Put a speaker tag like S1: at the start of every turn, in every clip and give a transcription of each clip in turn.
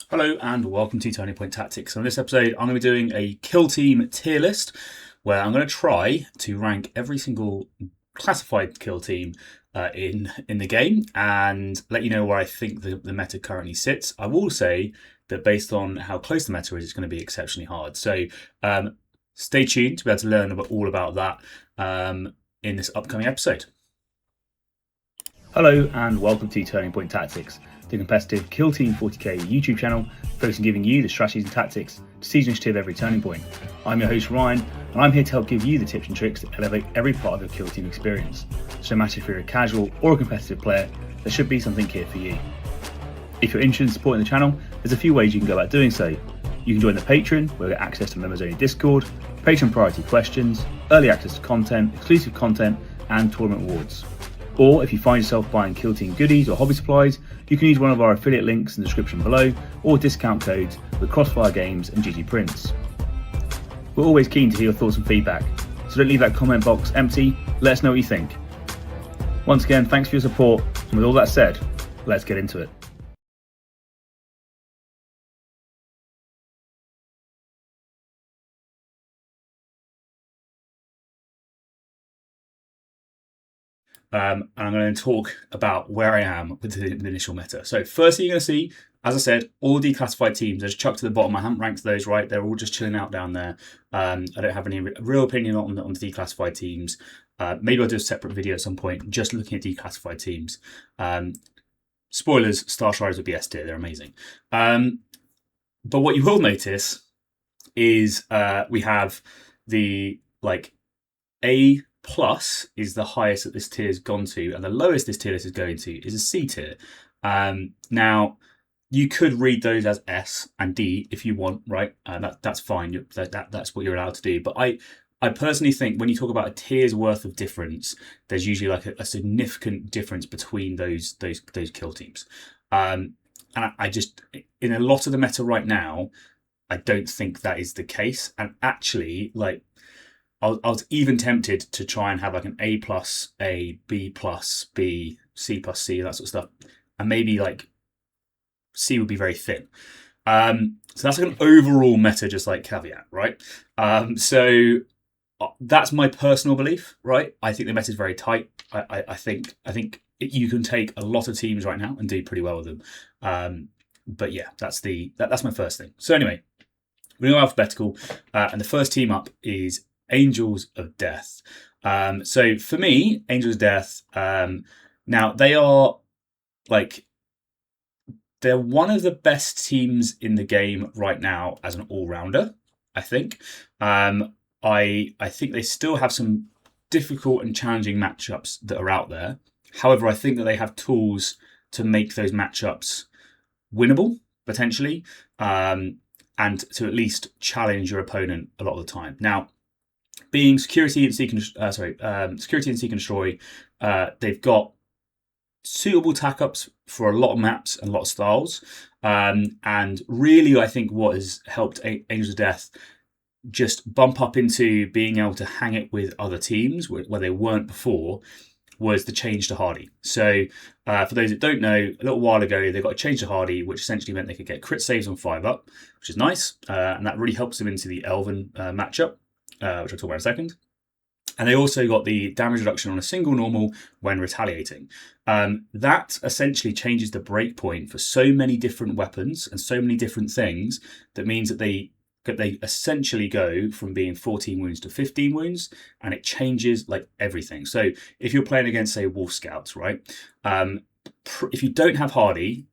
S1: Hello and welcome to Turning Point Tactics. So in this episode, I'm going to be doing a kill team tier list where I'm going to try to rank every single classified kill team in the game and let you know where I think the meta currently sits. I will say that based on how close the meta is, it's going to be exceptionally hard. So stay tuned to be able to learn all about that in this upcoming episode. Hello and welcome to Turning Point Tactics, the competitive Kill Team 40k YouTube channel focused on giving you the strategies and tactics to seize initiative every turning point. I'm your host Ryan, and I'm here to help give you the tips and tricks that elevate every part of your Kill Team experience. So no matter if you're a casual or a competitive player, there should be something here for you. If you're interested in supporting the channel, there's a few ways you can go about doing so. You can join the Patreon, where you get access to members only Discord, Patreon priority questions, early access to content, exclusive content, and tournament awards. Or if you find yourself buying Kill Team goodies or hobby supplies, you can use one of our affiliate links in the description below, or discount codes with Crossfire Games and GG Prints. We're always keen to hear your thoughts and feedback, so don't leave that comment box empty. Let us know what you think. Once again, thanks for your support, and with all that said, let's get into it. And I'm going to talk about where I am with the initial meta. So firstly, you're going to see, as I said, all the declassified teams are just chucked to the bottom. I haven't ranked those, right? They're all just chilling out down there. I don't have any real opinion on the declassified teams. Maybe I'll do a separate video at some point just looking at declassified teams. Spoilers, Star Striders would be S tier. They're amazing. But what you will notice is we have the A plus is the highest that this tier has gone to, and the lowest this tier list is going to is a C tier. Now, you could read those as S and D if you want, right? That's fine. That's what you're allowed to do. But I personally think when you talk about a tier's worth of difference, there's usually like a significant difference between those kill teams. And I just, in a lot of the meta right now, I don't think that is the case. And actually, I was even tempted to try and have like an A plus A, B plus B, C plus C, that sort of stuff. And maybe like C would be very thin. So that's like an overall meta, just like caveat, right? So that's my personal belief, right? I think the meta is very tight. I think you can take a lot of teams right now and do pretty well with them. But yeah, that's my first thing. So anyway, we go alphabetical, and the first team up is Angels of Death. So for me, Angels of Death, now they're one of the best teams in the game right now as an all-rounder, I think. I think they still have some difficult and challenging matchups that are out there. However, I think that they have tools to make those matchups winnable, potentially, and to at least challenge your opponent a lot of the time. Now, being security and seek and destroy, they've got suitable tack-ups for a lot of maps and a lot of styles. And really, I think what has helped Angels of Death just bump up into being able to hang it with other teams where they weren't before was the change to Hardy. So for those that don't know, a little while ago, they got a change to Hardy, which essentially meant they could get crit saves on 5-up, which is nice. And that really helps them into the Elven matchup, which I'll talk about in a second. And they also got the damage reduction on a single normal when retaliating. That essentially changes the breakpoint for so many different weapons and so many different things. That means that they essentially go from being 14 wounds to 15 wounds, and it changes like everything. So if you're playing against, say, Wolf Scouts, right? If you don't have Hardy,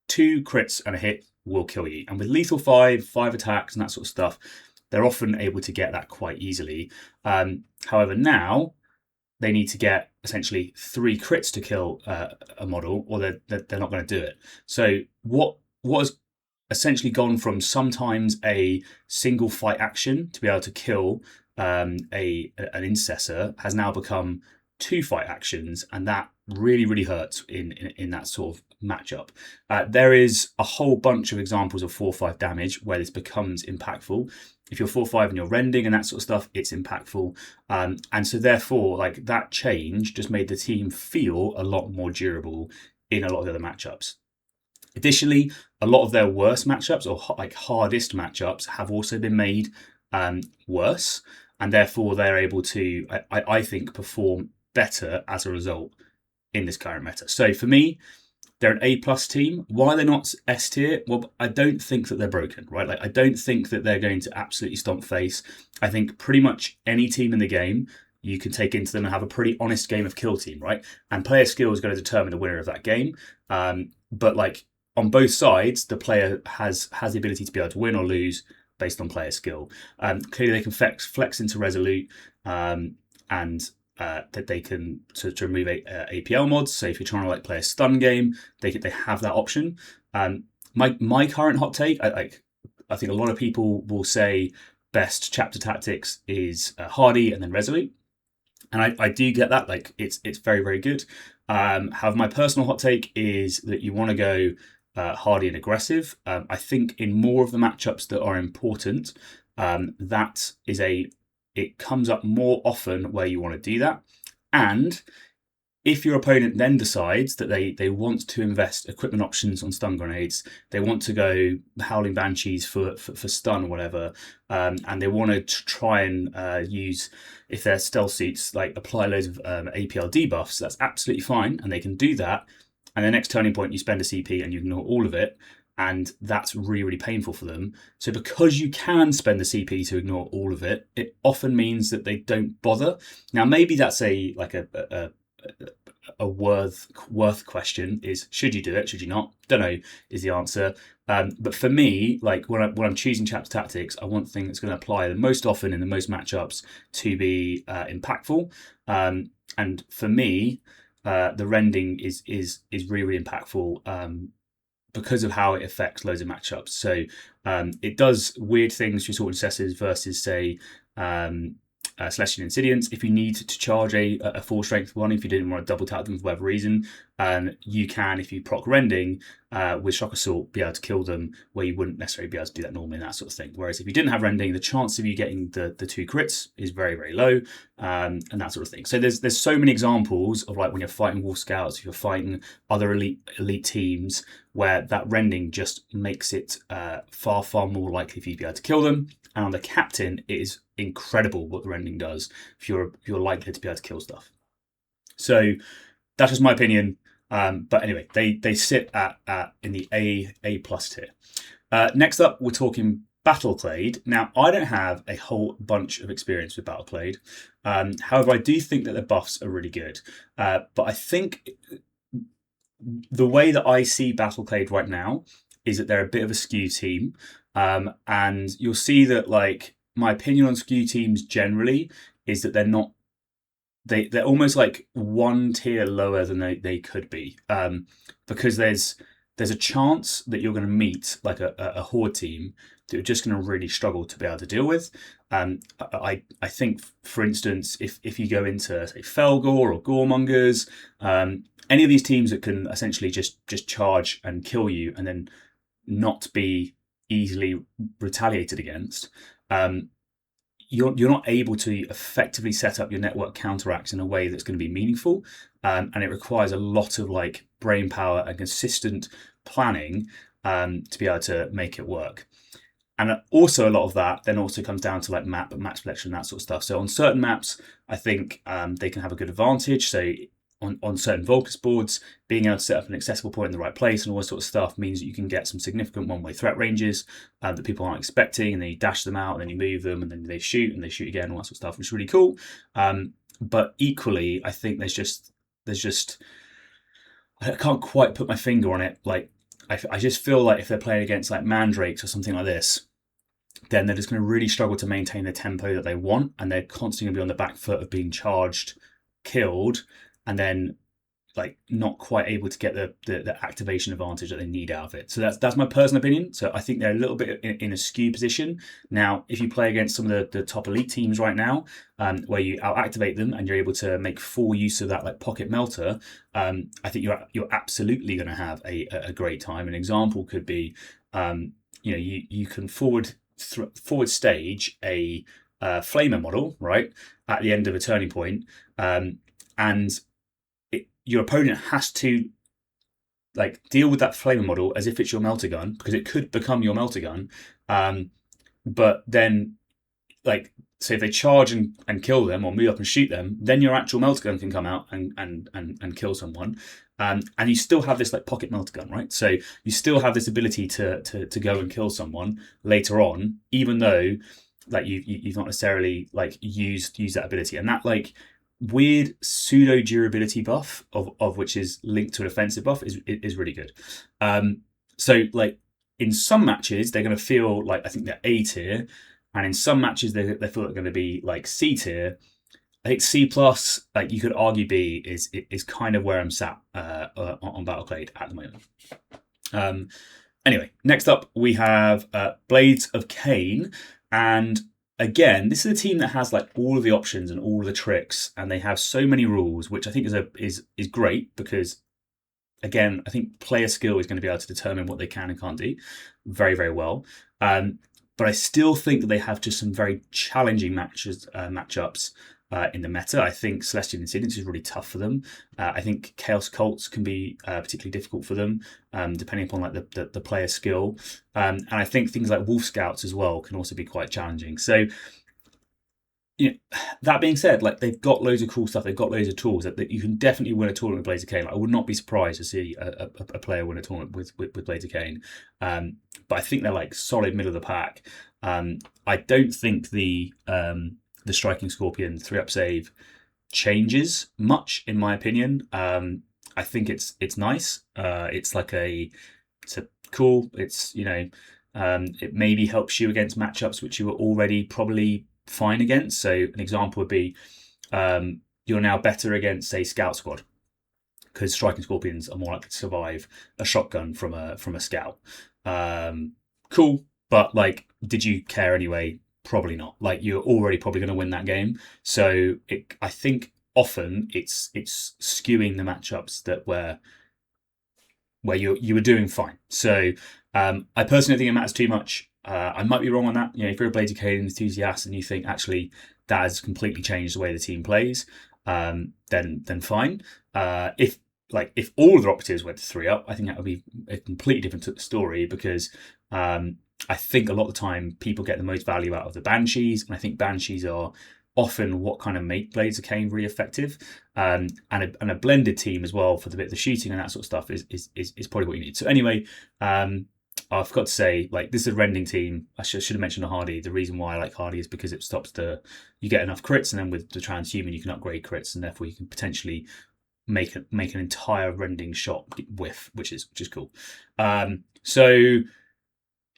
S1: 2 crits and a hit will kill you. And with lethal 5 attacks and that sort of stuff, they're often able to get that quite easily. However, now they need to get essentially 3 crits to kill a model, or they're not going to do it. So what has essentially gone from sometimes a single fight action to be able to kill an intercessor has now become 2 fight actions, and that really hurts in that sort of matchup. There is a whole bunch of examples of 4/5 damage where this becomes impactful. If you're 4/5 and you're rending and that sort of stuff, it's impactful. And so therefore, that change just made the team feel a lot more durable in a lot of the other matchups. Additionally, a lot of their worst matchups, or like hardest matchups, have also been made worse, and therefore they're able to, I think, perform better as a result in this current meta. So for me, they're an A+ team. Why they're not S tier? Well, I don't think that they're broken, right? Like, I don't think that they're going to absolutely stomp face. I think pretty much any team in the game, you can take into them and have a pretty honest game of Killteam, right? And player skill is going to determine the winner of that game. But like, on both sides, the player has the ability to be able to win or lose based on player skill. Clearly, they can flex into Resolute, and that they can to remove APL mods. So if you're trying to like play a stun game, they have that option. My current hot take, I think a lot of people will say best chapter tactics is Hardy and then Resolute, and I do get that. Like, it's very, very good. However, my personal hot take is that you want to go hardy and aggressive. I think in more of the matchups that are important, it comes up more often where you want to do that. And if your opponent then decides that they want to invest equipment options on stun grenades, they want to go Howling Banshees for stun or whatever, and they want to try and use, if they're stealth suits, like apply loads of APL debuffs, that's absolutely fine, and they can do that. And the next turning point, you spend a CP and you ignore all of it, and that's really, really painful for them. So because you can spend the CP to ignore all of it, it often means that they don't bother. Now, maybe that's a worth question, is should you do it, should you not? Don't know is the answer. But for me, like when I'm choosing chapter tactics, I want the thing that's going to apply the most often in the most matchups to be impactful. And for me, the rending is really, really impactful because of how it affects loads of matchups. So it does weird things for Sword Necessors versus, say, Celestian Incidians. If you need to charge a full strength one, if you didn't want to double tap them for whatever reason, you can, if you proc rending with Shock Assault, be able to kill them where you wouldn't necessarily be able to do that normally, and that sort of thing. Whereas if you didn't have rending, the chance of you getting the 2 crits is very, very low, and that sort of thing. So there's so many examples of, like, when you're fighting Wolf Scouts, if you're fighting other elite teams, where that rending just makes it far, far more likely for you to be able to kill them. And on the captain, it is incredible what the rending does if you're likely to be able to kill stuff. So that's just my opinion. But anyway, they sit at in the A+ tier. Next up, we're talking Battlecade. Now, I don't have a whole bunch of experience with Battlecade. However, I do think that the buffs are really good. But I think the way that I see Battlecade right now is that they're a bit of a skew team. And you'll see that, like, my opinion on skew teams generally is that they're almost like one tier lower than they could be, because there's a chance that you're going to meet like a horde team that you're just going to really struggle to be able to deal with. I think, for instance, if you go into, say, Felgore or Goremongers, any of these teams that can essentially just charge and kill you and then not be easily retaliated against, you're not able to effectively set up your network counteracts in a way that's going to be meaningful, and it requires a lot of, like, brain power and consistent planning to be able to make it work. And also a lot of that then also comes down to, like, map selection, that sort of stuff. So on certain maps, I think they can have a good advantage. So on certain Volcus boards, being able to set up an accessible point in the right place and all this sort of stuff means that you can get some significant one-way threat ranges that people aren't expecting, and then you dash them out, and then you move them, and then they shoot again, all that sort of stuff, which is really cool. But equally, I think there's just I can't quite put my finger on it. Like, I just feel like if they're playing against, like, Mandrakes or something like this, then they're just going to really struggle to maintain the tempo that they want, and they're constantly going to be on the back foot of being charged, killed, and then, like, not quite able to get the activation advantage that they need out of it. So that's my personal opinion. So I think they're a little bit in a skew position. Now, if you play against some of the top elite teams right now, where you out-activate them and you're able to make full use of that, like, pocket melter, I think you're absolutely going to have a great time. An example could be, you can forward stage a flamer model, right, at the end of a turning point, and your opponent has to like deal with that flamer model as if it's your melter gun, because it could become your melter gun. But then, like, so if they charge and kill them or move up and shoot them, then your actual melter gun can come out and kill someone. And you still have this like pocket melter gun, right? So you still have this ability to go and kill someone later on, even though like you've not necessarily like used that ability. And that like weird pseudo durability buff of which is linked to an offensive buff is really good. So like in some matches they're going to feel like, I think they're A tier, and in some matches they feel they're going to be like C tier. I think C plus, like you could argue B is kind of where I'm sat on Battlecade at the moment. Anyway, next up we have Blades of Kane, and again, this is a team that has like all of the options and all of the tricks, and they have so many rules, which I think is great, because again, I think player skill is going to be able to determine what they can and can't do very, very well. But I still think that they have just some very challenging matchups in the meta. I think Celestian Incidians is really tough for them. I think Chaos Cults can be particularly difficult for them, depending upon like the player skill. And I think things like Wolf Scouts as well can also be quite challenging. So, you know, that being said, like they've got loads of cool stuff. They've got loads of tools that you can definitely win a tournament with Blades of Kane. Like, I would not be surprised to see a player win a tournament with Blades of Kane. But I think they're like solid middle of the pack. I don't think the Striking Scorpion 3-up save changes much, in my opinion. I think it's nice. It's cool. It's, you know, it maybe helps you against matchups which you were already probably fine against. So an example would be you're now better against, say, Scout Squad, because Striking Scorpions are more likely to survive a shotgun from a scout. Cool, but like, did you care anyway? Probably not. Like, you're already probably going to win that game. So I think often it's skewing the matchups that where you were doing fine. So I personally think it matters too much. I might be wrong on that. You know, if you're a Blades of Kane enthusiast and you think actually that has completely changed the way the team plays, then fine. If all of the operatives went to 3-up, I think that would be a completely different story, because I think a lot of the time people get the most value out of the Banshees, and I think Banshees are often what kind of make Blades of Kane really effective. And a blended team as well for the bit of the shooting and that sort of stuff is probably what you need. So anyway, I forgot to say, like, this is a rending team. I should have mentioned the Hardy. The reason why I like Hardy is because it stops you get enough crits, and then with the transhuman you can upgrade crits, and therefore you can potentially make an entire rending shot whiff, which is cool. So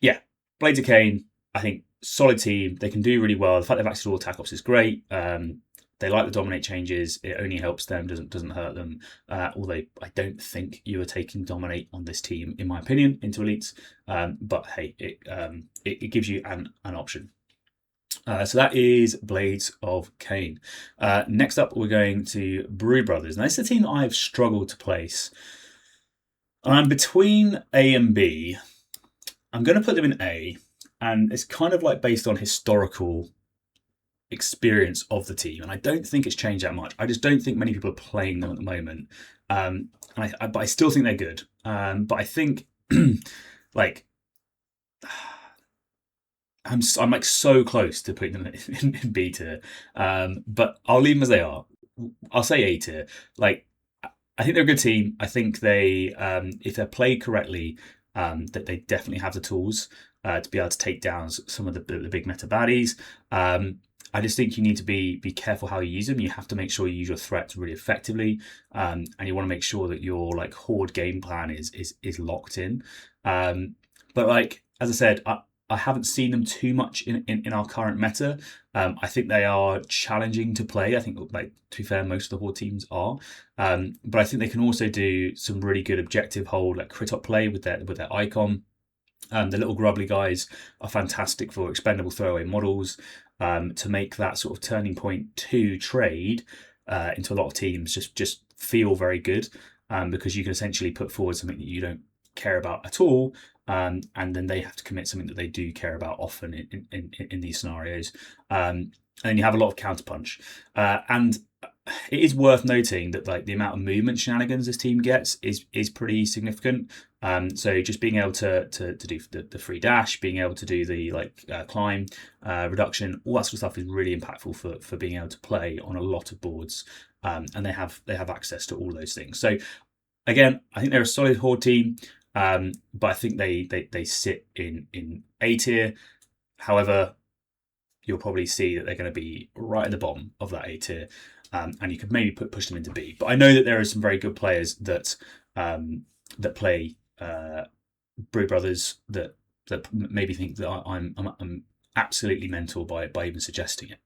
S1: yeah, Blades of Kane, I think solid team. They can do really well. The fact they've accessed all attack ops is great. They like the dominate changes. It only helps them, doesn't hurt them. Although I don't think you are taking dominate on this team, in my opinion, into elites. But hey, it gives you an option. So that is Blades of Kane. Next up, we're going to Brood Brothers. Now, this is a team that I've struggled to place. I'm between A and B. I'm going to put them in A, and it's kind of like based on historical experience of the team, and I don't think it's changed that much. I just don't think many people are playing them at the moment. But I still think they're good. But I think like I'm like so close to putting them in B tier, but I'll leave them as they are. I'll say A tier. Like, I think they're a good team. I think they, if they're played correctly, that they definitely have the tools to be able to take down some of the big meta baddies. I just think you need to be careful how you use them. You have to make sure you use your threats really effectively, and you want to make sure that your like horde game plan is locked in. But like, as I said, I haven't seen them too much in our current meta. I think they are challenging to play. I think, like, to be fair, most of the horde teams are. But I think they can also do some really good objective hold, like crit up play with their icon. The little grubbly guys are fantastic for expendable throwaway models, to make that sort of turning point to trade into a lot of teams just feel very good, because you can essentially put forward something that you don't care about at all, and then they have to commit something that they do care about often in these scenarios. And then you have a lot of counterpunch. And it is worth noting that like the amount of movement shenanigans this team gets is pretty significant. So just being able to do the free dash, being able to do the climb reduction, all that sort of stuff is really impactful for being able to play on a lot of boards. And they have access to all those things. So again, I think they're a solid horde team, but I think they sit in A tier. However, you'll probably see that they're going to be right at the bottom of that A tier. And you could maybe push them into B. But I know that there are some very good players that play Brew Brothers that maybe think that I'm absolutely mental by even suggesting it.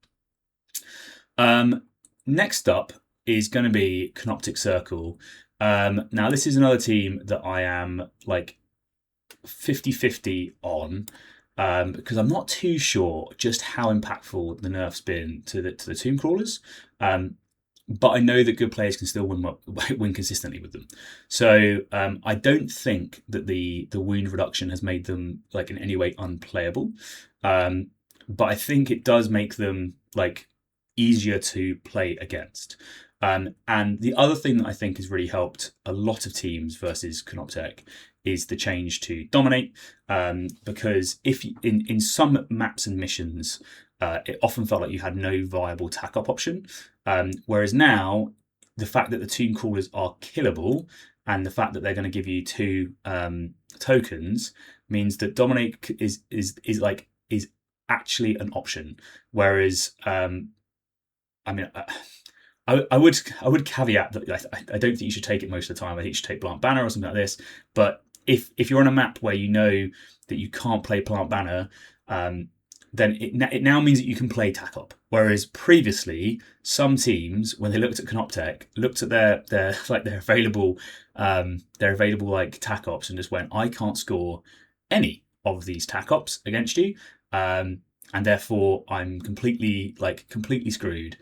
S1: Next up is going to be Koptic Circle. Now, this is another team that I am like 50-50 on. Because I'm not too sure just how impactful the nerf's been to the Tomb Crawlers, but I know that good players can still win consistently with them. So I don't think that the wound reduction has made them like in any way unplayable, but I think it does make them like easier to play against. And the other thing that I think has really helped a lot of teams versus Koptic is the change to dominate, because if in some maps and missions, it often felt like you had no viable tack-up option, whereas now the fact that the Tomb Crawlers are killable and the fact that they're going to give you 2 tokens means that dominate is actually an option. Whereas I would caveat that I don't think you should take it most of the time. I think you should take Plant Banner or something like this. But if you're on a map where you know that you can't play Plant Banner, then it now means that you can play Tack Up. Whereas previously, some teams, when they looked at Koptic, looked at their available like Tack Ops and just went, I can't score any of these Tack Ops against you, and therefore I'm completely screwed.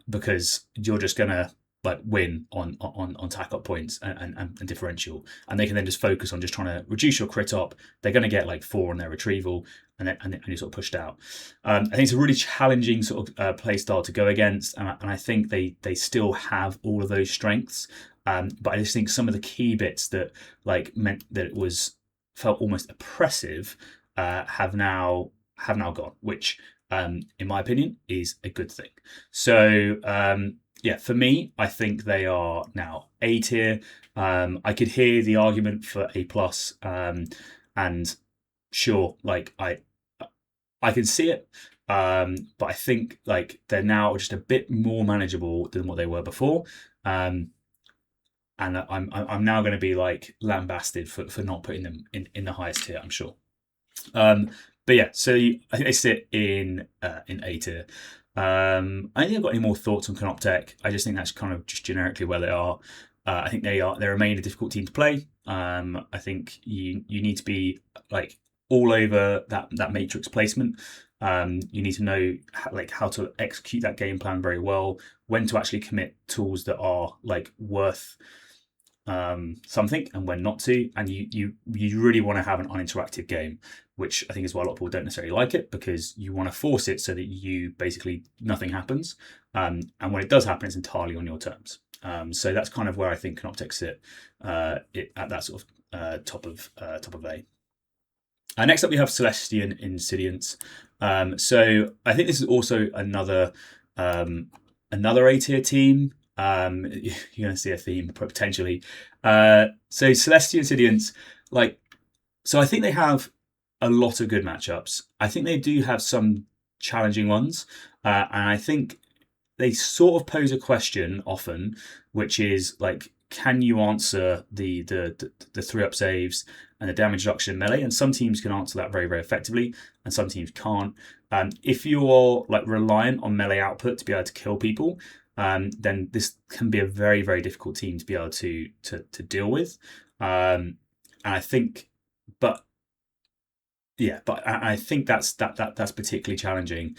S1: Because you're just gonna like win on tack up points and differential, and they can then just focus on just trying to reduce your crit up. They're going to get like 4 on their retrieval, and you're sort of pushed out. I think it's a really challenging sort of play style to go against, and I think they still have all of those strengths. But I just think some of the key bits that like meant that it felt almost oppressive have now gone, which in my opinion, is a good thing. So, for me, I think they are now A tier. I could hear the argument for A+, and sure, like I can see it, but I think like they're now just a bit more manageable than what they were before. And I'm now going to be like lambasted for not putting them in the highest tier, I'm sure. But yeah, so I think they sit in A tier. I don't think I've got any more thoughts on Koptic. I just think that's kind of just generically where they are. I think they remain a difficult team to play. I think you need to be like all over that matrix placement. You need to know how to execute that game plan very well, when to actually commit tools that are like worth something and when not to, and you really want to have an uninteractive game, which I think is why a lot of people don't necessarily like it, because you want to force it so that you basically nothing happens, and when it does happen, it's entirely on your terms. So that's kind of where I think Koptic sit at that sort of top of A. Next up, we have Celestian Incidians. So I think this is also another A tier team. You're going to see a theme potentially. So Celestian Incidians, so I think they have a lot of good matchups. I think they do have some challenging ones, and I think they sort of pose a question often, which is like, can you answer the 3-up saves and the damage reduction in melee? And some teams can answer that very, very effectively, and some teams can't. If you're like reliant on melee output to be able to kill people, then this can be a very, very difficult team to be able to deal with. And I think, but I think that's particularly challenging.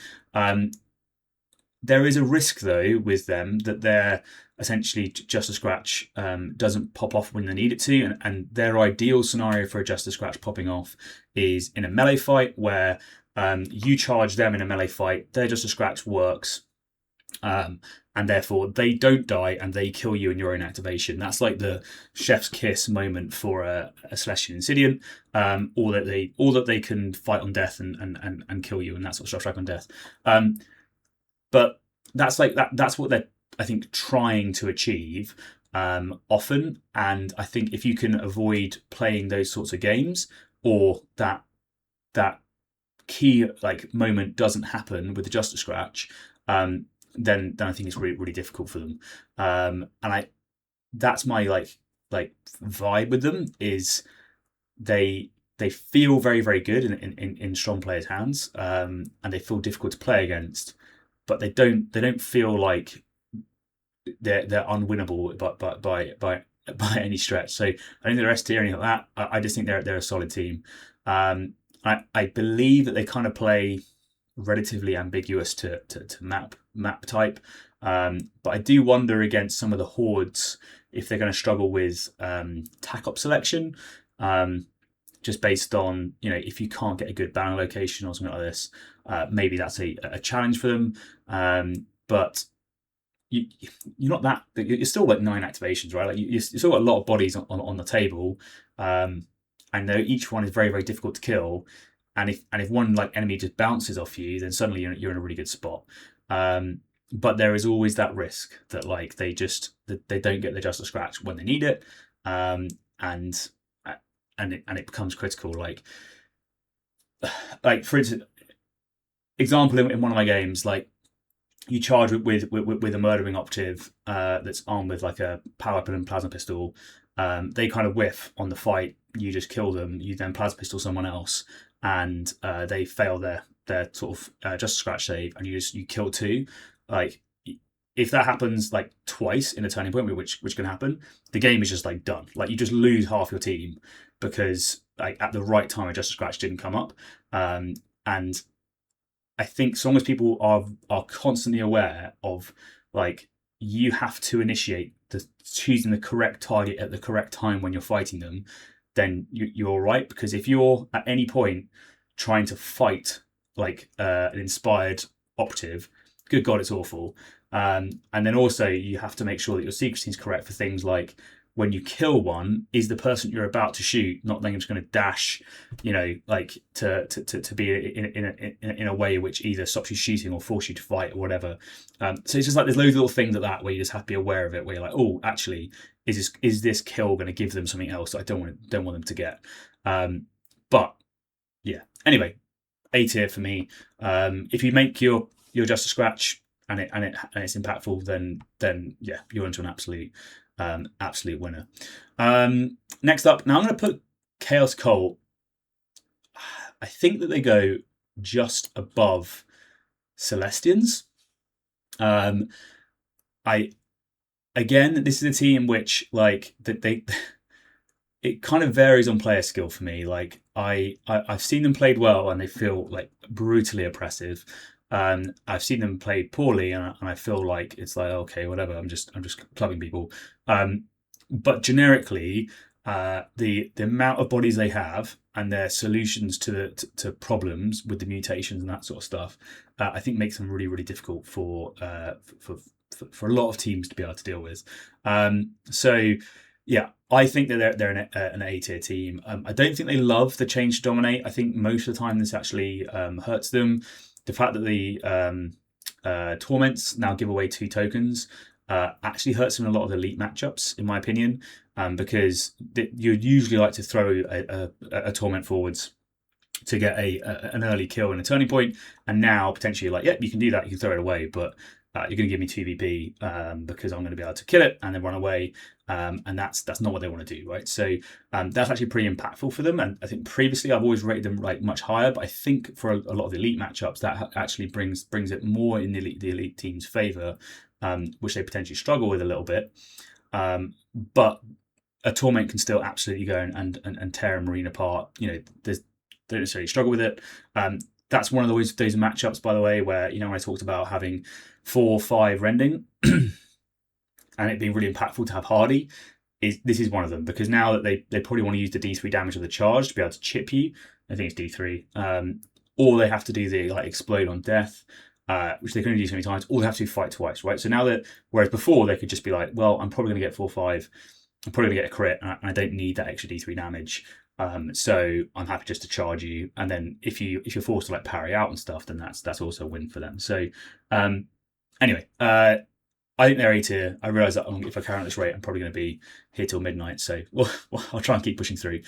S1: There is a risk though with them that they're essentially just a scratch doesn't pop off when they need it to, and their ideal scenario for a just a scratch popping off is in a melee fight where you charge them in a melee fight, their just a scratch works, and and therefore they don't die and they kill you in your own activation. That's like the chef's kiss moment for a Celestian Incidian, or that they can fight on death and kill you, and that sort of strike on death. But that's like that's what they're, I think, trying to achieve often. And I think if you can avoid playing those sorts of games, or that key like moment doesn't happen with the Justice Scratch, then I think it's really, really difficult for them. And that's my like vibe with them, is they feel very, very good in strong players' hands, and they feel difficult to play against, but they don't feel like they're unwinnable by any stretch. So I don't think they're S tier or anything like that. I just think they're a solid team. I believe that they kind of play relatively ambiguous to map type, but I do wonder against some of the hordes if they're going to struggle with tac-op selection, just based on, if you can't get a good banner location or something like this, maybe that's a challenge for them. But you're not that. You're still like 9 activations, right? Like you still got a lot of bodies on the table, and each one is very, very difficult to kill. And if one like enemy just bounces off you, then suddenly you're in a really good spot. But there is always that risk that like they don't get the Justice Scratch when they need it, and it becomes critical. Like for instance, example in one of my games, like you charge with a murdering operative that's armed with like a power weapon and plasma pistol. They kind of whiff on the fight. You just kill them. You then plasma pistol someone else, and they fail their sort of Justice Scratch save, and you kill 2. Like if that happens like twice in a turning point, which can happen, the game is just like done. Like you just lose half your team because like at the right time a Justice Scratch didn't come up, and I think so long as people are constantly aware of like you have to initiate choosing the correct target at the correct time when you're fighting them, then you're all right. Because if you're at any point trying to fight like an inspired operative, good God, it's awful. And then also you have to make sure that your secrecy is correct for things like when you kill one, is the person you're about to shoot not then just going to dash, like to be in a way which either stops you shooting or force you to fight or whatever. So it's just like there's loads of little things like that where you just have to be aware of it. Where you're like, oh, actually, is this kill going to give them something else that I don't want them to get? But yeah. Anyway, A tier for me. If you make your Justice Scratch and it's impactful, then yeah, you're into an absolute winner. Next up, now I'm going to put Chaos Cult. I think that they go just above Celestians. Again, this is a team which like they it kind of varies on player skill for me. Like I've seen them played well and they feel like brutally oppressive. I've seen them play poorly, and I feel like it's like, okay, whatever. I'm just clubbing people. But generically, the amount of bodies they have and their solutions to problems with the mutations and that sort of stuff, I think makes them really, really difficult for a lot of teams to be able to deal with. So yeah, I think that they're an A tier team. I don't think they love the change to dominate. I think most of the time this actually hurts them. The fact that the Torments now give away 2 tokens actually hurts them in a lot of the elite matchups, in my opinion, because you'd usually like to throw a Torment forwards to get an early kill in a turning point, and now potentially like, yep, you can do that, you can throw it away, but you're going to give me 2 VP because I'm going to be able to kill it and then run away, and that's not what they want to do, right? So that's actually pretty impactful for them, and I think previously I've always rated them like much higher, but I think for a lot of the elite matchups that actually brings it more in the elite team's favour, which they potentially struggle with a little bit, but a Torment can still absolutely go and tear a Marine apart. They don't necessarily struggle with it. That's one of those matchups, by the way, where when I talked about having 4-5 rending and it being really impactful to have Hardy, this is one of them, because now that they probably want to use the D3 damage of the charge to be able to chip you. I think it's D3, or they have to do the like explode on death. which they can only do so many times, or they have to fight twice, right? So now that, whereas before they could just be like, well, I'm probably going to get 4/5, I'm probably going to get a crit, and I don't need that extra D3 damage. So I'm happy just to charge you, and then if you're forced to like parry out and stuff, then that's also a win for them. So anyway, I think they're A tier. I realise that if I carry on at this rate, I'm probably going to be here till midnight. So I'll try and keep pushing through.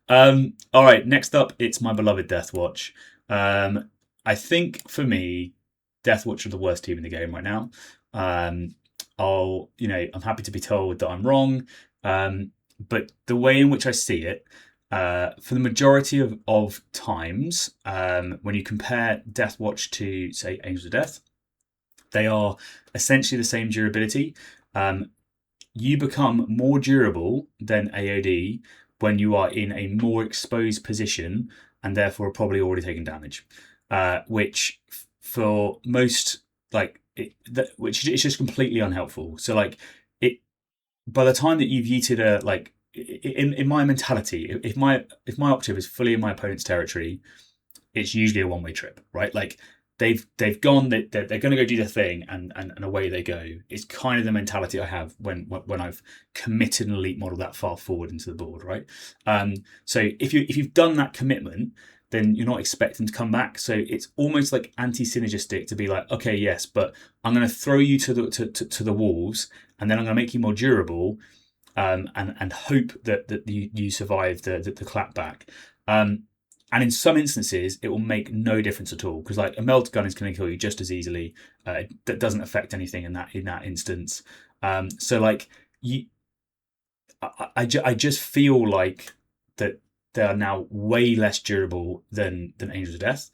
S1: All right, next up, it's my beloved Deathwatch. I think for me, Deathwatch are the worst team in the game right now. I'm happy to be told that I'm wrong, but the way in which I see it, for the majority of times, when you compare Deathwatch to, say, Angels of Death, they are essentially the same durability. You become more durable than AOD when you are in a more exposed position and therefore are probably already taking damage, which for most which is just completely unhelpful. So by the time that you've yeeted in my mentality, if my octave is fully in my opponent's territory, it's usually a one-way trip, right? Like they've gone, they're going to go do their thing, and away they go. It's kind of the mentality I have when I've committed an elite model that far forward into the board, right? So if you've done that commitment, then you're not expecting to come back. So it's almost like anti-synergistic to be like, okay, yes, but I'm going to throw you to the wolves, and then I'm going to make you more durable, and hope that you survive the clap back. And in some instances, it will make no difference at all, because like a melt gun is going to kill you just as easily. That doesn't affect anything in that instance. So like I just feel like that they are now way less durable than Angels of Death.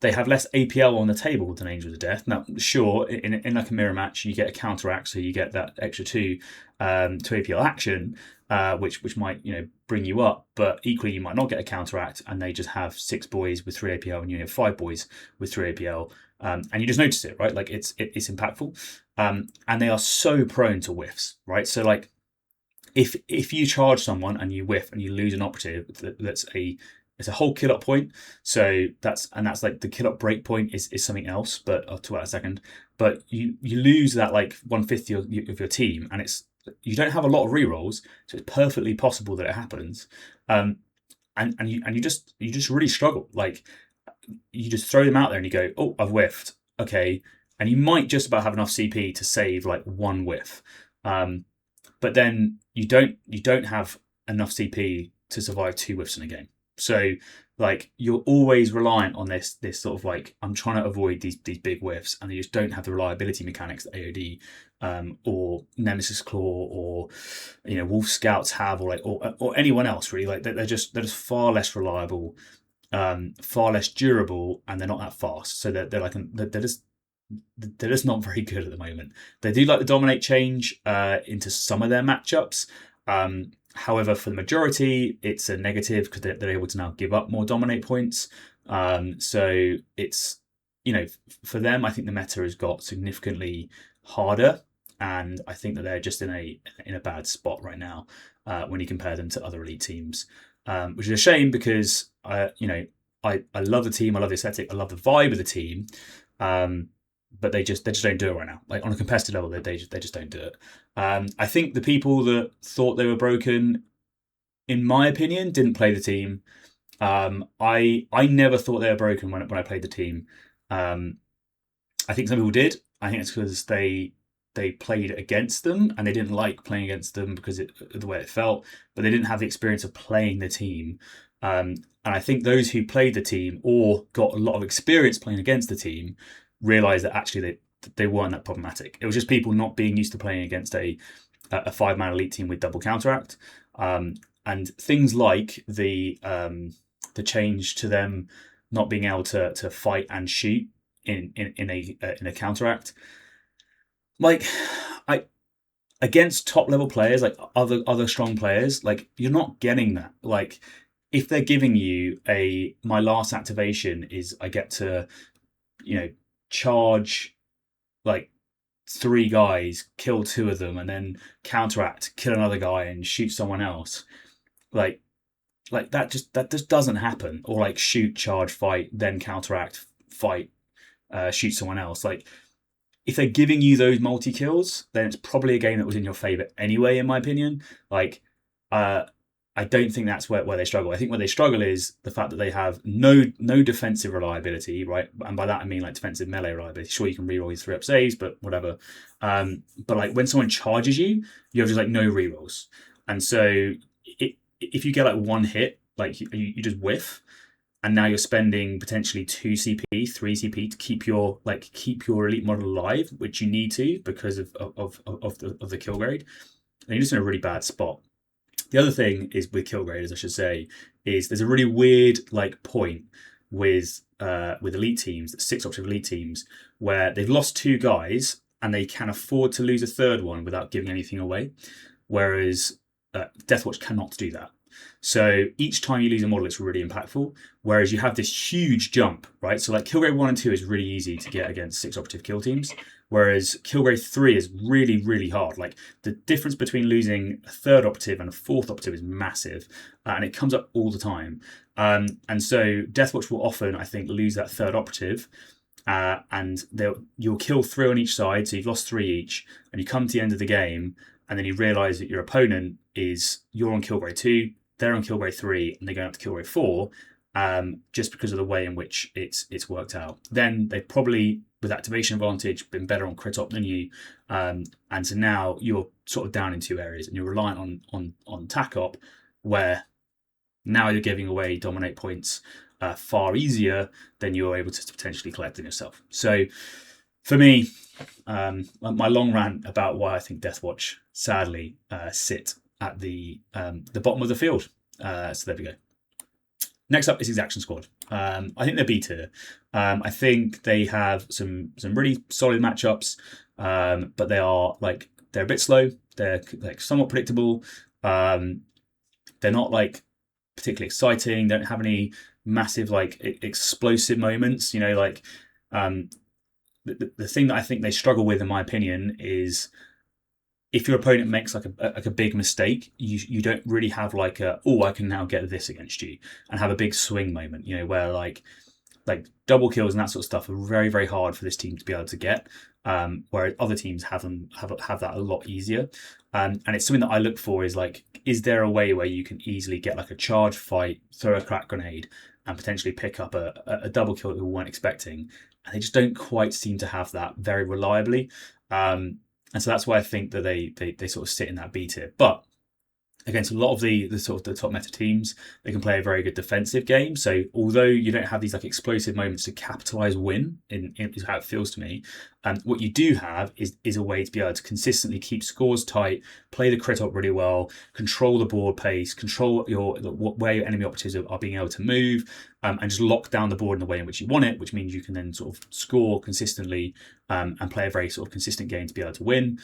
S1: They have less APL on the table than Angels of Death. Now, sure, in like a mirror match, you get a counteract, so you get that extra two APL action, which might bring you up. But equally, you might not get a counteract, and they just have 6 boys with 3 APL, and you have 5 boys with 3 APL, and you just notice it, right? Like it's impactful, and they are so prone to whiffs, right? So like if you charge someone and you whiff and you lose an operative, it's a whole kill up point. So that's like the kill up break point is something else, but I'll talk about that in a second. But you lose that like 1/5 of your team, and you don't have a lot of rerolls, so it's perfectly possible that it happens. And you just really struggle. Like you just throw them out there and you go, oh, I've whiffed, okay, and you might just about have enough CP to save like one whiff, but then you don't have enough CP to survive 2 whiffs in a game. So like you're always reliant on this sort of like, I'm trying to avoid these big whiffs, and you just don't have the reliability mechanics that AOD or Nemesis Claw or Wolf Scouts have, or anyone else really. Like they're just far less reliable, far less durable, and they're not that fast. So they're just not very good at the moment. They do like the dominate change into some of their matchups. However, for the majority, it's a negative because they're able to now give up more dominate points. So it's, for them, I think the meta has got significantly harder, and I think that they're just in a bad spot right now when you compare them to other elite teams, which is a shame because I love the team, I love the aesthetic, I love the vibe of the team. But they just don't do it right now. Like on a competitive level, they just don't do it. I think the people that thought they were broken, in my opinion, didn't play the team. I never thought they were broken when I played the team. I think some people did. I think it's because they played against them and they didn't like playing against them because the way it felt, but they didn't have the experience of playing the team. And I think those who played the team or got a lot of experience playing against the team realised that actually they weren't that problematic. It was just people not being used to playing against a 5-man elite team with double counteract, and things like the change to them not being able to fight and shoot in a counteract. Like against top level players, like other strong players, like you're not getting that. Like if they're giving you my last activation is I get to charge like 3 guys, kill 2 of them, and then counteract, kill another guy, and shoot someone else. Like that just doesn't happen. Or like shoot, charge, fight, then counteract, fight, shoot someone else. Like, if they're giving you those multi kills, then it's probably a game that was in your favor anyway, in my opinion. Like, I don't think that's where they struggle. I think where they struggle is the fact that they have no defensive reliability, right? And by that I mean like defensive melee reliability. Sure, you can reroll your 3-up saves, but whatever. But like when someone charges you, you have just like no rerolls, and so if you get like one hit, like you just whiff, and now you're spending potentially 2 CP, 3 CP to keep your elite model alive, which you need to because of the kill grade, and you're just in a really bad spot. The other thing is with kill graders, I should say, is there's a really weird like point with elite teams, 6 operative elite teams, where they've lost 2 guys and they can afford to lose a 3rd one without giving anything away, whereas Deathwatch cannot do that. So each time you lose a model, it's really impactful. Whereas you have this huge jump, right? So like kill grade 1 and 2 is really easy to get against 6 operative kill teams. Whereas kill grade 3 is really, really hard. Like the difference between losing a 3rd operative and a 4th operative is massive. And it comes up all the time. And so Deathwatch will often, I think, lose that 3rd operative. And you'll kill 3 on each side. So you've lost 3 each. And you come to the end of the game. And then you realise that your opponent you're on kill grade 2. They're on kill grade 3 and they're going up to kill grade 4, just because of the way in which it's worked out. Then they've probably, with activation advantage, been better on crit op than you, and so now you're sort of down in 2 areas, and you're reliant on tac op, where now you're giving away dominate points far easier than you're able to potentially collect them yourself. So for me, my long rant about why I think Deathwatch sadly sit at the bottom of the field. So there we go. Next up is Exaction Squad. I think they're B tier. I think they have some really solid matchups, but they're a bit slow. They're like somewhat predictable. They're not like particularly exciting. Don't have any massive like explosive moments. You know, like the thing that I think they struggle with, in my opinion, is if your opponent makes like a big mistake, you don't really have like I can now get this against you and have a big swing moment, you know, where like double kills and that sort of stuff are very, very hard for this team to be able to get, whereas other teams have that a lot easier. And it's something that I look for is like, is there a way where you can easily get like a charge fight, throw a crack grenade, and potentially pick up a double kill that we weren't expecting? And they just don't quite seem to have that very reliably. And so that's why I think that they sort of sit in that B tier. But against a lot of the sort of the top meta teams, they can play a very good defensive game. So although you don't have these like explosive moments to capitalize win, is how it feels to me. What you do have is a way to be able to consistently keep scores tight, play the crit op really well, control the board pace, control where your enemy operatives are being able to move, and just lock down the board in the way in which you want it, which means you can then sort of score consistently and play a very sort of consistent game to be able to win.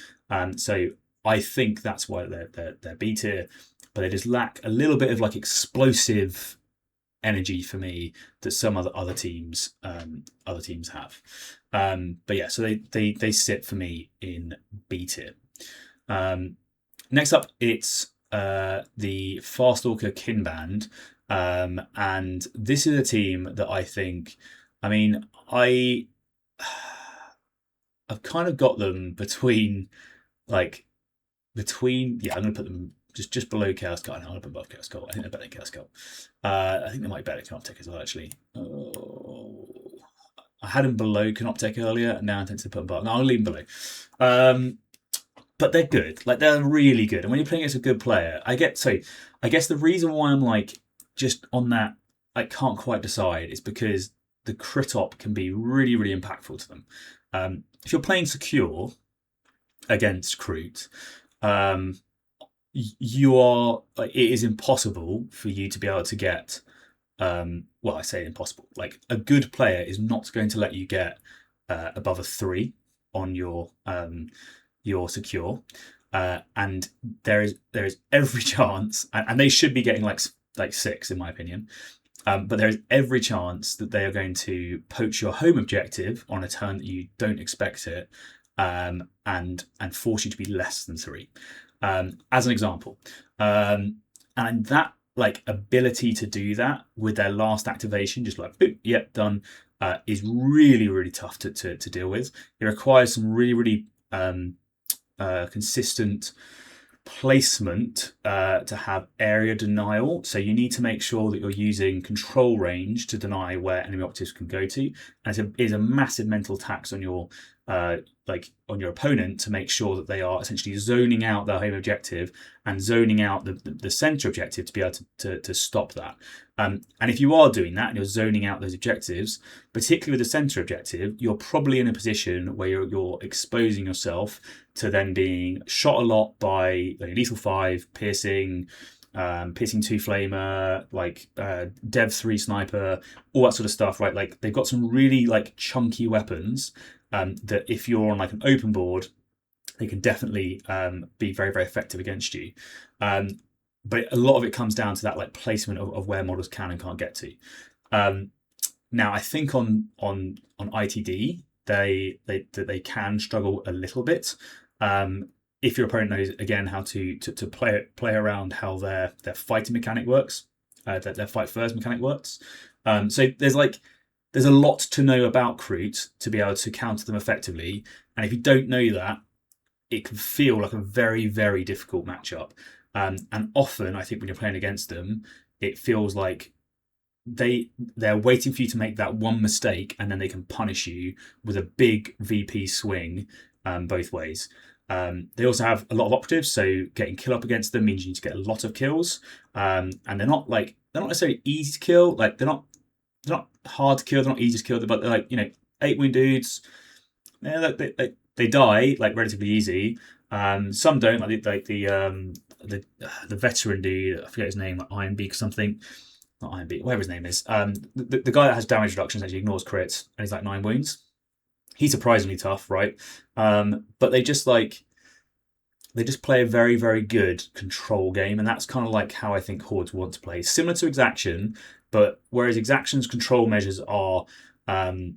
S1: So I think that's why they're B tier, but they just lack a little bit of like explosive energy for me that some other teams have. But yeah, so they sit for me in B tier. Next up, it's the Farstalker Kinband, and this is a team that I think, I mean, I've kind of got them between. I'm going to put them just below Chaos Cult. I'm going to put above Chaos Cult. I think they're better than Chaos Cult. I think they might be better than Canoptek as well, actually. I had them below Canoptek earlier, and now I intend to put them above. No, I'll leave them below. But they're good. Like, they're really good. And when you're playing against a good player, I guess the reason why I'm like just on that, I can't quite decide, is because the crit op can be really, really impactful to them. If you're playing secure against Kroot, it is impossible for you to be able to get, well, I say impossible, like a good player is not going to let you get above a 3 on your secure, and there is every chance, and they should be getting like 6 in my opinion, but there is every chance that they are going to poach your home objective on a turn that you don't expect it, and force you to be less than 3, as an example. And that like ability to do that with their last activation, just like boop, yep, done, is really, really tough to deal with. It requires some really, really consistent placement to have area denial. So you need to make sure that you're using control range to deny where enemy operatives can go to, and it is a massive mental tax on your on your opponent to make sure that they are essentially zoning out their home objective and zoning out the center objective to be able to stop that. And if you are doing that and you're zoning out those objectives, particularly with the center objective, you're probably in a position where you're exposing yourself to then being shot a lot by lethal 5, piercing 2 flamer, Dev 3 sniper, all that sort of stuff, right? Like they've got some really chunky weapons that if you're on like an open board, they can definitely be very, very effective against you. But a lot of it comes down to that placement of where models can and can't get to. Now, I think on ITD, they can struggle a little bit. If your opponent knows again how to play around how their fighting mechanic works, their fight first mechanic works. So there's a lot to know about Kroot to be able to counter them effectively, and if you don't know that, it can feel like a very, very difficult matchup. And often, I think when you're playing against them, it feels like they're waiting for you to make that one mistake, and then they can punish you with a big VP swing both ways. They also have a lot of operatives, so getting kill up against them means you need to get a lot of kills. And they're not necessarily easy to kill. Like they're not hard to kill. They're not easy to kill. But they're 8 wound dudes. Yeah, they die relatively easy. Some don't. The veteran dude, I forget his name, Iron Beak or something. Not Iron Beak, whatever his name is. The guy that has damage reductions actually ignores crits, and he's 9 wounds. He's surprisingly tough, right? But they just play a very, very good control game, and that's kind of how I think Hordes want to play. Similar to Exaction, but whereas Exaction's control measures are the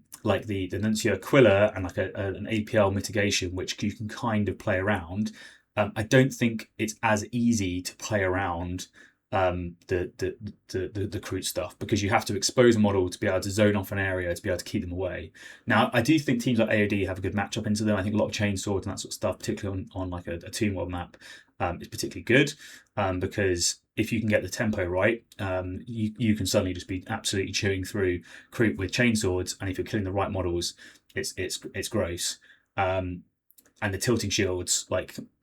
S1: Nuncio Aquila and an APL mitigation, which you can kind of play around. I don't think it's as easy to play around the Kroot stuff, because you have to expose a model to be able to zone off an area to be able to keep them away. Now, I do think teams like AOD have a good matchup into them. I think a lot of chainswords and that sort of stuff, particularly on a 2-mod map, is particularly good because if you can get the tempo right, you can suddenly just be absolutely chewing through Kroot with chainswords, and if you're killing the right models, it's gross. And the tilting shields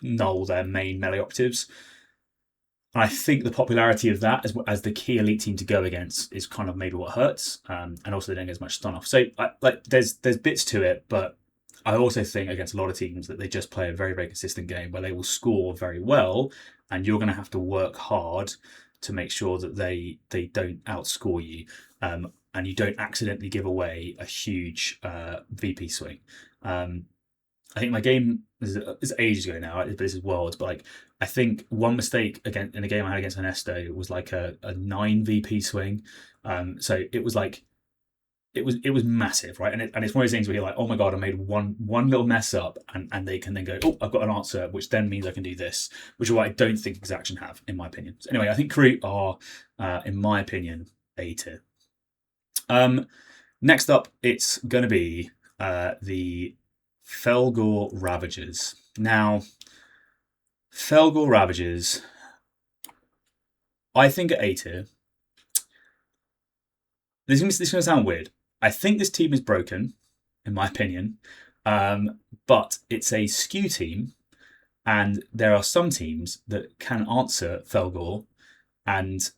S1: null their main melee operatives. And I think the popularity of that as the key elite team to go against is kind of maybe what hurts, and also they don't get as much stun off. So there's bits to it, but I also think against a lot of teams that they just play a very, very consistent game where they will score very well, and you're going to have to work hard to make sure that they don't outscore you, and you don't accidentally give away a huge VP swing. I think my game is ages ago now, but this is Worlds. But I think one mistake in a game I had against Ernesto was a 9 VP swing. So it was it was massive, right? And it's one of those things where you're like, oh my god, I made one little mess up, and they can then go, oh, I've got an answer, which then means I can do this, which is what I don't think Exaction have, in my opinion. So anyway, I think Kroot are, in my opinion, A tier. Next up, it's going to be the Felgore Ravagers. Now, Felgore Ravagers, I think at A tier. This is going to sound weird. I think this team is broken, in my opinion, but it's a skew team, and there are some teams that can answer Felgore and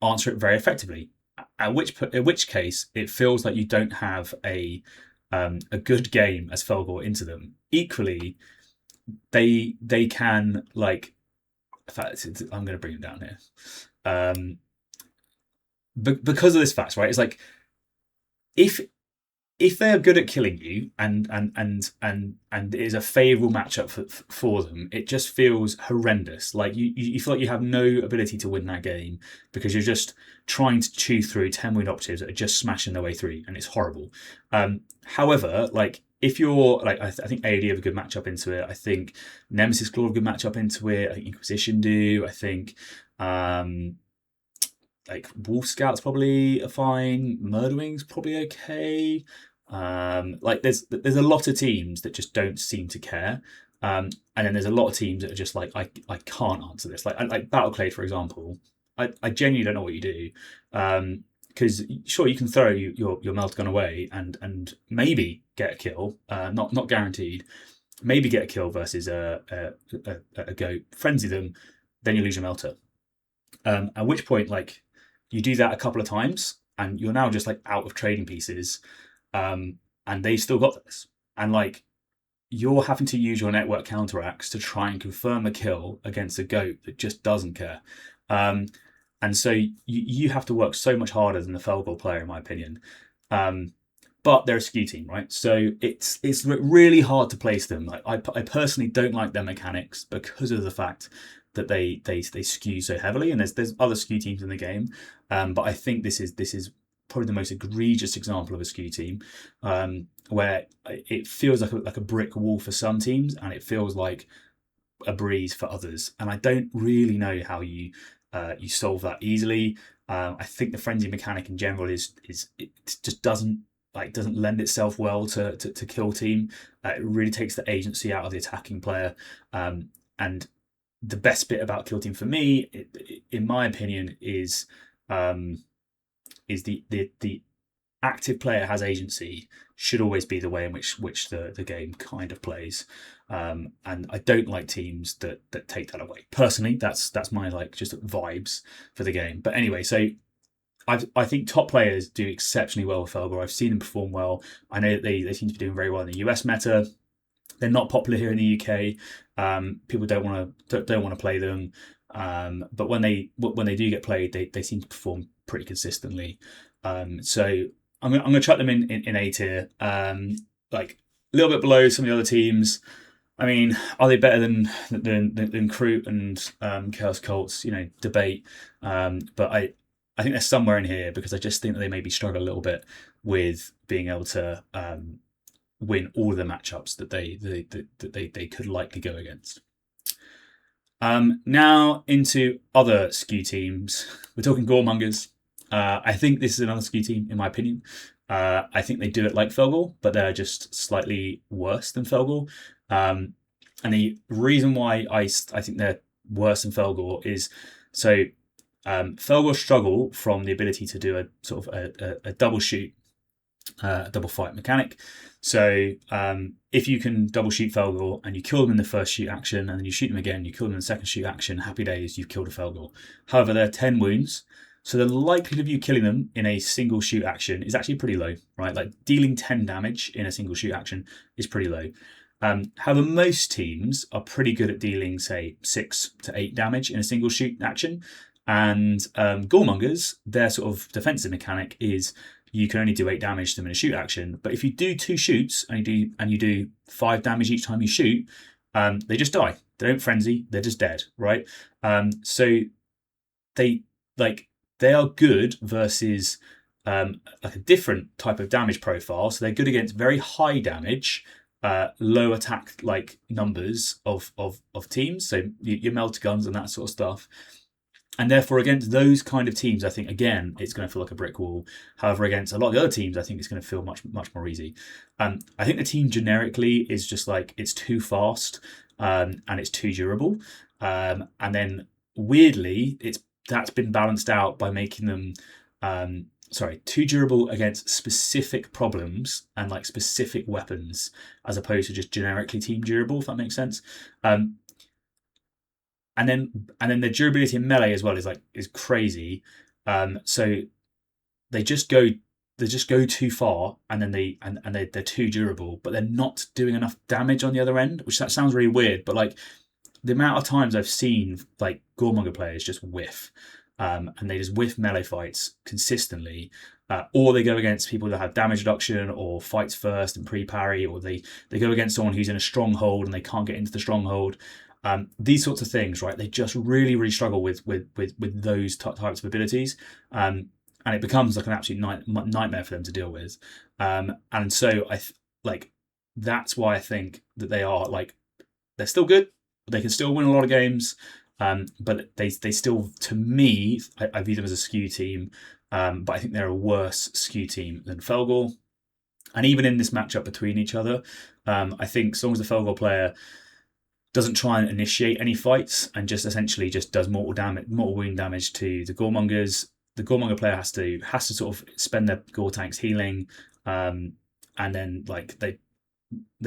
S1: answer it very effectively. At which case, it feels like you don't have a good game as Felgore into them. Equally, they can in fact, I'm going to bring it down here. Because of this fact, right? It's if they are good at killing you and it is a favourable matchup for them, it just feels horrendous. You feel like you have no ability to win that game because you're just trying to chew through 10 wound operatives that are just smashing their way through, and it's horrible. However, if you're I think AOD have a good matchup into it. I think Nemesis Claw have a good matchup into it. I think Inquisition do. I think like Wolf Scout's probably a fine, Murderwing's probably okay. Like there's a lot of teams that just don't seem to care. And then there's a lot of teams that are just like, I can't answer this. Like Battlecade, for example, I genuinely don't know what you do. Because sure, you can throw your Meltgun away and maybe get a kill, not guaranteed. Maybe get a kill versus a goat, frenzy them, then you lose your melter. At which point, like, you do that a couple of times, and you're now just like out of trading pieces, and they've still got this, and like you're having to use your network counteracts to try and confirm a kill against a goat that just doesn't care. And so you have to work so much harder than the Felgore player, in my opinion. But they're a skew team, right? So it's really hard to place them. Like, I personally don't like their mechanics because of the fact that they skew so heavily. And there's other skew teams in the game, but I think this is probably the most egregious example of a skew team, where it feels like a brick wall for some teams, and it feels like a breeze for others. And I don't really know how you solve that easily. I think the frenzy mechanic in general is it just doesn't lend itself well to Killteam. It really takes the agency out of the attacking player. And the best bit about Killteam for me, in my opinion, is the active player has agency should always be the way in which the game kind of plays. And I don't like teams that take that away. Personally, that's my like just vibes for the game. But anyway, so I think top players do exceptionally well with Felgore. I've seen them perform well. I know that they seem to be doing very well in the US meta. They're not popular here in the UK. People don't want to play them. But when they do get played, they seem to perform pretty consistently. So I'm gonna chuck them in A tier. Like a little bit below some of the other teams. I mean, are they better than Kroot and Chaos Cults? You know, debate. But I think they're somewhere in here because I just think that they maybe struggle a little bit with being able to win all of the matchups that they could likely go against. Now into other skew teams. We're talking Goremongers. I think this is another skew team, in my opinion. I think they do it like Felgore, but they're just slightly worse than Felgore. And the reason why I think they're worse than Felgore is so Felgore struggle from the ability to do a sort of a double shoot, double fight mechanic. So if you can double shoot Felgore and you kill them in the first shoot action, and then you shoot them again, you kill them in the second shoot action, happy days, you've killed a Felgore. However, they're 10 wounds. So the likelihood of you killing them in a single shoot action is actually pretty low, right? Like dealing 10 damage in a single shoot action is pretty low. However, most teams are pretty good at dealing, say, 6 to 8 damage in a single shoot action. And Goremongers, their sort of defensive mechanic is you can only do 8 damage to them in a shoot action. But if you do 2 shoots and you do 5 damage each time you shoot, they just die. They don't frenzy. They're just dead, right? So they are good versus like a different type of damage profile. So they're good against very high damage, low attack like numbers of teams. So your melter guns and that sort of stuff. And therefore, against those kind of teams, I think, again, it's going to feel like a brick wall. However, against a lot of the other teams, I think it's going to feel much more easy. I think the team generically is just like, it's too fast and it's too durable. And then, weirdly, that's been balanced out by making them too durable against specific problems and like specific weapons, as opposed to just generically team durable, if that makes sense. And then the durability in melee as well is crazy. So they just go too far, and then they're too durable, but they're not doing enough damage on the other end, which that sounds really weird, but like the amount of times I've seen like Goremonger players just whiff, and they just whiff melee fights consistently, or they go against people that have damage reduction or fights first and pre-parry, or they go against someone who's in a stronghold and they can't get into the stronghold. These sorts of things, right? They just really struggle with those types of abilities, and it becomes like an absolute nightmare for them to deal with. And so that's why I think that they are like, they're still good, but they can still win a lot of games. but they still, to me, I view them as a skew team, but I think they're a worse skew team than Felgore. And even in this matchup between each other, I think as long as the Felgore player doesn't try and initiate any fights and just essentially just does mortal wound damage to the Goremongers, the Goremonger player has to sort of spend their Gore tanks healing, and then like they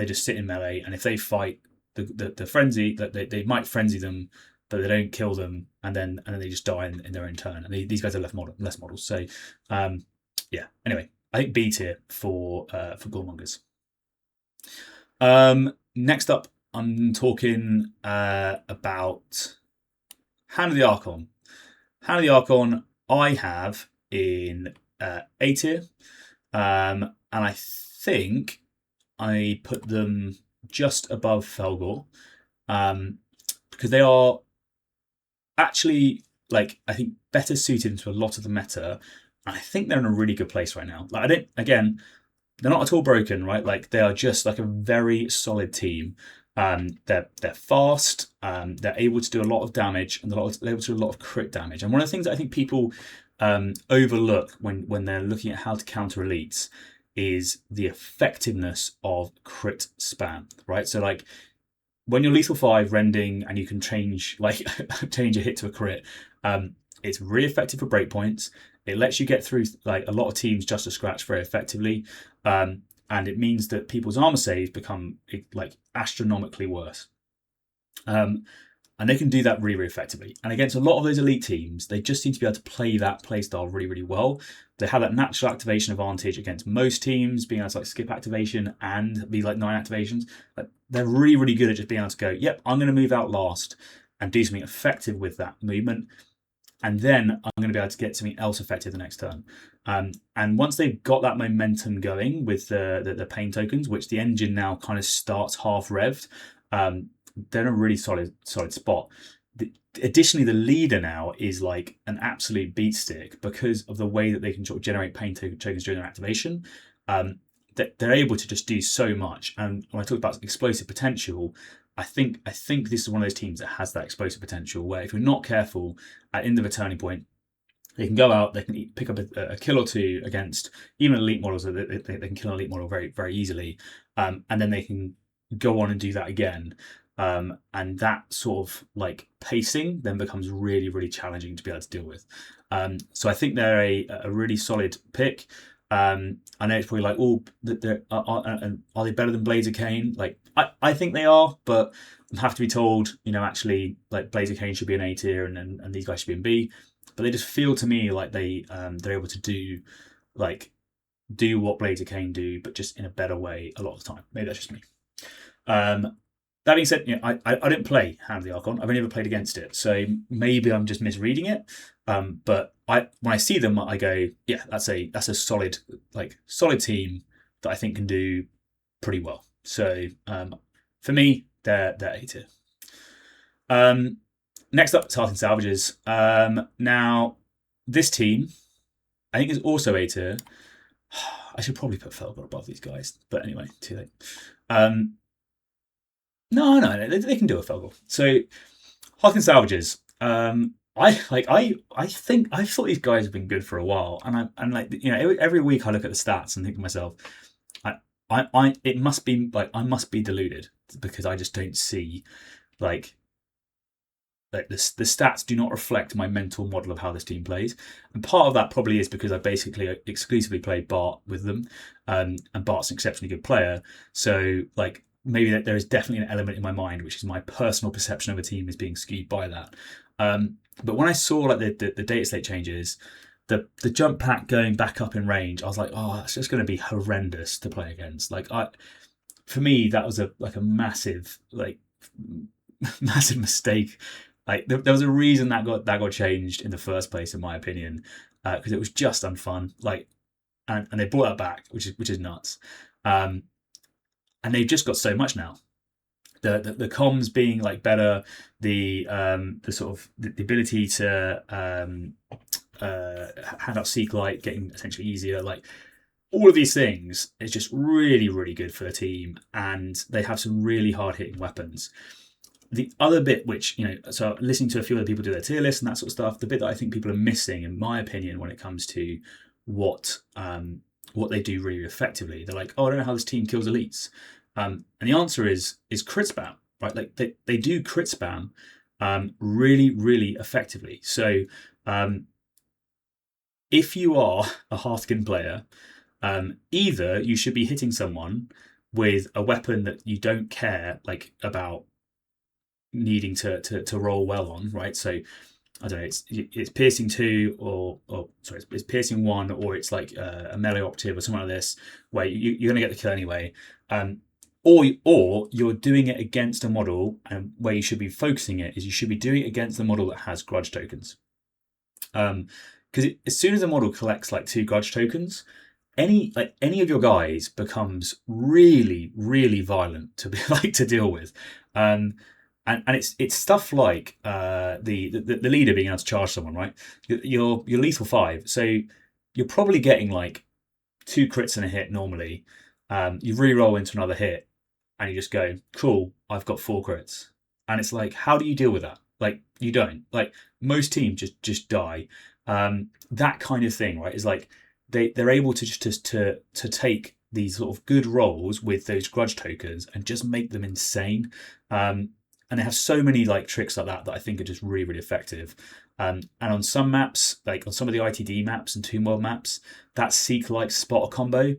S1: just sit in melee, and if they fight the frenzy, that they might frenzy them, but they don't kill them, and then they just die in their own turn. And these guys are less models. So yeah. Anyway, I think B tier for Goremongers. Next up, I'm talking about Hand of the Archon. Hand of the Archon I have in A tier, and I think I put them just above Felgore, because they are actually, like, I think better suited into a lot of the meta. And I think they're in a really good place right now. Like, they're not at all broken, right? Like, they are just like a very solid team. They're fast. They're able to do a lot of damage, and they're able to do a lot of crit damage. And one of the things that I think people overlook when they're looking at how to counter elites is the effectiveness of crit spam, right? So like when you're lethal 5 rending and you can change a hit to a crit, it's really effective for breakpoints. It lets you get through like a lot of teams just to scratch very effectively. And it means that people's armor saves become like astronomically worse. And they can do that really, really effectively. And against a lot of those elite teams, they just seem to be able to play that playstyle really, really well. They have that natural activation advantage against most teams, being able to like skip activation and be like 9 activations. Like, they're really, really good at just being able to go, yep, I'm going to move out last and do something effective with that movement. And then I'm going to be able to get something else effective the next turn. And once they've got that momentum going with the pain tokens, which the engine now kind of starts half revved, they're in a really solid spot. Additionally, the leader now is like an absolute beat stick because of the way that they can sort of generate pain tokens during their activation. They're able to just do so much. And when I talk about explosive potential, I think this is one of those teams that has that explosive potential where if you're not careful at end of a turning point, they can go out, they can pick up a kill or two against even elite models. They can kill an elite model very, very easily. And then they can go on and do that again. And that sort of like pacing then becomes really, really challenging to be able to deal with. So I think they're a really solid pick. I know it's probably like, are they better than Blades of Kane? Like, I think they are, but I have to be told, actually, like Blades of Kane should be an A tier and these guys should be in B. But they just feel to me like they're able to do what Blades of Kane do, but just in a better way a lot of the time. Maybe that's just me. That being said, I didn't play Hand of the Archon. I've only ever played against it, so maybe I'm just misreading it. But when I see them, I go, yeah, that's a solid team that I think can do pretty well. So for me, they're A tier. Next up, Harkin Salvagers. Now this team, I think, is also A tier. I should probably put Felgore above these guys, but anyway, too late. No, they can do a Felgore. So Harkin Salvagers. I thought these guys have been good for a while, and every week I look at the stats and think to myself, it must be like I must be deluded because I just don't see like the stats do not reflect my mental model of how this team plays, and part of that probably is because I basically exclusively played Bart with them, and Bart's an exceptionally good player, so like. Maybe there is definitely an element in my mind, which is my personal perception of a team is being skewed by that. But when I saw like the data slate changes, the jump pack going back up in range, I was like, oh, that's just going to be horrendous to play against. Like for me, that was a massive massive mistake. Like there was a reason that got changed in the first place, in my opinion, because it was just unfun. Like, and they brought that back, which is nuts. And they've just got so much now. The comms being like better, the sort of the ability to hand out Seek Light getting essentially easier. Like all of these things is just really, really good for the team, and they have some really hard hitting weapons. the other bit, which, so listening to a few other people do their tier lists and that sort of stuff, the bit that I think people are missing, in my opinion, when it comes to what they do really effectively, they're like, oh, I don't know how this team kills elites. And the answer is crit spam, right? Like they do crit spam really, really effectively. So if you are a Harkin player, either you should be hitting someone with a weapon that you don't care about needing to roll well on, right? So I don't know, it's piercing 2 or sorry, it's piercing 1, or it's like a melee operative or something like this, where you're going to get the kill anyway. Or you're doing it against a model, and where you should be focusing it is you should be doing it against the model that has grudge tokens. Because as soon as a model collects 2 grudge tokens, any of your guys becomes really, really violent to to deal with. And it's stuff like the leader being able to charge someone, right? You're lethal 5, so you're probably getting 2 crits and a hit normally. You re-roll into another hit, and you just go, cool, I've got 4 crits. And it's how do you deal with that? You don't. Most teams just die. That kind of thing, right? Is they're able to just to take these sort of good rolls with those grudge tokens and just make them insane. And they have so many tricks like that I think are just really, really effective. And on some maps, on some of the ITD maps and Tomb World maps, that Seeker spotter combo,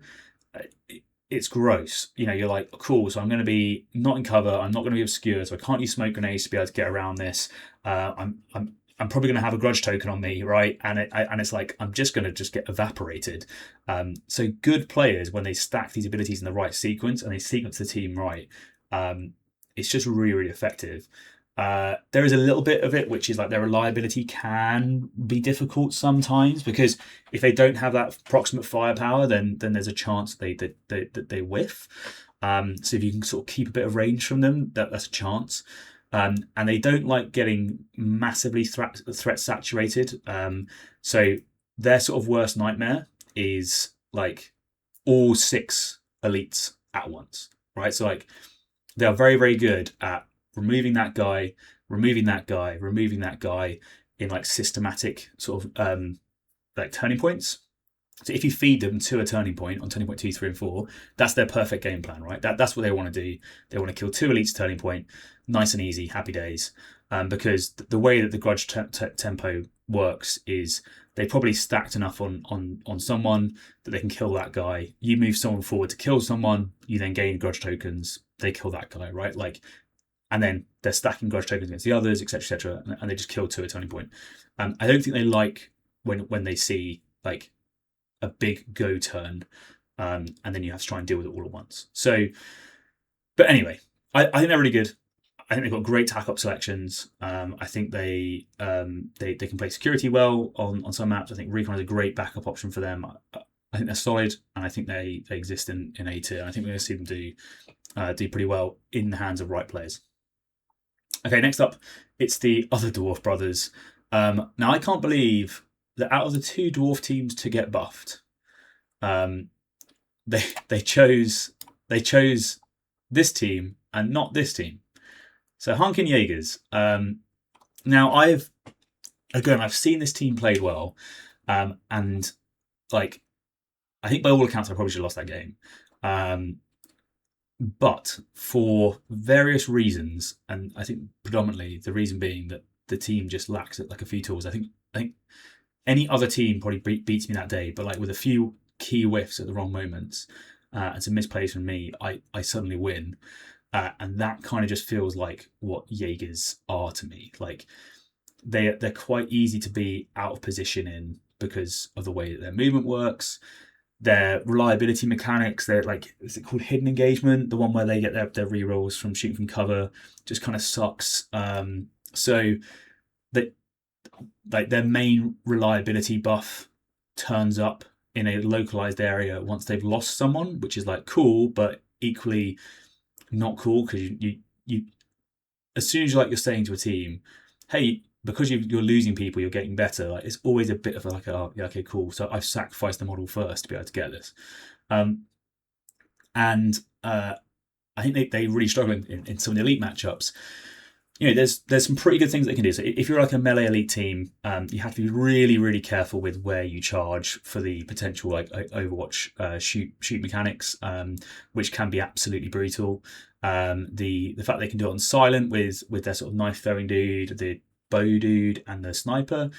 S1: it's gross. You're cool, so I'm going to be not in cover, I'm not going to be obscured, so I can't use smoke grenades to be able to get around this. I'm probably going to have a grudge token on me, right? And it's I'm just going to get evaporated. So good players, when they stack these abilities in the right sequence and they sequence the team right, it's just really, really effective. There is a little bit of it, which is their reliability can be difficult sometimes, because if they don't have that proximate firepower, then there's a chance that they whiff. So if you can sort of keep a bit of range from them, that's a chance. And they don't like getting massively threat saturated. So their sort of worst nightmare is all 6 elites at once, right? So they are very, very good at removing that guy, removing that guy, removing that guy in systematic sort of turning points. So if you feed them to a turning point on turning point 2, 3, and 4, that's their perfect game plan, right? That's what they want to do. They want to kill 2 elites turning point, nice and easy, happy days. Because the way that the grudge tempo works is they probably stacked enough on someone that they can kill that guy. You move someone forward to kill someone, you then gain grudge tokens, they kill that guy, right? And then they're stacking grudge tokens against the others, etc., etc., and they just kill to a turning point. I don't think they like when they see a big go turn, and then you have to try and deal with it all at once. So, but anyway, I think they're really good. I think they've got great tack up selections. I think they can play security well on some maps. I think Recon is a great backup option for them. I think they're solid, and I think they exist in A tier. I think we're going to see them do pretty well in the hands of right players. Okay, next up, it's the other Dwarf Brothers. Now, I can't believe that out of the 2 Dwarf teams to get buffed, they chose this team and not this team. So Harkin Jaggers. Now I've seen this team played well, and I think by all accounts I probably should have lost that game. But for various reasons, and I think predominantly the reason being that the team just lacks a few tools. I think any other team probably beats me that day, but with a few key whiffs at the wrong moments and some misplays from me, I suddenly win. And that kind of just feels like what Jaegers are to me. They're quite easy to be out of position in because of the way that their movement works. Their reliability mechanics, they're is it called hidden engagement? The one where they get their rerolls from shooting from cover just kind of sucks. So that their main reliability buff turns up in a localized area once they've lost someone, which is cool, but equally not cool, because you as soon as you're saying to a team, hey, because you're losing people, you're getting better. It's always a bit of oh, yeah, okay, cool. So I've sacrificed the model first to be able to get this. And I think they really struggle in some of the elite matchups. there's some pretty good things they can do. So if you're like a melee elite team, you have to be really, really careful with where you charge for the potential like Overwatch shoot mechanics, which can be absolutely brutal. The fact they can do it on silent with their sort of knife throwing dude, the bow dude, and the sniper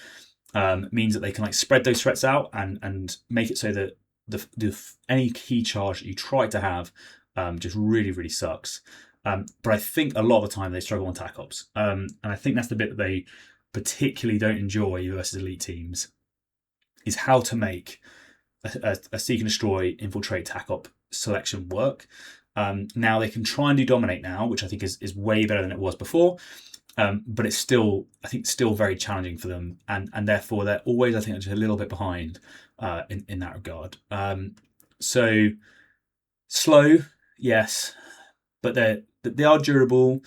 S1: means that they can like spread those threats out and make it so that any key charge that you try to have just really, really sucks. But I think a lot of the time they struggle on tac ops. And I think that's the bit that they particularly don't enjoy versus elite teams, is how to make a seek and destroy, infiltrate, tac op selection work. Now they can try and do dominate now, which I think is way better than it was before. But it's still, I think, still very challenging for them. And therefore they're always, I think, just a little bit behind in that regard. So slow, yes, but they are durable.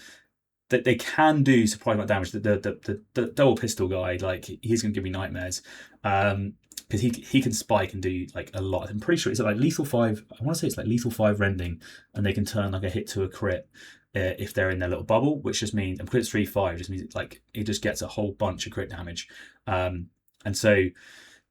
S1: That they can do surprising amount of damage. The double pistol guy, like, he's going to give me nightmares because he can spike and do like a lot. I'm pretty sure it's like lethal 5. I want to say it's like lethal 5 rending, and they can turn like a hit to a crit if they're in their little bubble, which just means, and because it's 3/5, just means it's like it just gets a whole bunch of crit damage. And so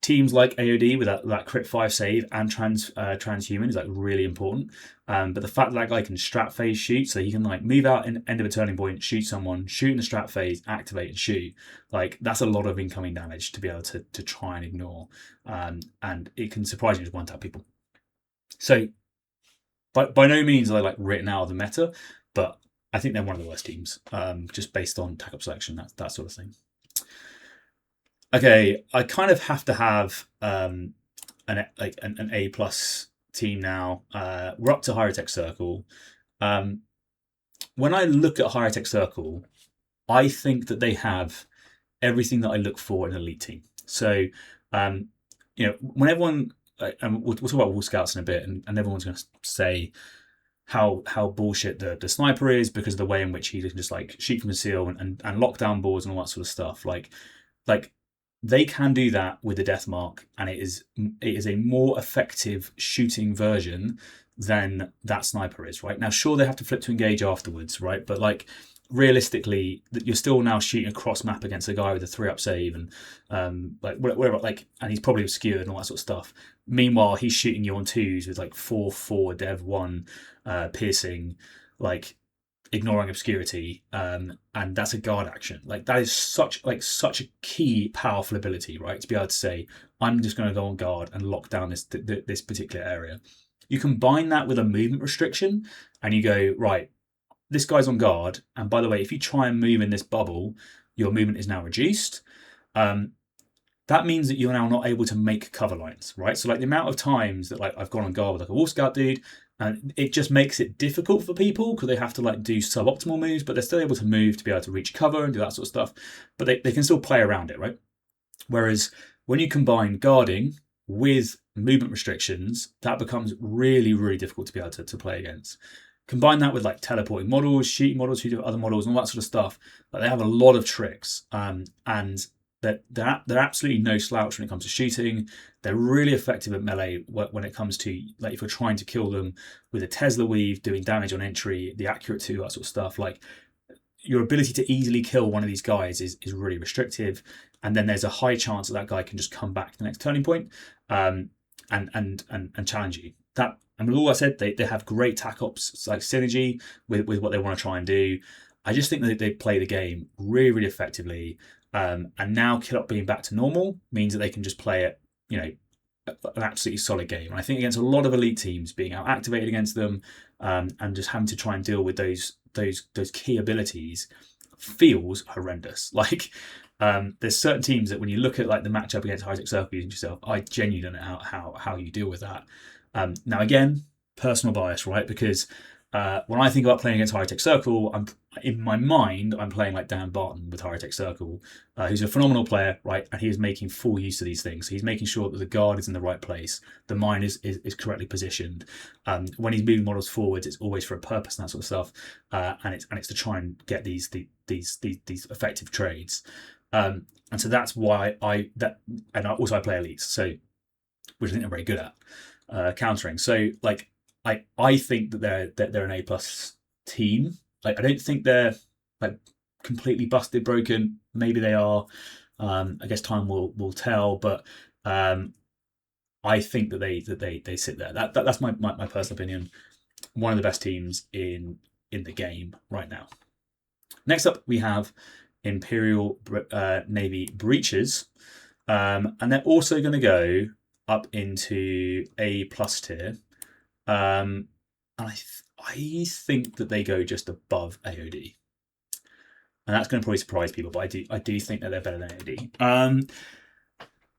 S1: teams like AOD with that crit 5 save and transhuman is like really important. But the fact that guy can strat phase shoot, so he can like move out in end of a turning point, shoot someone, shoot in the strat phase, activate and shoot, like that's a lot of incoming damage to be able to try and ignore. And it can surprisingly just one tap people. So by no means are they like written out of the meta, but I think they're one of the worst teams, just based on tac op selection, that sort of thing. Okay, I kind of have to have an A plus team now. We're up to Higher Tech Circle. When I look at Higher Tech Circle, I think that they have everything that I look for in an elite team. So, when everyone, and we'll talk about Wall Scouts in a bit, and everyone's going to say how bullshit the sniper is because of the way in which he can just like shoot from conceal and lock down boards and all that sort of stuff. Like they can do that with the death mark, and it is a more effective shooting version than that sniper is, right? Now, sure, they have to flip to engage afterwards, right? But like realistically, you're still now shooting across map against a guy with a 3-up save and like whatever, like, and he's probably obscured and all that sort of stuff. Meanwhile, he's shooting you on 2s with like 4/4 dev 1 piercing, like ignoring obscurity, and that's a guard action. Like that is such a key powerful ability, right? To be able to say, I'm just going to go on guard and lock down this particular area. You combine that with a movement restriction, and you go, right, this guy's on guard, and by the way, if you try and move in this bubble, your movement is now reduced. That means that you're now not able to make cover lines, right? So like the amount of times that like I've gone on guard with like a Wolf Scout dude, and it just makes it difficult for people because they have to like do suboptimal moves, but they're still able to move to be able to reach cover and do that sort of stuff. But they can still play around it, right? Whereas when you combine guarding with movement restrictions, that becomes really, really difficult to be able to play against. Combine that with like teleporting models, shooting models, shooting other models, and all that sort of stuff. But they have a lot of tricks, and they're absolutely no slouch when it comes to shooting. They're really effective at melee when it comes to like if you're trying to kill them with a Tesla weave, doing damage on entry, the accurate 2, that sort of stuff. Like your ability to easily kill one of these guys is really restrictive, and then there's a high chance that guy can just come back to the next turning point and challenge you. That, and with all I said, they have great tac ops like synergy with what they want to try and do. I just think that they play the game really, really effectively. And now Kill Up being back to normal means that they can just play it, an absolutely solid game. And I think against a lot of elite teams, being out activated against them, and just having to try and deal with those key abilities feels horrendous. Like there's certain teams that when you look at like the matchup against High Tech Circle, you think to yourself, I genuinely don't know how you deal with that. Now again, personal bias, right? Because when I think about playing against High Tech Circle, in my mind, I'm playing like Dan Barton with High Tech Circle, who's a phenomenal player, right? And he is making full use of these things. He's making sure that the guard is in the right place, the mine is correctly positioned. When he's moving models forwards, it's always for a purpose and that sort of stuff. And it's to try and get these effective trades. And so that's why I also play elites, so which I think I'm very good at countering. So like I think that they're an A+ team. Like I don't think they're like completely busted, broken? Maybe they are. I guess time will tell, but I think that they sit there. That's my personal opinion. One of the best teams in the game right now. Next up, we have Imperial Navy Breaches, and they're also going to go up into A+ tier. And I think that they go just above AOD, and that's going to probably surprise people. But I do think that they're better than AOD.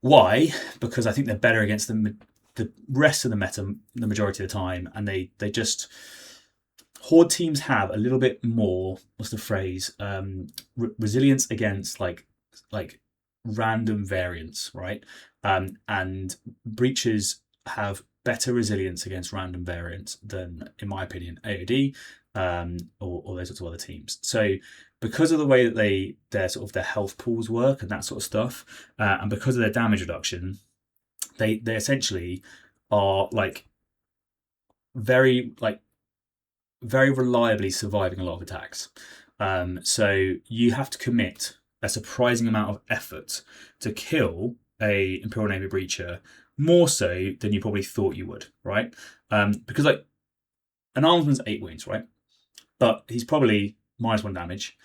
S1: Why? Because I think they're better against the rest of the meta the majority of the time, and they just Horde teams have a little bit more. What's the phrase? Resilience against like random variants, right? And Breaches have better resilience against random variants than, in my opinion, AOD or those sorts of other teams. So because of the way that their health pools work and that sort of stuff, and because of their damage reduction, they essentially are very reliably surviving a lot of attacks. So you have to commit a surprising amount of effort to kill a Imperial Navy Breacher, more so than you probably thought you would, right? Because an armsman's 8 wounds, right? But he's probably -1 damage.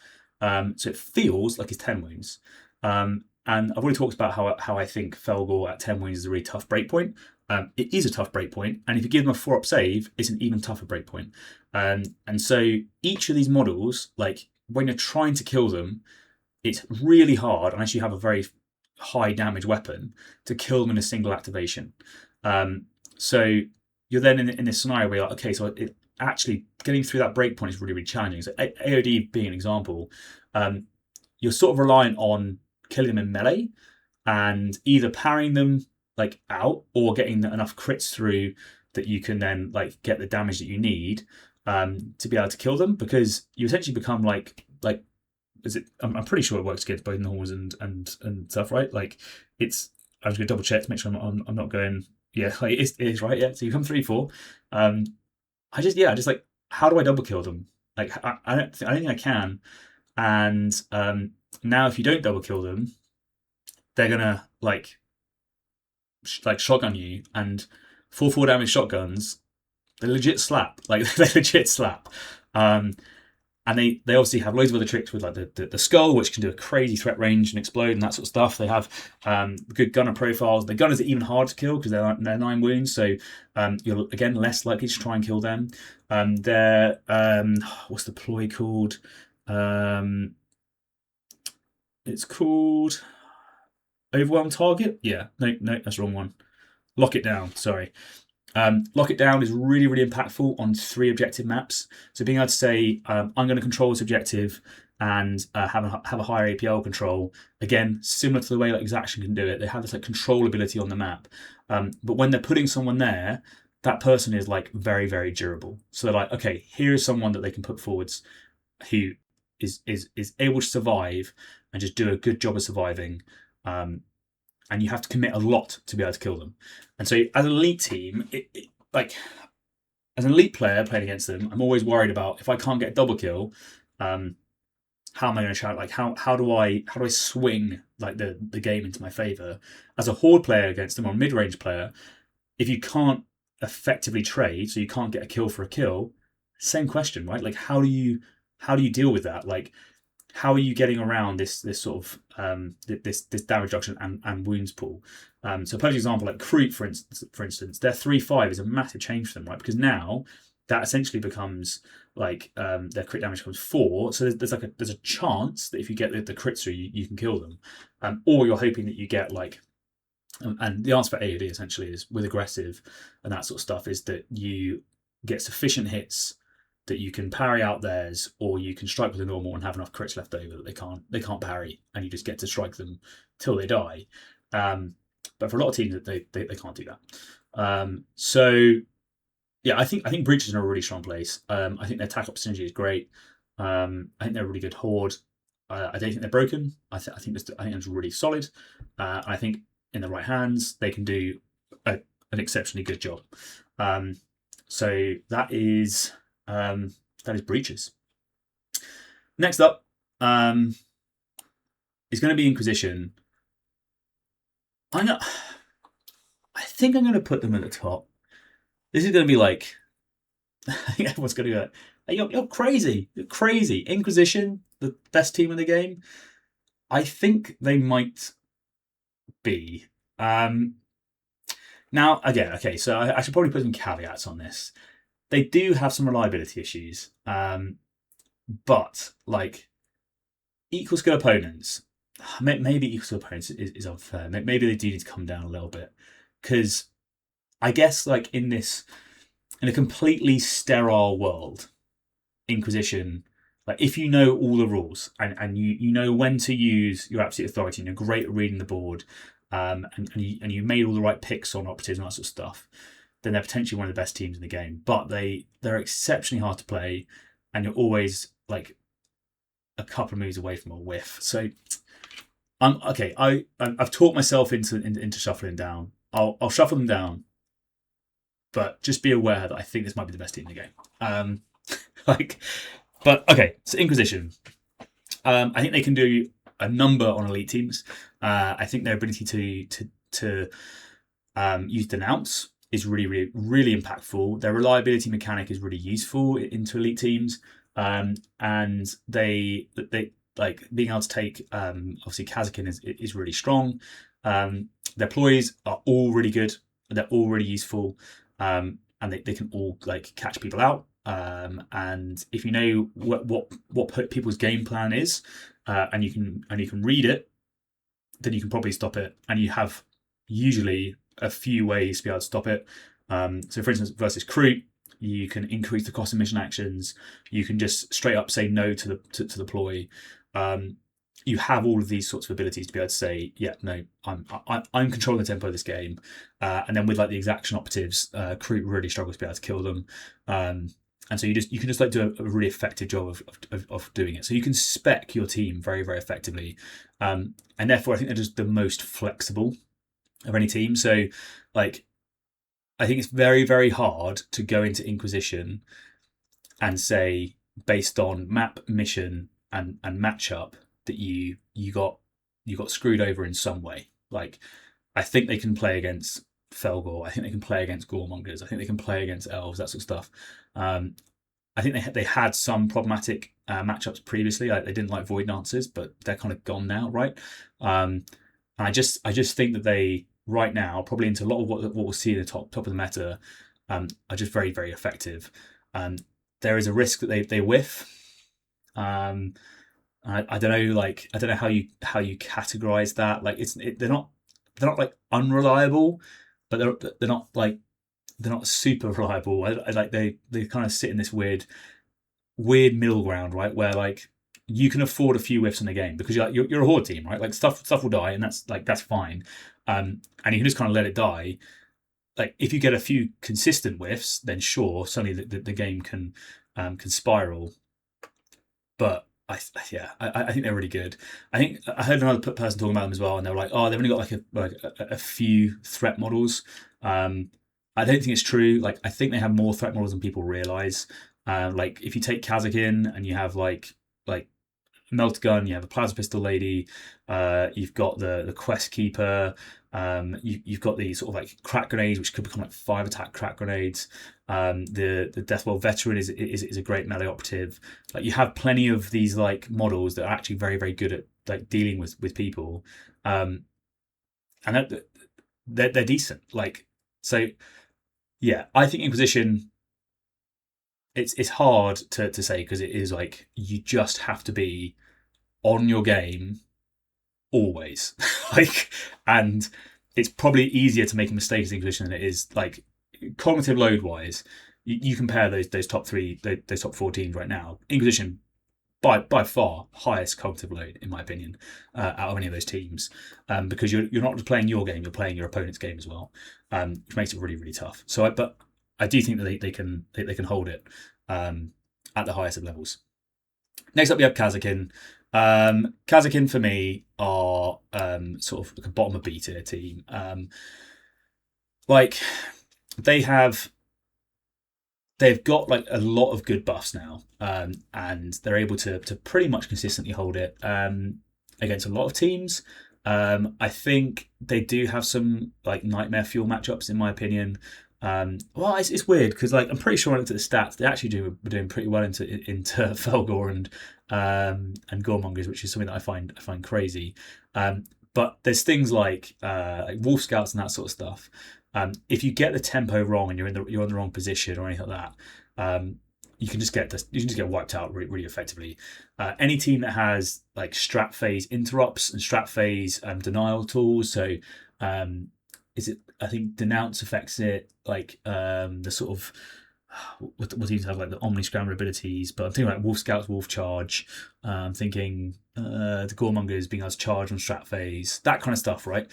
S1: So it feels like he's 10 wounds. And I've already talked about how I think Felgore at 10 wounds is a really tough breakpoint. It is a tough breakpoint, and if you give them a 4-up save, it's an even tougher breakpoint. And so each of these models, when you're trying to kill them, it's really hard, unless you have a very high damage weapon, to kill them in a single activation. So you're then in this scenario where you're like, okay, so actually getting through that breakpoint is really, really challenging. So AOD being an example, you're sort of reliant on killing them in melee and either parrying them out or getting enough crits through that you can then get the damage that you need to be able to kill them, because you essentially become I'm pretty sure it works against both Normals and stuff, right? It's, I was going to double check to make sure I'm not going, yeah, it is right, yeah. So you come 3-4. I just how do I double kill them? I don't think I can. And now if you don't double kill them, they're gonna shotgun you, and 4 damage shotguns, they legit slap. They legit slap. And they obviously have loads of other tricks with the skull, which can do a crazy threat range and explode and that sort of stuff. They have good gunner profiles. The gunners are even harder to kill because they're 9 wounds, so you're again less likely to try and kill them. They're what's the ploy called? It's called Overwhelm Target. Yeah, no, that's the wrong one. Lock It Down. Sorry. Lock It Down is really, really impactful on 3 objective maps. So being able to say, I'm going to control this objective and have a higher APL control. Again, similar to the way Exaction can do it. They have this control ability on the map. But when they're putting someone there, that person is very, very durable. So they're okay, here is someone that they can put forwards who is able to survive and just do a good job of surviving. And you have to commit a lot to be able to kill them. And so as an elite team, as an elite player playing against them, I'm always worried about, if I can't get a double kill, how am I going to shout? How do I swing the game into my favor? As a horde player against them, or mid-range player, if you can't effectively trade, so you can't get a kill for a kill, same question, right? How do you deal with that? How are you getting around this sort of this damage reduction and wounds pool? So perfect example, Crete, for instance, their 3-5 is a massive change for them, right? Because now that essentially becomes their crit damage becomes 4. So there's a chance that if you get the crits through, you can kill them, or you're hoping that you get and the answer for AOD essentially is, with aggressive and that sort of stuff, is that you get sufficient hits that you can parry out theirs, or you can strike with a normal and have enough crits left over that they can't parry, and you just get to strike them till they die. But for a lot of teams, they can't do that. So yeah, I think Breaches are in a really strong place. I think their attack up synergy is great. I think they're a really good horde. I don't think they're broken. I think it's really solid. I think in the right hands, they can do an exceptionally good job. So that is Breaches. Next up, is going to be Inquisition. I think I'm going to put them at the top. This is going to be like, I think everyone's going to go, hey, you're crazy. You're crazy. Inquisition, the best team in the game. I think they might be. Now, again, okay, so I should probably put some caveats on this. They do have some reliability issues, but like equal skill opponents, maybe equal skill opponents is unfair. Maybe they do need to come down a little bit, because I guess like in a completely sterile world, Inquisition, like if you know all the rules and you know when to use your absolute authority and you're great at reading the board, and you made all the right picks on operatives and that sort of stuff, then they're potentially one of the best teams in the game. But they're exceptionally hard to play, and you're always like a couple of moves away from a whiff. So okay. I've talked myself into shuffling down. I'll shuffle them down, but just be aware that I think this might be the best team in the game. But okay. So Inquisition, I think they can do a number on elite teams. I think their ability to use denounce is really, really, really impactful. Their reliability mechanic is really useful into elite teams, and they like being able to take obviously Kasrkin is really strong. Their ploys are all really good. They're all really useful, and they can all like catch people out. And if you know what people's game plan is, and you can read it, then you can probably stop it. And you have usually a few ways to be able to stop it. So, for instance, versus Crew, you can increase the cost of mission actions. You can just straight up say no to the ploy. You have all of these sorts of abilities to be able to say, yeah, no, I'm controlling the tempo of this game. And then with like the exaction operatives, Crew really struggles to be able to kill them. And so you can just like do a really effective job of doing it. So you can spec your team very, very effectively. And therefore I think they're just the most flexible of any team. So like I think it's very, very hard to go into Inquisition and say, based on map, mission, and matchup, that you got screwed over in some way. Like I think they can play against Felgore. I think they can play against Goremongers. I think they can play against elves, that sort of stuff. I think they had some problematic matchups previously. They didn't like Void Dancers, but they're kind of gone now, right? And I just think that they right now, probably into a lot of what we'll see in the top of the meta, are just very, very effective. There is a risk that they whiff. I don't know, like I don't know how you categorize that. Like they're not like unreliable, but they're not super reliable. I like they kind of sit in this weird middle ground, right? Where like you can afford a few whiffs in the game because you're a horde team, right? Like stuff will die, and that's fine. And you can just kind of let it die. Like if you get a few consistent whiffs, then sure, suddenly the game can spiral. But I think they're really good. I think I heard another person talking about them as well, and they were like, oh, they've only got like a few threat models. I don't think it's true. Like I think they have more threat models than people realize. Like if you take Kasrkin and you have like Melt Gun, you have a Plasma Pistol Lady, you've got the Quest Keeper, you've got the sort of like crack grenades, which could become like 5 attack crack grenades. The Deathwell Veteran is a great melee operative. Like you have plenty of these like models that are actually very, very good at like dealing with people, and they're decent. Like so, yeah, I think Inquisition. It's hard to say because it is like you just have to be on your game always. Like, and it's probably easier to make a mistake as Inquisition than it is like cognitive load wise. You compare those top 3, those top 4 teams right now. Inquisition by far highest cognitive load in my opinion out of any of those teams, because you're not just playing your game, you're playing your opponent's game as well, which makes it really, really tough. So but I do think that they can hold it at the highest of levels. Next up, we have Kasrkin. Kasrkin for me are sort of like a bottom of B tier team. Like they have they've got like a lot of good buffs now, and they're able to pretty much consistently hold it against a lot of teams. I think they do have some like nightmare fuel matchups, in my opinion. Well, it's weird because like I'm pretty sure I looked at the stats. They actually were doing pretty well into Felgore and Goremongers, which is something that I find crazy. But there's things like Wolf Scouts and that sort of stuff. If you get the tempo wrong and you're in the wrong position or anything like that, you can just get wiped out really, really effectively. Any team that has like strat phase interrupts and strat phase denial tools, so is it? I think denounce affects it, like the sort of what teams have like the Omni Scramble abilities, but I'm thinking like Wolf Scouts, Wolf Charge. I'm thinking the Goremongers being able to charge on strat phase, that kind of stuff, right?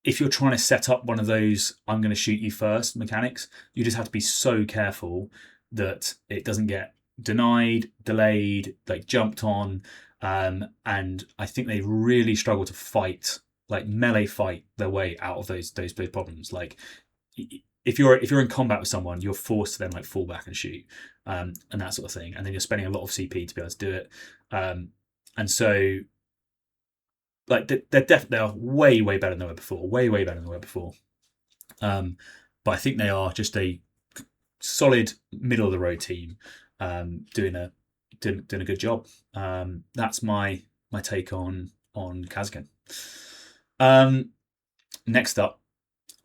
S1: If you're trying to set up one of those I'm going to shoot you first mechanics, you just have to be so careful that it doesn't get denied, delayed, like jumped on. And I think they really struggle to fight, like melee fight their way out of those problems. Like if you're in combat with someone, you're forced to then like fall back and shoot, and that sort of thing. And then you're spending a lot of CP to be able to do it. And so like they are way better than they were before. Way better than they were before. But I think they are just a solid middle of the road team, doing a good job. That's my take on Kasrkin. Next up,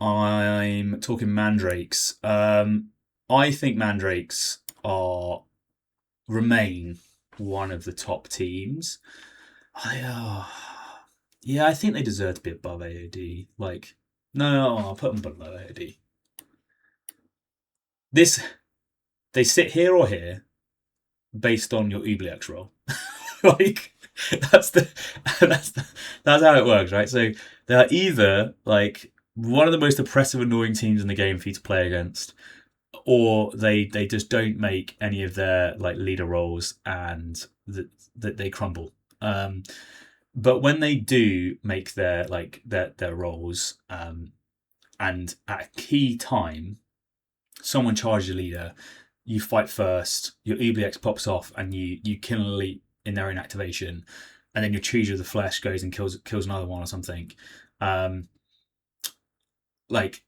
S1: I'm talking Mandrakes. I think Mandrakes remain one of the top teams. Yeah, I think they deserve to be above AOD. Like, no, I'll put them below AOD. They sit here or here based on your Oubliette roll. Like, that's how it works, right? So they're either like one of the most oppressive, annoying teams in the game for you to play against, or they just don't make any of their like leader roles and they crumble. But when they do make their roles, and at a key time, someone charges a leader, you fight first, your Oubliette pops off, and you kill an elite in their own activation, and then your Treasure of the Flesh goes and kills another one or something. Like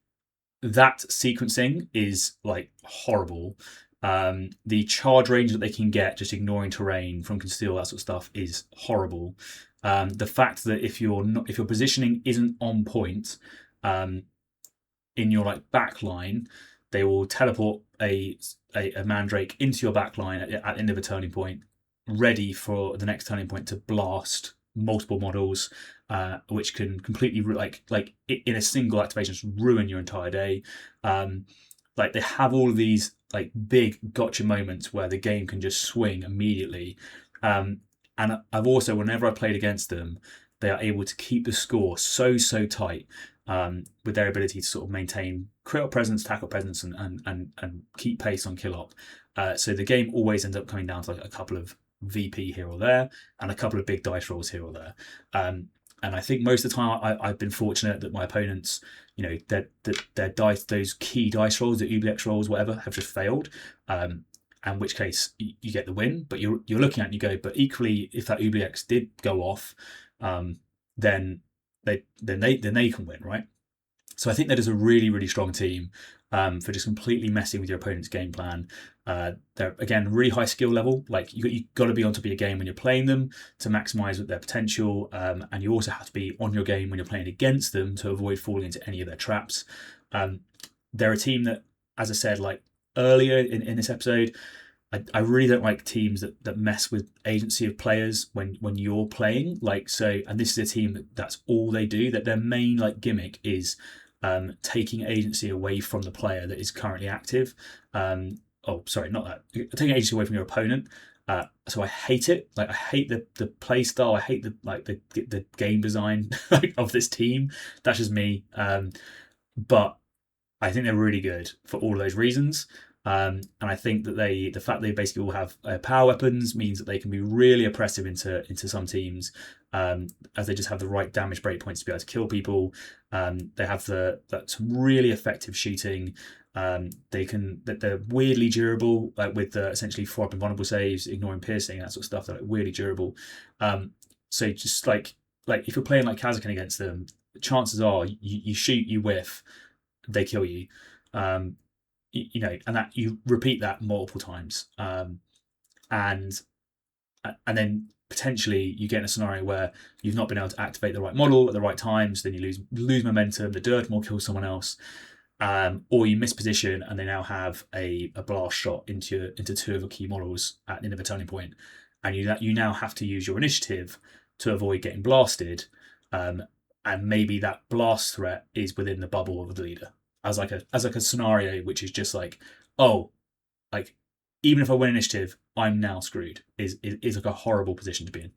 S1: that sequencing is like horrible. The charge range that they can get just ignoring terrain from conceal, that sort of stuff, is horrible. The fact that if your positioning isn't on point, in your like back line, they will teleport a Mandrake into your back line at the end of a turning point, ready for the next turning point to blast multiple models, which can completely like in a single activation just ruin your entire day. Like they have all of these like big gotcha moments where the game can just swing immediately. And I've also, whenever I played against them, they are able to keep the score so tight, with their ability to sort of maintain crit presence, tackle presence, and keep pace on kill op. So the game always ends up coming down to like a couple of VP here or there and a couple of big dice rolls here or there. And I think most of the time I've been fortunate that my opponents, you know, their dice, those key dice rolls, the Oubliette rolls, whatever, have just failed. In which case you get the win, but you're looking at it and you go, but equally, if that Oubliette did go off, then they can win, right? So I think that is a really strong team, for just completely messing with your opponent's game plan. They're again really high skill level. Like you got to be on top of your game when you're playing them to maximize their potential, and you also have to be on your game when you're playing against them to avoid falling into any of their traps. They're a team that, as I said, like earlier in this episode, I really don't like teams that mess with agency of players when you're playing. Like, so, and this is a team that's all they do. That their main like gimmick is taking agency away from the player that is currently active. Not that. Taking agency away from your opponent. So I hate it. Like I hate the play style. I hate the game design of this team. That's just me. But I think they're really good for all of those reasons. And I think that the fact they basically all have power weapons means that they can be really oppressive into some teams, as they just have the right damage breakpoints to be able to kill people. They have some really effective shooting. They're weirdly durable, like with essentially 4-up invulnerable saves, ignoring piercing, that sort of stuff. They're like weirdly durable. So just like if you're playing like Kasrkin against them, chances are you shoot, you whiff, they kill you. You know, and that you repeat that multiple times, and then potentially you get in a scenario where you've not been able to activate the right model at the right times. Then you lose momentum. The dirt will kill someone else, or you miss position and they now have a blast shot into 2 of the key models in a turning point, and you now have to use your initiative to avoid getting blasted, and maybe that blast threat is within the bubble of the leader as like a scenario which is just like, oh, like even if I win initiative, I'm now screwed. Is like a horrible position to be in.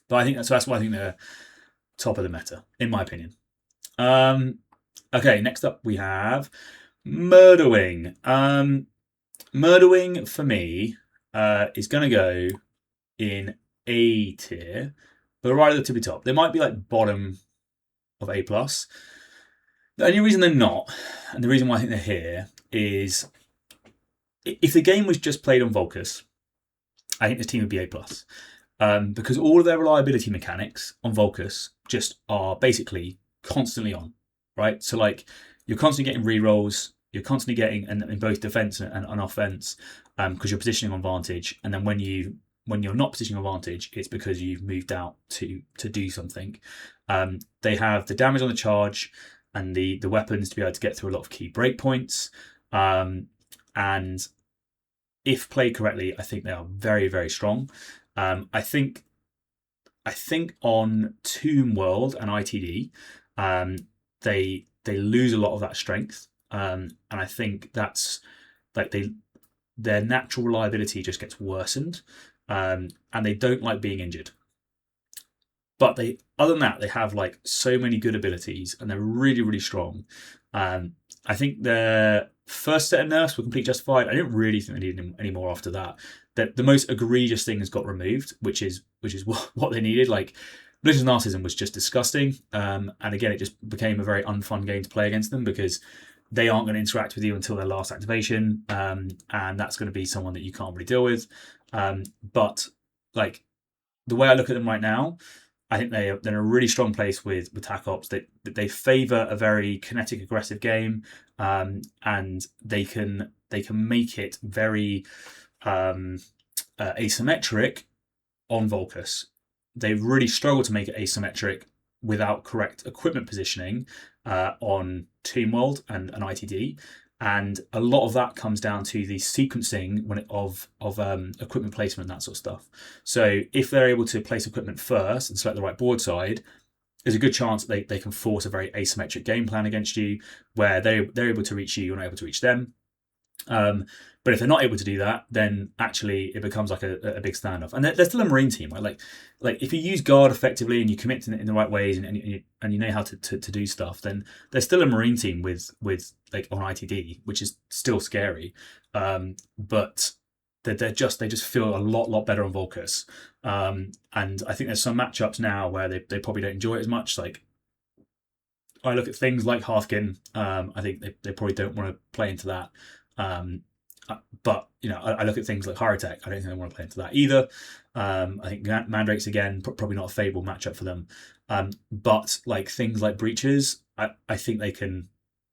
S1: But I think that's why I think they're top of the meta, in my opinion. Okay, next up we have Murderwing. Murderwing for me is going to go in A tier, but right at the tippy top. They might be like bottom of A+. The only reason they're not, and the reason why I think they're here, is if the game was just played on Volkus, I think this team would be A+. Because all of their reliability mechanics on Volkus just are basically constantly on, right? So like you're constantly getting rerolls, you're constantly getting in both defense and offense, because you're positioning on vantage, and then when you're not positioning on vantage, it's because you've moved out to do something. They have the damage on the charge and the weapons to be able to get through a lot of key breakpoints. And if played correctly, I think they are very, very strong. I think on Tomb World and ITD, they lose a lot of that strength, and I think that's like their natural reliability just gets worsened, and they don't like being injured. But other than that, they have like so many good abilities, and they're really, really strong. I think their first set of nerfs were completely justified. I didn't really think they needed any more after that. The most egregious thing has got removed, which is what they needed. Like Blizzard's Narcissism was just disgusting, and again, it just became a very unfun game to play against them because they aren't going to interact with you until their last activation, and that's going to be someone that you can't really deal with. But like the way I look at them right now, I think they're in a really strong place with TAC Ops. They favour a very kinetic, aggressive game, and they can make it very asymmetric on Volkus. They really struggle to make it asymmetric without correct equipment positioning on Tomb World and ITD. And a lot of that comes down to the sequencing of equipment placement and that sort of stuff. So if they're able to place equipment first and select the right board side, there's a good chance they can force a very asymmetric game plan against you, where they're able to reach you, you're not able to reach them. But if they're not able to do that, then actually it becomes like a big standoff. And they're still a Marine team, right? Like if you use guard effectively and you commit in the right ways and you know how to do stuff, then they're still a Marine team with like on ITD, which is still scary. But they just feel a lot better on Volkus. And I think there's some matchups now where they probably don't enjoy it as much. Like I look at things like Harkin. I think they probably don't want to play into that. But you know, I look at things like Hyrotech. I don't think I want to play into that either. I think Mandrakes again, probably not a favourable matchup for them. But like things like Breaches, I think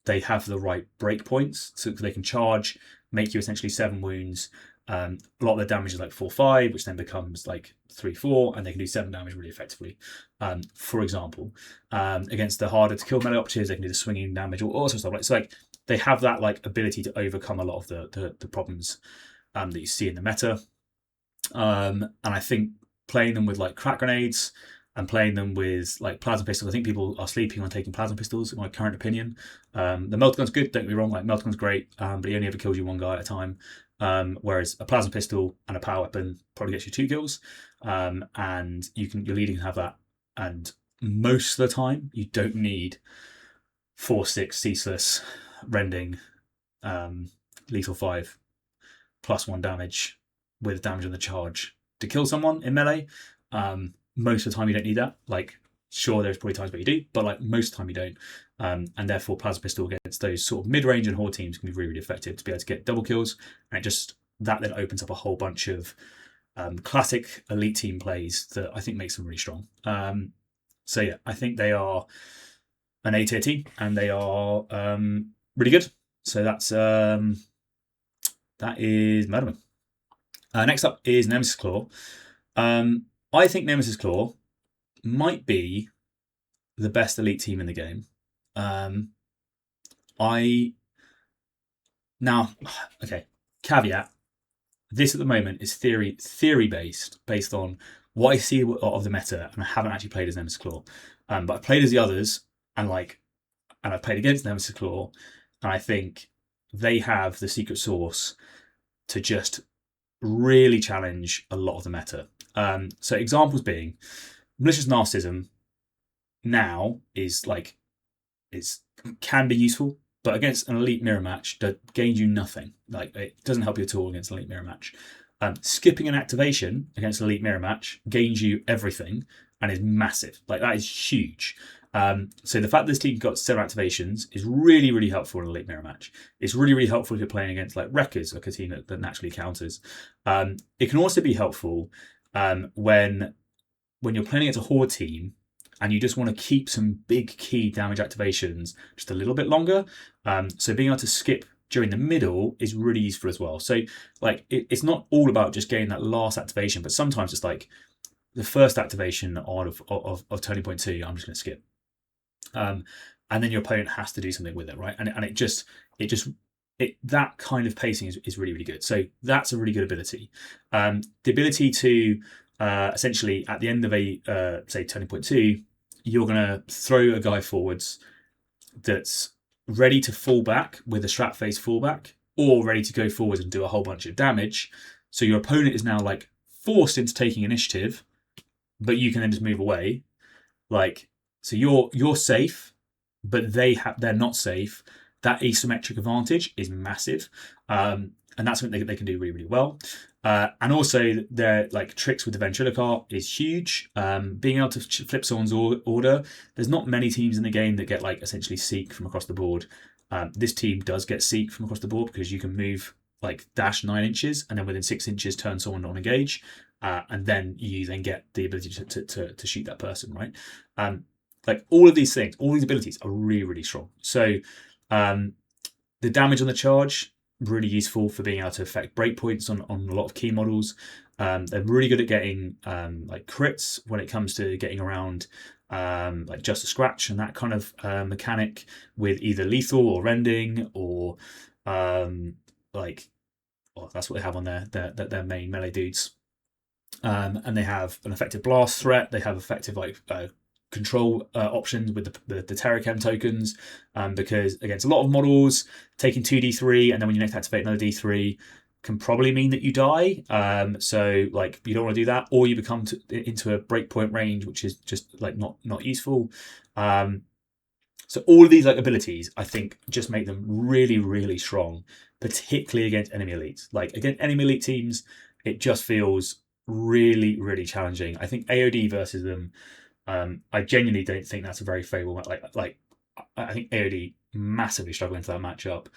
S1: they have the right break points, so they can charge, make you essentially 7 wounds. A lot of the damage is like 4/5, which then becomes like 3/4, and they can do 7 damage really effectively. For example, against the harder to kill melee operatives, they can do the swinging damage, all sorts of stuff. So like they have that like ability to overcome a lot of the problems that you see in the meta. And I think playing them with like crack grenades and playing them with like plasma pistols, I think people are sleeping on taking plasma pistols, in my current opinion. The melter gun's good, don't get me wrong, like melter gun's great, but he only ever kills you 1 guy at a time. Whereas a plasma pistol and a power weapon probably gets you 2 kills. And you're leading to have that. And most of the time, you don't need 4/6 ceaseless rending, lethal 5 +1 damage with damage on the charge to kill someone in melee. Most of the time you don't need that. Like Sure, there's probably times where you do, but like most of the time you don't. And therefore, Plasma Pistol against those sort of mid-range and horde teams can be really, really effective to be able to get double kills. And that then opens up a whole bunch of classic elite team plays that I think makes them really strong. So yeah, I think they are an A-tier team and they are really good. So that is Murderman. Next up is Nemesis Claw. I think Nemesis Claw might be the best elite team in the game. Caveat. This at the moment is theory based on what I see of the meta, and I haven't actually played as Nemesis Claw. But I've played as the others, and I've played against Nemesis Claw, and I think they have the secret sauce to just really challenge a lot of the meta. So examples being, malicious narcissism now can be useful, but against an elite mirror match that gains you nothing. Like, it doesn't help you at all against an elite mirror match. Skipping an activation against an elite mirror match gains you everything and is massive. Like, that is huge. So the fact that this team got 7 activations is really, really helpful in an elite mirror match. It's really, really helpful if you're playing against like Wreckers, like a team that naturally counters. It can also be helpful when you're playing against a horde team and you just want to keep some big key damage activations just a little bit longer. So being able to skip during the middle is really useful as well. So like it's not all about just getting that last activation, but sometimes it's like the first activation of turning point 2, I'm just going to skip. And then your opponent has to do something with it, right? And that kind of pacing is really, really good. So that's a really good ability. The ability to essentially at the end of a say turning point 2, you're going to throw a guy forwards that's ready to fall back with a strat phase fallback, or ready to go forwards and do a whole bunch of damage. So your opponent is now like forced into taking initiative, but you can then just move away. Like, so you're safe, but they're not safe. That asymmetric advantage is massive, and that's something they can do really, really well. And also their like tricks with the ventriloquist is huge. Being able to flip someone's order. There's not many teams in the game that get like essentially seek from across the board. This team does get seek from across the board because you can move like dash 9 inches and then within 6 inches turn someone on engage, and then you then get the ability to shoot that person, right? Like all of these things, all these abilities are really, really strong. So the damage on the charge, really useful for being able to affect breakpoints on a lot of key models. They're really good at getting like crits when it comes to getting around like just a scratch and that kind of mechanic with either lethal or rending or that's what they have on their main melee dudes. And they have an effective blast threat. They have effective control options with the Terrachem tokens, because against a lot of models, taking 2d3 and then when you next activate another d3 can probably mean that you die. So like you don't want to do that, or you become into a breakpoint range, which is just like not useful. So all of these like abilities, I think, just make them really, really strong, particularly against enemy elites. Like against enemy elite teams, it just feels really, really challenging. I think AOD versus them, I genuinely don't think that's a very favourable. Like I think AOD massively struggle into that matchup.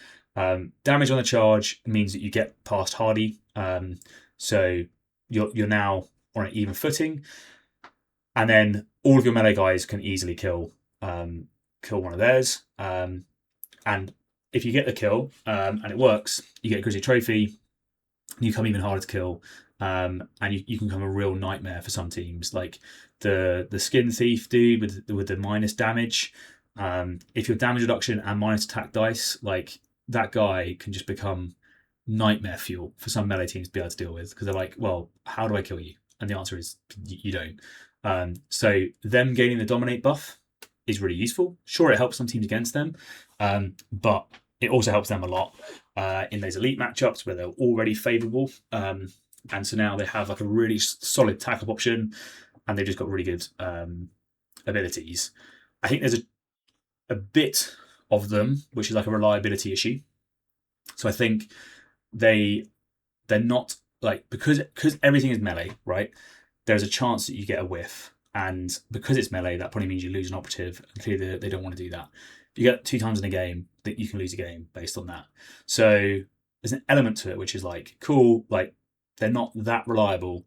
S1: Damage on the charge means that you get past Hardy, so you're now on an even footing, and then all of your melee guys can easily kill one of theirs. And if you get the kill and it works, you get a Grizzly Trophy. You come even harder to kill. And you can become a real nightmare for some teams, like the Skin Thief dude with the minus damage. If you're damage reduction and minus attack dice, like that guy can just become nightmare fuel for some melee teams to be able to deal with, because they're like, well, how do I kill you? And the answer is you don't. So them gaining the dominate buff is really useful. Sure, it helps some teams against them, but it also helps them a lot in those elite matchups where they're already favourable. And so now they have like a really solid tack-up option, and they've just got really good abilities. I think there's a bit of them which is like a reliability issue. So I think they're not like, because everything is melee, right? There's a chance that you get a whiff, and because it's melee, that probably means you lose an operative. And clearly, they don't want to do that. You get 2 times in a game that you can lose a game based on that. So there's an element to it which is like cool. Like they're not that reliable,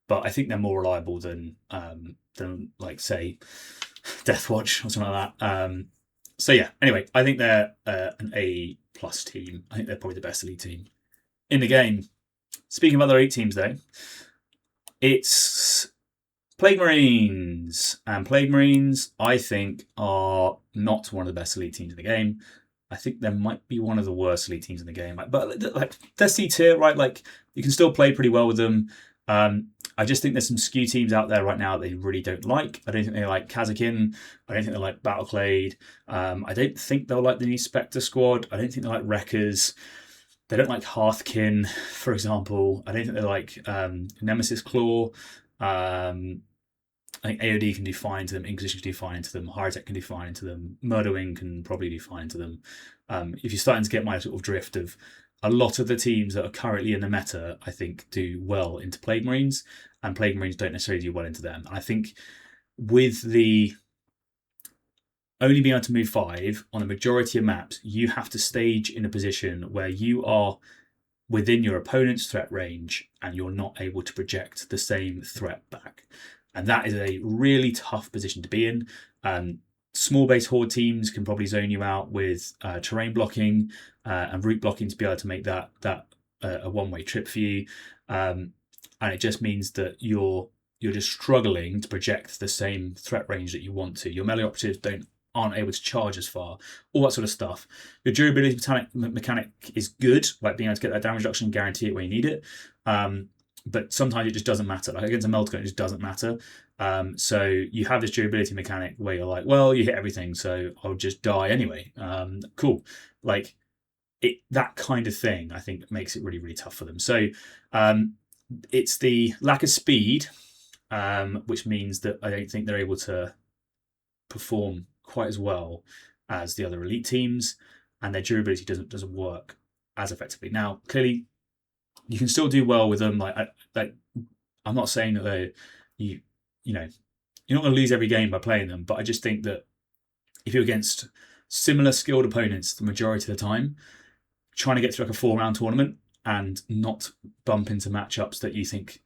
S1: but I think they're more reliable than like say Deathwatch or something like that. So yeah. Anyway, I think they're an A+ team. I think they're probably the best elite team in the game. Speaking of other 8 teams, though, it's Plague Marines. And Plague Marines, I think, are not one of the best elite teams in the game. I think they might be one of the worst elite teams in the game. But like they're C tier, right? Like you can still play pretty well with them. I just think there's some skew teams out there right now that they really don't like. I don't think they like Kasrkin. I don't think they like Battlecade. I don't think they'll like the new Spectre Squad. I don't think they like Wreckers. They don't like Harkin, for example. I don't think they like Nemesis Claw. I think AOD can do fine to them. Inquisition can do fine to them. Higher-Tech can do fine to them. Murderwing can probably do fine to them. If you're starting to get my sort of drift of a lot of the teams that are currently in the meta, I think, do well into Plague Marines, and Plague Marines don't necessarily do well into them. And I think with the only being able to move 5 on the majority of maps, you have to stage in a position where you are within your opponent's threat range and you're not able to project the same threat back. And that is a really tough position to be in. Small base horde teams can probably zone you out with terrain blocking and route blocking to be able to make that a one-way trip for you. And it just means that you're just struggling to project the same threat range that you want to. Your melee operatives aren't able to charge as far, all that sort of stuff. Your durability mechanic is good, like being able to get that damage reduction and guarantee it when you need it. But sometimes it just doesn't matter. Like against a Meltgun, it just doesn't matter. So you have this durability mechanic where you're like, well, you hit everything, so I'll just die anyway. Cool. Like that kind of thing, I think, makes it really, really tough for them. So it's the lack of speed, which means that I don't think they're able to perform quite as well as the other elite teams, and their durability doesn't work as effectively. Now, clearly, you can still do well with them. I'm not saying that you're not going to lose every game by playing them, but I just think that if you're against similar skilled opponents the majority of the time, trying to get through like a 4-round tournament and not bump into matchups that you think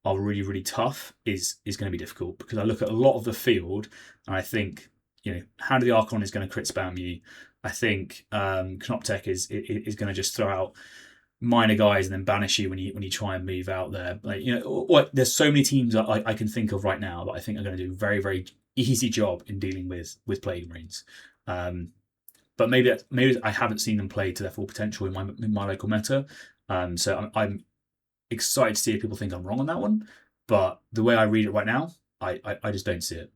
S1: are really, really tough is going to be difficult, because I look at a lot of the field and I think, Hand of the Archon is going to crit spam you. I think Koptic is going to just throw out minor guys and then banish you when you try and move out there. There's so many teams that I can think of right now that I think are going to do a very, very easy job in dealing with Plague Marines. But maybe I haven't seen them play to their full potential in my local meta. So I'm excited to see if people think I'm wrong on that one. But the way I read it right now, I just don't see it.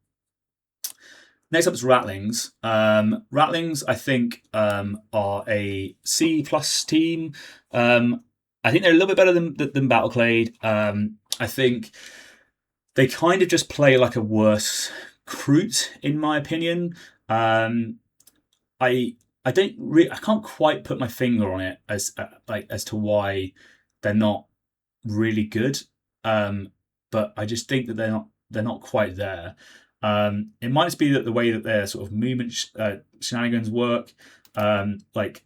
S1: Next up is Rattlings. Rattlings, I think, are a C+ team. I think they're a little bit better than Battlecade. I think they kind of just play like a worse Kroot, in my opinion. I can't quite put my finger on it as to why they're not really good. But I just think that they're not quite there. It might just be that the way that their sort of movement shenanigans work, like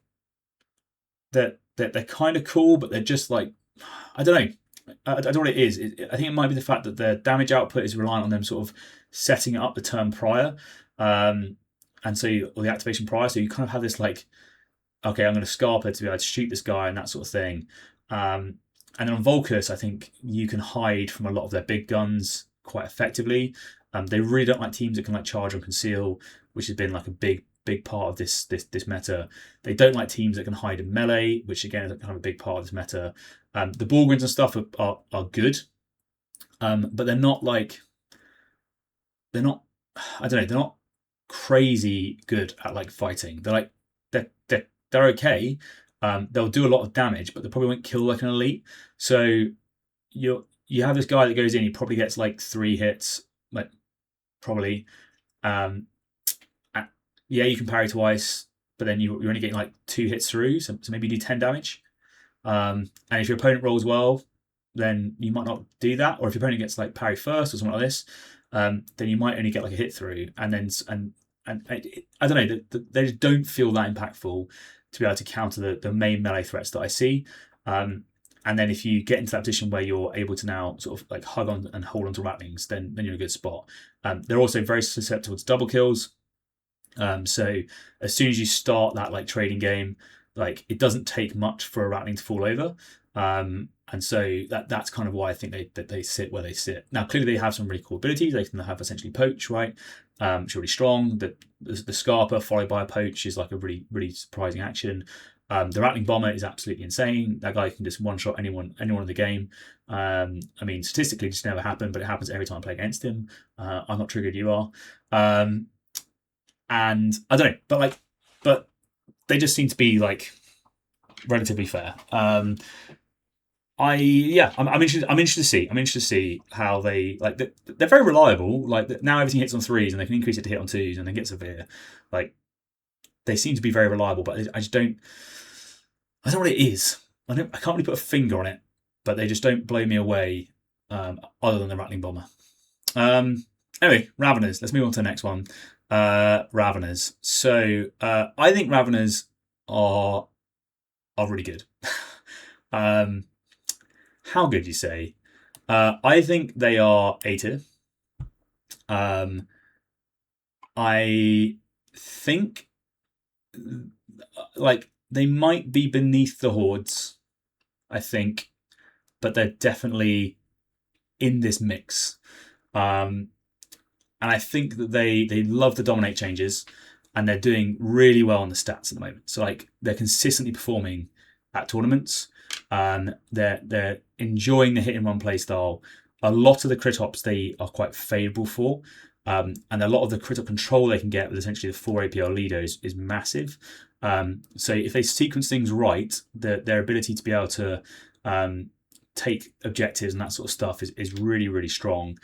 S1: they're kind of cool, but they're just like, I don't know. I don't know what it is. I think it might be the fact that their damage output is reliant on them sort of setting it up the turn prior, or the activation prior. So you kind of have this like, okay, I'm going to Scarper to be able to shoot this guy and that sort of thing. And then on Volkus, I think you can hide from a lot of their big guns quite effectively. They really don't like teams that can like charge or conceal, which has been like a big part of this meta. They don't like teams that can hide in melee, which again is kind of a big part of this meta. The Borgrins and stuff are good, but they're not they're not crazy good at like fighting. They're okay. They'll do a lot of damage, but they probably won't kill like an elite. So you have this guy that goes in, he probably gets like 3 hits, like probably. You can parry twice, but then you're only getting like 2 hits through, so maybe you do 10 damage. And if your opponent rolls well, then you might not do that. Or if your opponent gets like parry first or something like this, then you might only get like a hit through, and then I don't know, they just don't feel that impactful to be able to counter the main melee threats that I see. And then if you get into that position where you're able to now sort of like hug on and hold on to Rattlings, then you're in a good spot. They're also very susceptible to double kills. So as soon as you start that like trading game, like it doesn't take much for a Rattling to fall over. And so that's kind of why I think they sit where they sit. Now, clearly they have some really cool abilities. They can have essentially poach, right? It's really strong. The Scarper followed by a poach is like a really, really surprising action. The Rattling Bomber is absolutely insane. That guy can just one-shot anyone in the game. I mean, statistically, it just never happened, but it happens every time I play against him. I'm not triggered, you are. And I don't know, but they just seem to be like relatively fair. I'm interested to see how they like. They're very reliable. Like now, everything hits on 3s, and they can increase it to hit on 2s, and then get severe. Like they seem to be very reliable, but I don't know what it is. I can't really put a finger on it, but they just don't blow me away. Other than the Rattling Bomber. Anyway, Raveners. Let's move on to the next one. Raveners. So I think Raveners are really good. How good, you say? I think they are A tier. I think like they might be beneath the Hordes, I think, but they're definitely in this mix. And I think that they love the dominate changes, and they're doing really well on the stats at the moment. So like they're consistently performing at tournaments. They're enjoying the hit and run play style. A lot of the crit ops they are quite favourable for, and a lot of the critical control they can get with essentially the 4 APL leader is massive. So if they sequence things right, their ability to be able to take objectives and that sort of stuff is really, really strong.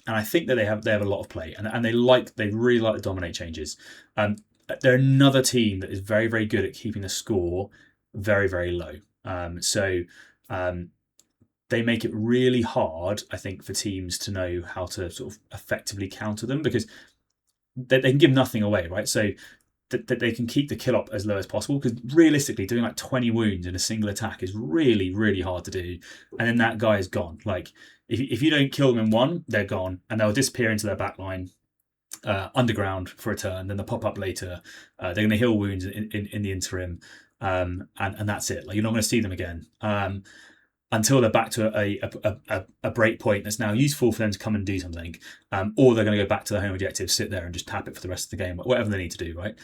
S1: And I think that they have a lot of play, and they really like the dominate changes. They're another team that is very, very good at keeping the score very, very low. So they make it really hard, I think, for teams to know how to sort of effectively counter them, because they can give nothing away, right? So that they can keep the kill up as low as possible, because realistically doing like 20 wounds in a single attack is really, really hard to do. And then that guy is gone. Like if you don't kill them in one, they're gone, and they'll disappear into their backline underground for a turn. Then they'll pop up later. They're going to heal wounds in the interim, and that's it. Like you're not going to see them again until they're back to a break point that's now useful for them to come and do something, or they're going to go back to their home objective, sit there and just tap it for the rest of the game, whatever they need to do, right?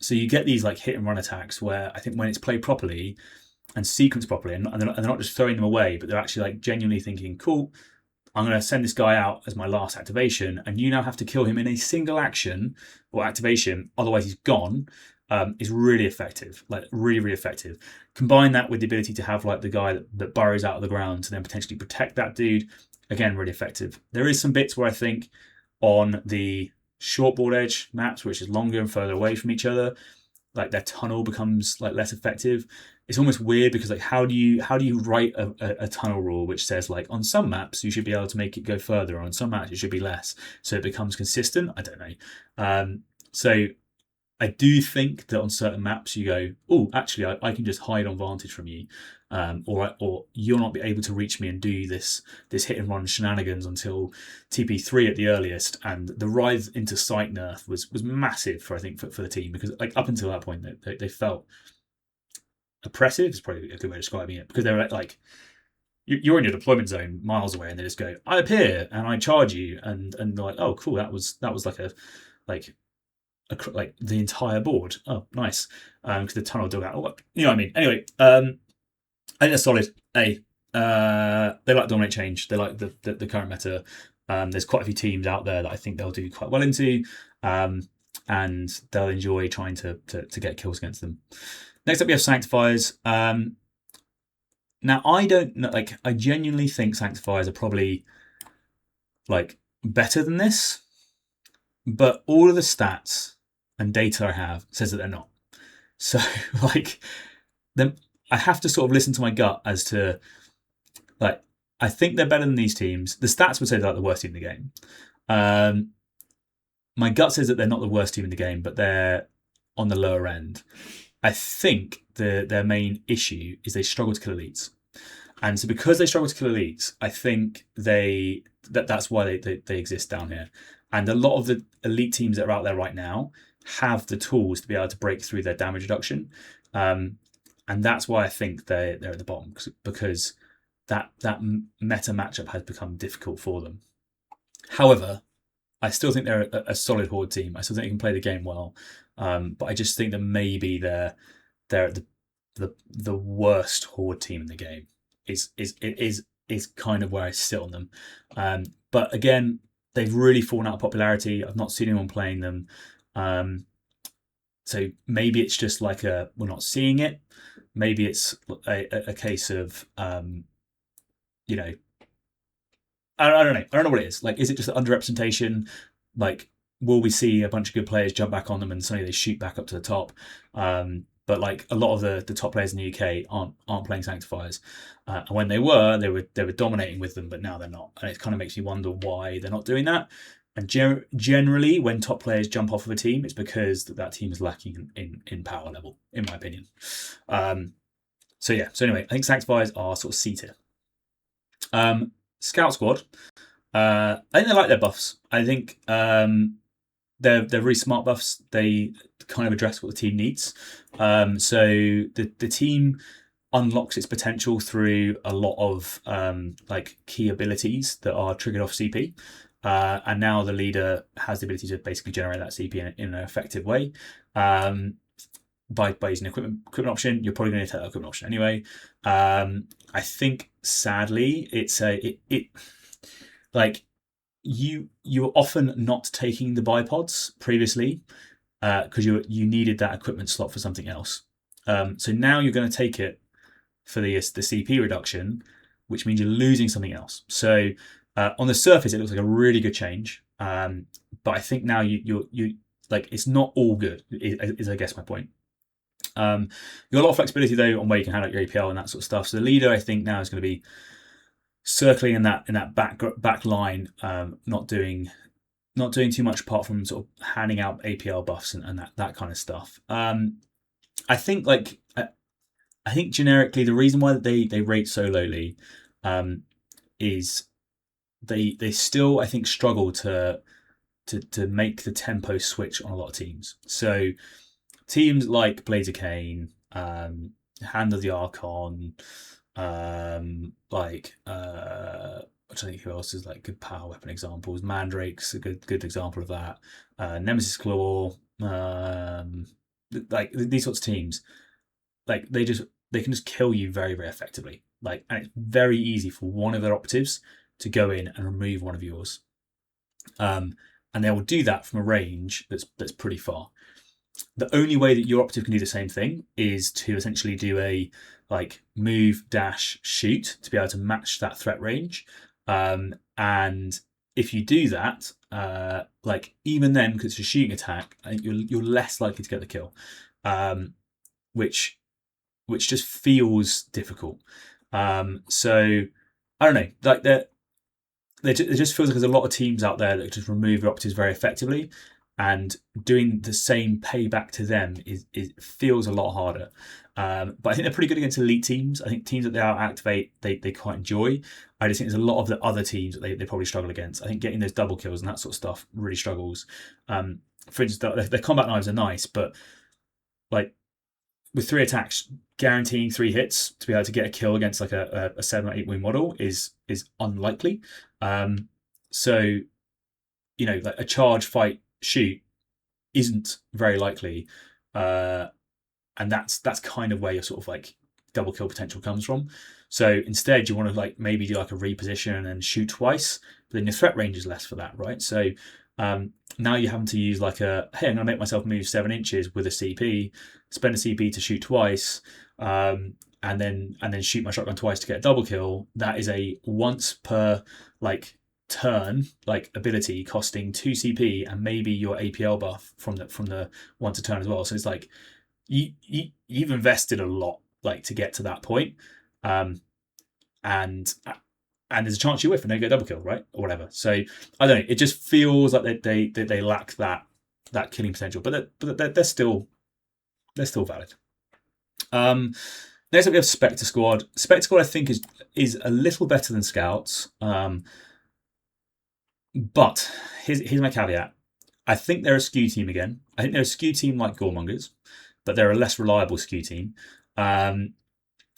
S1: So you get these like hit and run attacks where I think when it's played properly and sequenced properly, and they're not just throwing them away, but they're actually like genuinely thinking, cool, I'm going to send this guy out as my last activation, and you now have to kill him in a single action or activation, otherwise he's gone, is really effective, like really, really effective. Combine that with the ability to have like the guy that burrows out of the ground to then potentially protect that dude, again, really effective. There is some bits where I think on the shortboard edge maps, which is longer and further away from each other, like their tunnel becomes like less effective. It's almost weird because like how do you write a tunnel rule which says like on some maps you should be able to make it go further, or on some maps it should be less, so it becomes consistent? I don't know. So I do think that on certain maps you go, oh, actually I can just hide on vantage from you, or you'll not be able to reach me and do this hit and run shenanigans until TP3 at the earliest. And the rise into sight nerf was massive for the team, because like up until that point they felt oppressive is probably a good way of describing it, because they were like you're in your deployment zone miles away and they just go, I appear and I charge you, and they're like, oh cool, that was like the entire board. Oh, nice. Because the tunnel dug out. Oh, you know what I mean? Anyway, I think they're solid. They like dominate change. They like the current meta. There's quite a few teams out there that I think they'll do quite well into, and they'll enjoy trying to get kills against them. Next up, we have Sanctifiers. Now, I don't know. Like, I genuinely think Sanctifiers are probably like better than this, but all of the stats and data I have says that they're not. So like then I have to sort of listen to my gut as to like I think they're better than these teams. The stats would say they're like the worst team in the game. My gut says that they're not the worst team in the game, but they're on the lower end. I think their main issue is they struggle to kill elites. And so because they struggle to kill elites, I think that's why they exist down here. And a lot of the elite teams that are out there right now have the tools to be able to break through their damage reduction. And that's why I think they're at the bottom, because that meta matchup has become difficult for them. However, I still think they're a solid horde team. I still think they can play the game well. But I just think that maybe they're the worst horde team in the game. Is kind of where I sit on them. But again, they've really fallen out of popularity. I've not seen anyone playing them. So maybe it's just like we're not seeing it. Maybe it's a case of you know, I don't know. I don't know what it is. Like, is it just underrepresentation? Like, will we see a bunch of good players jump back on them and suddenly they shoot back up to the top? But like a lot of the top players in the UK aren't playing Sanctifiers, and when they were dominating with them, but now they're not, and it kind of makes me wonder why they're not doing that. And generally, when top players jump off of a team, it's because that team is lacking in power level, in my opinion. So anyway, I think Sanctifiers are sort of C tier. Scout Squad, I think they like their buffs. I think they're really smart buffs. They kind of address what the team needs. So the team unlocks its potential through a lot of like key abilities that are triggered off CP. And now the leader has the ability to basically generate that CP in an effective way. By using equipment option, you're probably going to take that equipment option anyway. I think sadly it's like you're often not taking the bipods previously because you needed that equipment slot for something else. So now you're going to take it for the CP reduction, which means you're losing something else. So on the surface, it looks like a really good change, but I think now you like it's not all good. Is I guess my point. You've got a lot of flexibility though on where you can hand out your APL and that sort of stuff. So the leader, I think, now is going to be circling in that back line, not doing too much apart from sort of handing out APL buffs and that kind of stuff. I think generically the reason why they rate so lowly is they still, I think, struggle to make the tempo switch on a lot of teams. So teams like Blades of Kane, Hand of the Archon, I'm trying to think who else is like good power weapon examples. Mandrakes, a good example of that. Nemesis Claw, like these sorts of teams, like they can just kill you very, very effectively. Like, and it's very easy for one of their operatives to go in and remove one of yours. And they will do that from a range that's pretty far. The only way that your operative can do the same thing is to essentially do a like move, dash, shoot to be able to match that threat range. And if you do that, like even then, because it's a shooting attack, I think you're less likely to get the kill, which just feels difficult. So I don't know, like it just feels like there's a lot of teams out there that just remove their operatives very effectively. And doing the same payback to them feels a lot harder. But I think they're pretty good against elite teams. I think teams that they out-activate, they quite enjoy. I just think there's a lot of the other teams that they probably struggle against. I think getting those double kills and that sort of stuff really struggles. For instance, their combat knives are nice, but like with 3 attacks, guaranteeing 3 hits to be able to get a kill against like a 7 or 8 wound model is unlikely. So, like a charge, fight, shoot isn't very likely, and that's kind of where your sort of like double kill potential comes from. So instead you want to like maybe do like a reposition and shoot twice, but then your threat range is less for that, right? So now you're having to use like hey, I'm gonna make myself move 7 inches with a CP, spend a CP to shoot twice, and then shoot my shotgun twice to get a double kill. That is a once per like turn like ability costing 2 CP and maybe your APL buff from the once a turn as well. So it's like you've invested a lot like to get to that point, and and there's a chance you whiff and they go double kill, right, or whatever. So I don't know. It just feels like they lack that killing potential, but they're still valid. Next up we have Spectre Squad. Spectre Squad I think is a little better than Scouts, but here's my caveat. I think they're a skew team again. I think they're a skew team like Goremongers, but they're a less reliable skew team. But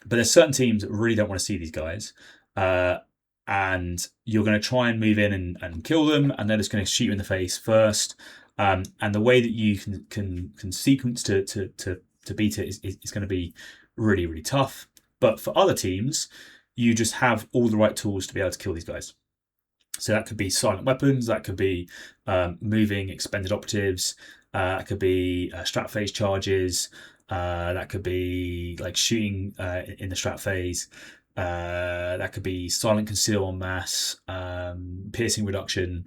S1: there's certain teams that really don't want to see these guys. And you're going to try and move in and kill them, and they're just going to shoot you in the face first. And the way that you can sequence to beat it is going to be really, really tough. But for other teams, you just have all the right tools to be able to kill these guys. So that could be silent weapons, that could be moving expended operatives, that could be strat phase charges, that could be like shooting in the strat phase, that could be silent conceal en masse, piercing reduction,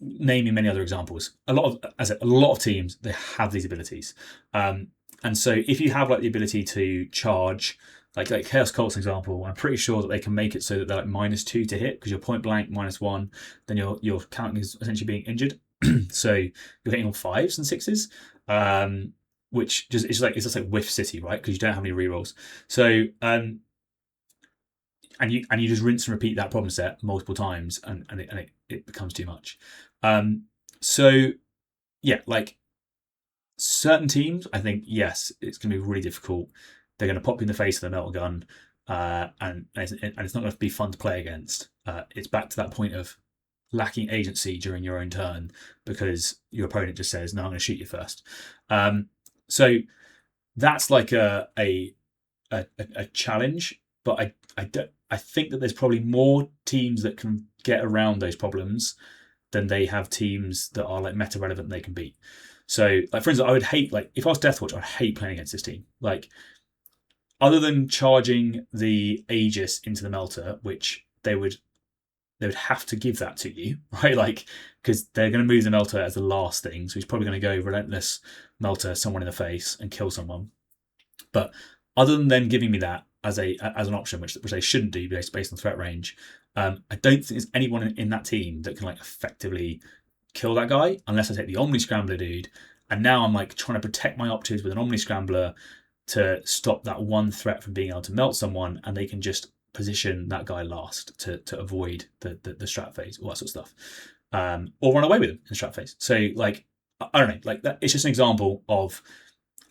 S1: naming many other examples. A lot of teams, they have these abilities. And so if you have like the ability to charge, like Chaos Cult's example, I'm pretty sure that they can make it so that they're like -2 to hit because you're point blank -1, then your counting is essentially being injured. So you're hitting on 5s and 6s, which just it's just like whiff city, right? Because you don't have any rerolls. So and you just rinse and repeat that problem set multiple times, and it becomes too much. So yeah, like certain teams, I think yes, it's going to be really difficult. They're going to pop you in the face with a metal gun, and it's not going to be fun to play against. It's back to that point of lacking agency during your own turn because your opponent just says, "No, I'm going to shoot you first." So that's like a challenge, but I think that there's probably more teams that can get around those problems than they have teams that are like meta relevant they can beat. So, like for instance, I would hate, like if I was Deathwatch, I'd hate playing against this team. Like, other than charging the Aegis into the Melter, which they would have to give that to you, right? Like, because they're going to move the Melter as the last thing, so he's probably going to go relentless Melter someone in the face and kill someone. But other than them giving me that as an option, which they shouldn't do based on threat range, I don't think there's anyone in that team that can like effectively kill that guy unless I take the Omni Scrambler dude. And now I'm like trying to protect my operatives with an Omni Scrambler to stop that one threat from being able to melt someone, and they can just position that guy last to avoid the strat phase, all that sort of stuff, or run away with him in the strat phase. So like I don't know, like that. It's just an example of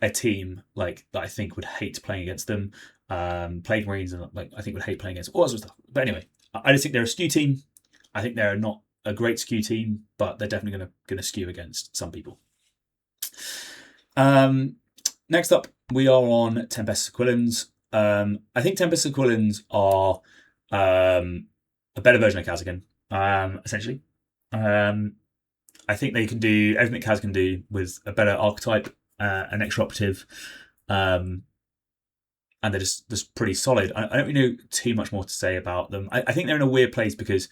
S1: a team like that I think would hate playing against them. Plague Marines and like I think would hate playing against all that sort of stuff. But anyway, I just think they're a skew team. I think they're not a great skew team, but they're definitely going to skew against some people. Next up, we are on Tempestus Aquillons. I think Tempestus Aquillons are a better version of Kasrkin, essentially. I think they can do everything that Kaz can do with a better archetype, an extra operative, and they're just pretty solid. I don't really know too much more to say about them. I think they're in a weird place because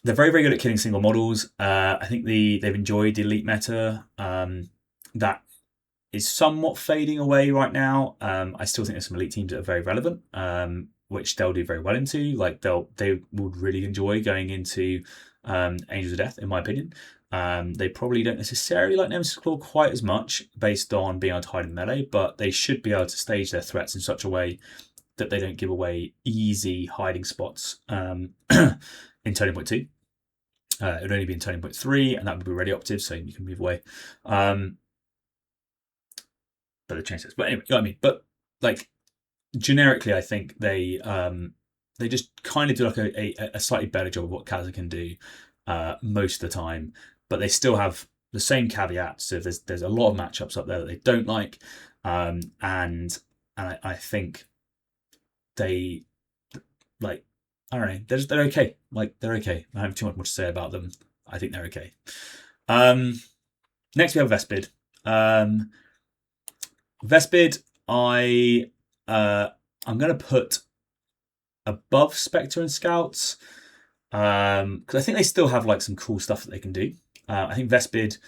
S1: they're very, very good at killing single models. I think they've enjoyed the elite meta. That is somewhat fading away right now. I still think there's some elite teams that are very relevant, which they'll do very well into. Like they would really enjoy going into Angels of Death, in my opinion. They probably don't necessarily like Nemesis Claw quite as much based on being able to hide in melee, but they should be able to stage their threats in such a way that they don't give away easy hiding spots in Turning Point 2. It would only be in Turning Point 3, and that would be ready operative, so you can move away. But they changed this. But anyway, you know what I mean? But like generically, I think they just kind of do like a slightly better job of what Kaz can do most of the time. But they still have the same caveats. So there's a lot of matchups up there that they don't like, and I think they like I don't know. They're okay. Like they're okay. I don't have too much more to say about them. I think they're okay. Next we have Vespid. Vespid, I'm going to put above Spectre and Scouts because I think they still have like some cool stuff that they can do. I think Vespid,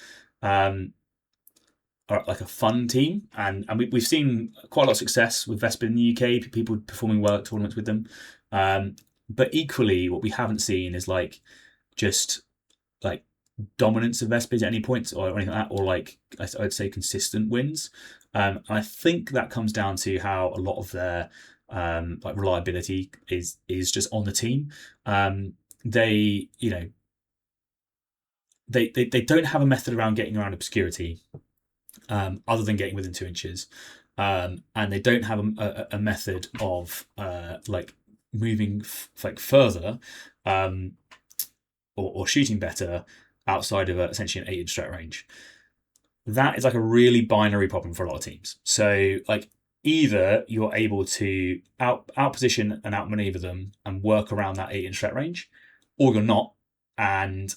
S1: are like a fun team, and we've seen quite a lot of success with Vespid in the UK. People performing well at tournaments with them, but equally, what we haven't seen is like just like dominance of Vespid at any point or anything like that, or like I'd say consistent wins. And I think that comes down to how a lot of their like reliability is just on the team. They they don't have a method around getting around obscurity, other than getting within 2 inches, and they don't have a method of like moving like further, or shooting better outside of essentially an 8-inch strat range. That is like a really binary problem for a lot of teams. So like either you're able to outposition and outmaneuver them and work around that 8-inch strat range, or you're not. And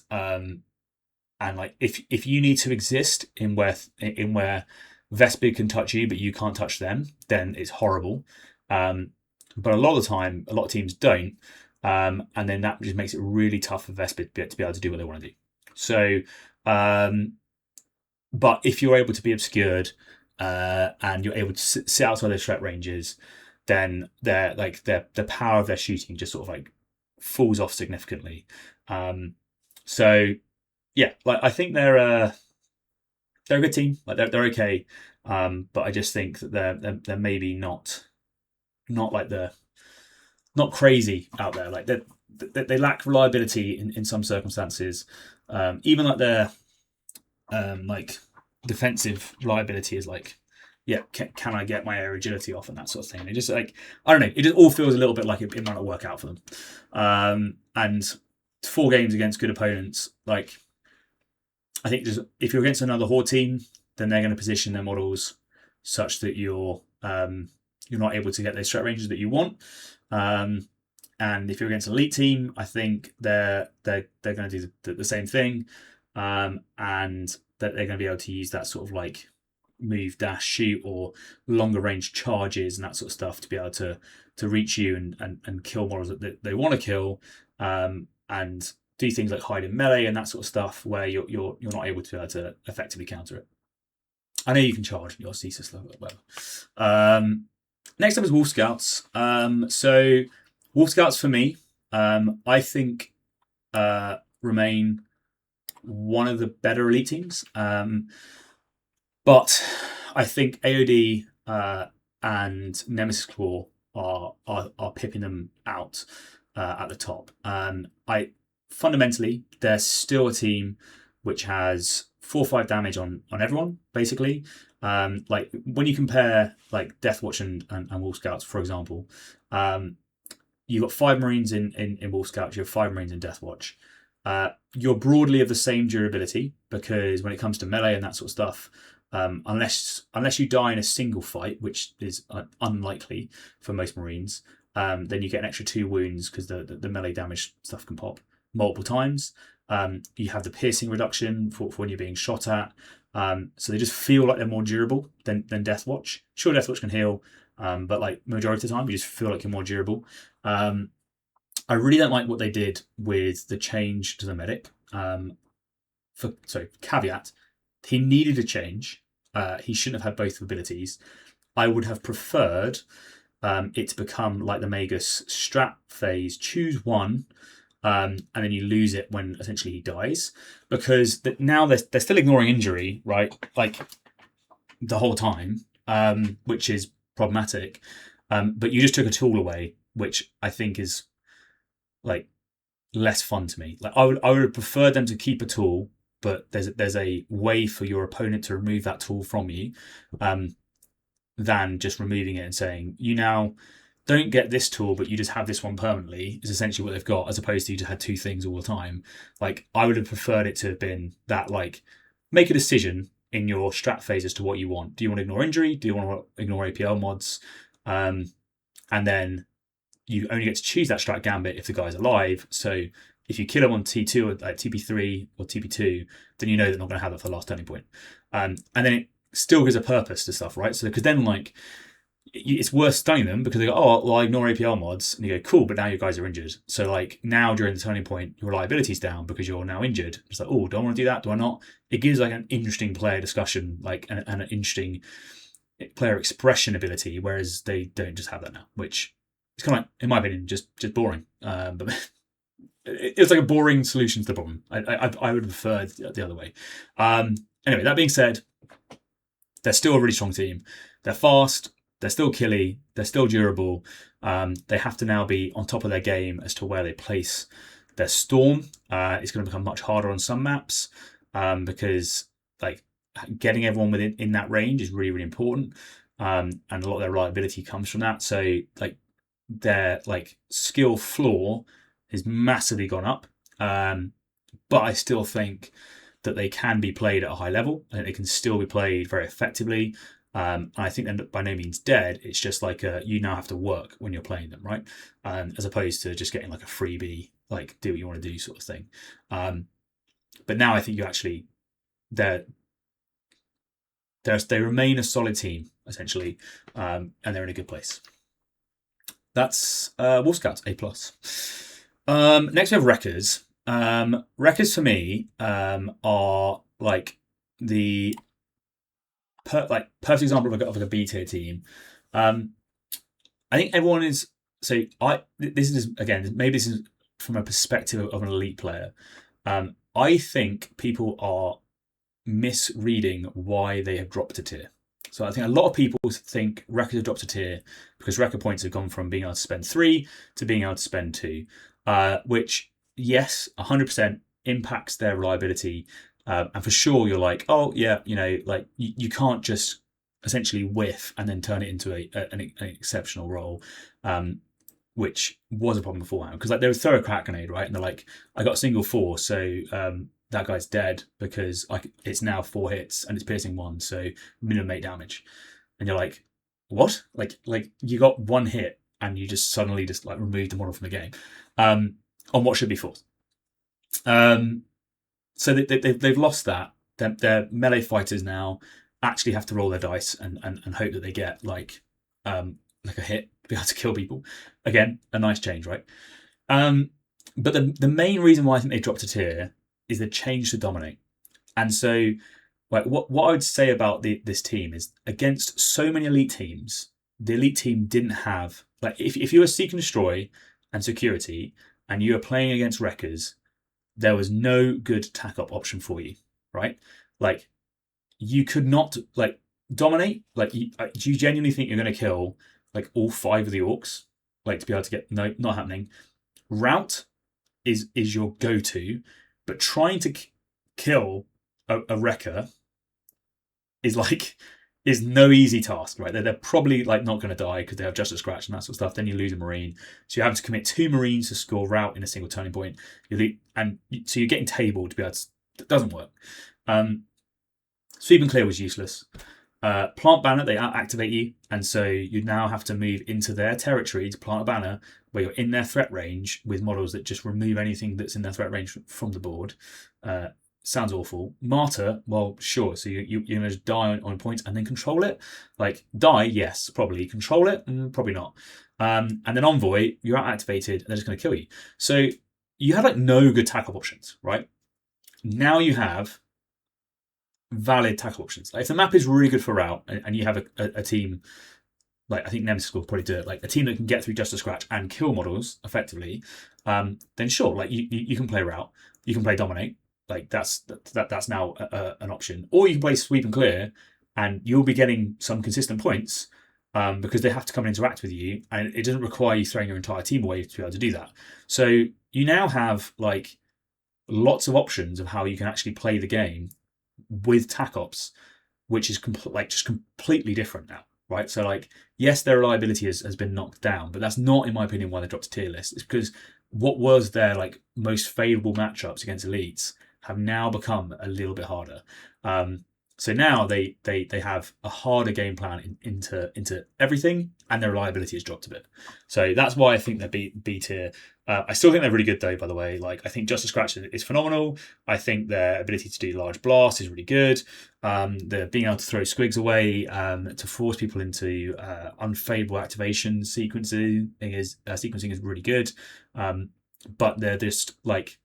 S1: like if you need to exist in where Vespid can touch you but you can't touch them, then it's horrible. But a lot of the time, a lot of teams don't, and then that just makes it really tough for Vespid to be able to do what they want to do. So, but if you're able to be obscured, and you're able to sit outside their threat ranges, then the power of their shooting just sort of like falls off significantly. So yeah, like I think they're a good team. Like they're okay, but I just think that they're maybe not like not crazy out there. Like they lack reliability in some circumstances. Even like their like defensive reliability is like, yeah, can I get my air agility off and that sort of thing. It just like, I don't know, it just all feels a little bit like it might not work out for them. And 4 games against good opponents, like I think just if you're against another Horde team, then they're going to position their models such that you're not able to get those strat ranges that you want. And if you're against an elite team, I think they're going to do the same thing, and that they're going to be able to use that sort of like move, dash, shoot, or longer range charges and that sort of stuff to be able to reach you and kill models that they want to kill, and do things like hide in melee and that sort of stuff where you're not able to be able to effectively counter it. I know you can charge your CSIS level, whatever. Next up is Wolf Scouts. So Wolf Scouts for me, I think remain one of the better elite teams. But I think AOD and Nemesis Claw are pipping them out at the top. Fundamentally, they're still a team which has 4-5 damage on everyone, basically. Like when you compare like Deathwatch and Wolf Scouts, for example, you've got 5 Marines in Wolf Scouts, you have 5 Marines in Deathwatch. You're broadly of the same durability, because when it comes to melee and that sort of stuff, unless you die in a single fight, which is unlikely for most Marines, then you get an extra 2 wounds because the melee damage stuff can pop multiple times. You have the piercing reduction for when you're being shot at. So they just feel like they're more durable than Deathwatch. Sure, Deathwatch can heal, but like majority of the time, you just feel like you're more durable. I really don't like what they did with the change to the medic. Caveat, he needed a change. He shouldn't have had both abilities. I would have preferred it to become like the Magus strat phase, choose one, and then you lose it when essentially he dies, because now they're still ignoring injury, right? Like the whole time, which is problematic. But you just took a tool away, which I think is like less fun to me. Like I would have preferred them to keep a tool, but there's a way for your opponent to remove that tool from you, than just removing it and saying you now don't get this tool, but you just have this one permanently, is essentially what they've got, as opposed to you just had 2 things all the time. Like I would have preferred it to have been that, like, make a decision in your strat phase as to what you want. Do you want to ignore injury? Do you want to ignore APL mods? And then you only get to choose that strat gambit if the guy's alive. So if you kill him on T2 or like TP3 or TP2, then you know they're not going to have it for the last turning point. And then it still gives a purpose to stuff, right? So because then like it's worth stunning them because they go, oh, well, I ignore APL mods, and you go, cool, but now your guys are injured. So like now during the turning point, your reliability's down because you're now injured. It's like, oh, do I want to do that? Do I not? It gives like an interesting player discussion, like and an interesting player expression ability, whereas they don't just have that now, which is kind of like, in my opinion, just boring. But it's like a boring solution to the problem. I would prefer the other way. Anyway, that being said, they're still a really strong team. They're fast. They're still killy. They're still durable. They have to now be on top of their game as to where they place their storm. It's going to become much harder on some maps because like getting everyone within that range is really, really important. And a lot of their reliability comes from that. So like their like skill floor has massively gone up. But I still think that they can be played at a high level. I think they can still be played very effectively. And I think they're by no means dead. It's just like you now have to work when you're playing them, right? As opposed to just getting like a freebie, like do what you want to do sort of thing. But now I think you actually they remain a solid team essentially, and they're in a good place. That's Wolf Scouts A+. Next we have Wreckers. Wreckers for me are like the perfect example of a B tier team. I think everyone is this is again, maybe this is from a perspective of an elite player. I think people are misreading why they have dropped a tier. So I think a lot of people think Wreckers have dropped a tier because Wrecker points have gone from being able to spend 3 to being able to spend 2, which yes, 100% impacts their reliability. And for sure, you're like, oh yeah, like you can't just essentially whiff and then turn it into an exceptional role, which was a problem beforehand. Because like they would throw a crack grenade, right? And they're like, I got a single 4, so that guy's dead because it's now 4 hits and it's piercing 1, so minimum 8 damage. And you're like, what? Like you got 1 hit and you just suddenly just like removed the model from the game on what should be 4. So they've lost that. Their melee fighters now actually have to roll their dice and hope that they get like a hit to be able to kill people. Again, a nice change, right? But the main reason why I think they dropped a tier is the change to dominate. And so like what I would say about this team is against so many elite teams, the elite team didn't have like if you were Seek and Destroy and Security and you were playing against Wreckers, there was no good tack-up option for you, right? Like, you could not, like, dominate. Like, do you genuinely think you're going to kill, like, all 5 of the orcs? Like, to be able to get, no, not happening. Rout is your go-to, but trying to kill a Wrecker is no easy task, right? They're probably like not going to die because they have just a scratch and that sort of stuff. Then you lose a Marine. So you have to commit 2 Marines to score Rout in a single turning point. So you're getting tabled to be able to... It doesn't work. Sweep and Clear was useless. Plant Banner, they out-activate you. And so you now have to move into their territory to plant a banner where you're in their threat range with models that just remove anything that's in their threat range from the board. Sounds awful. Martyr, well, sure. So you're going to just die on points and then control it. Like, die, yes, probably. Control it, probably not. And then Envoy, you're out activated, and they're just going to kill you. So you had like no good tackle options, right? Now you have valid tackle options. Like, if the map is really good for Rout and you have a team, like I think Nemesis will probably do it, like a team that can get through just a scratch and kill models effectively, then sure, like you can play Rout, you can play Dominate. Like that's now an option. Or you can play Sweep and Clear and you'll be getting some consistent points because they have to come and interact with you, and it doesn't require you throwing your entire team away to be able to do that. So you now have like lots of options of how you can actually play the game with tac ops, which is just completely different now, right? So like, yes, their reliability has been knocked down, but that's not, in my opinion, why they dropped a tier list. It's because what was their like most favourable matchups against elites have now become a little bit harder. So now they have a harder game plan into everything, and their reliability has dropped a bit. So that's why I think they're B tier. I still think they're really good though. By the way, like I think Justice Scratch is phenomenal. I think their ability to do large blasts is really good. The being able to throw squigs away to force people into unfavorable activation sequencing is really good. But they're just like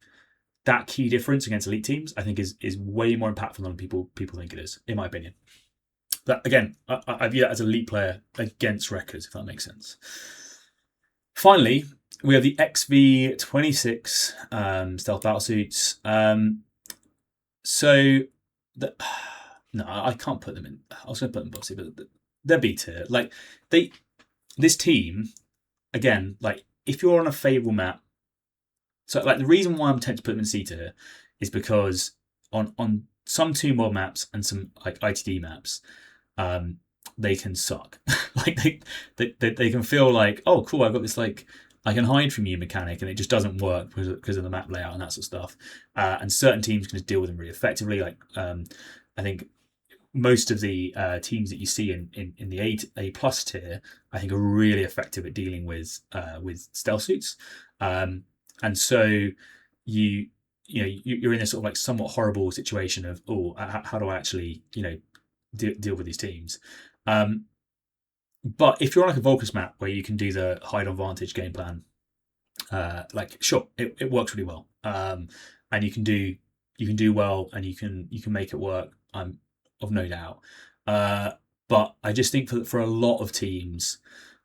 S1: that key difference against elite teams, I think, is way more impactful than people think it is, in my opinion. But again, I view that as a elite player against Wreckers, if that makes sense. Finally, we have the XV-26 stealth battlesuits. No, I can't put them in. I was going to put them bossy, but they're B tier. Like this team, again, like if you're on a favourable map. So, like, the reason why I'm tempted to put them in C tier is because on some 2 mod maps and some like ITD maps, they can suck. Like they can feel like, oh, cool, I've got this like I can hide from you mechanic, and it just doesn't work because of the map layout and that sort of stuff. And certain teams can just deal with them really effectively. Like I think most of the teams that you see in the A plus tier, I think, are really effective at dealing with stealth suits. And so you're in this sort of like somewhat horrible situation of, how do I actually deal with these teams? But if you're on like a Volcus map where you can do the hide on vantage game plan, like sure, it works really well, and you can do well, and you can make it work. I'm of no doubt. But I just think for a lot of teams,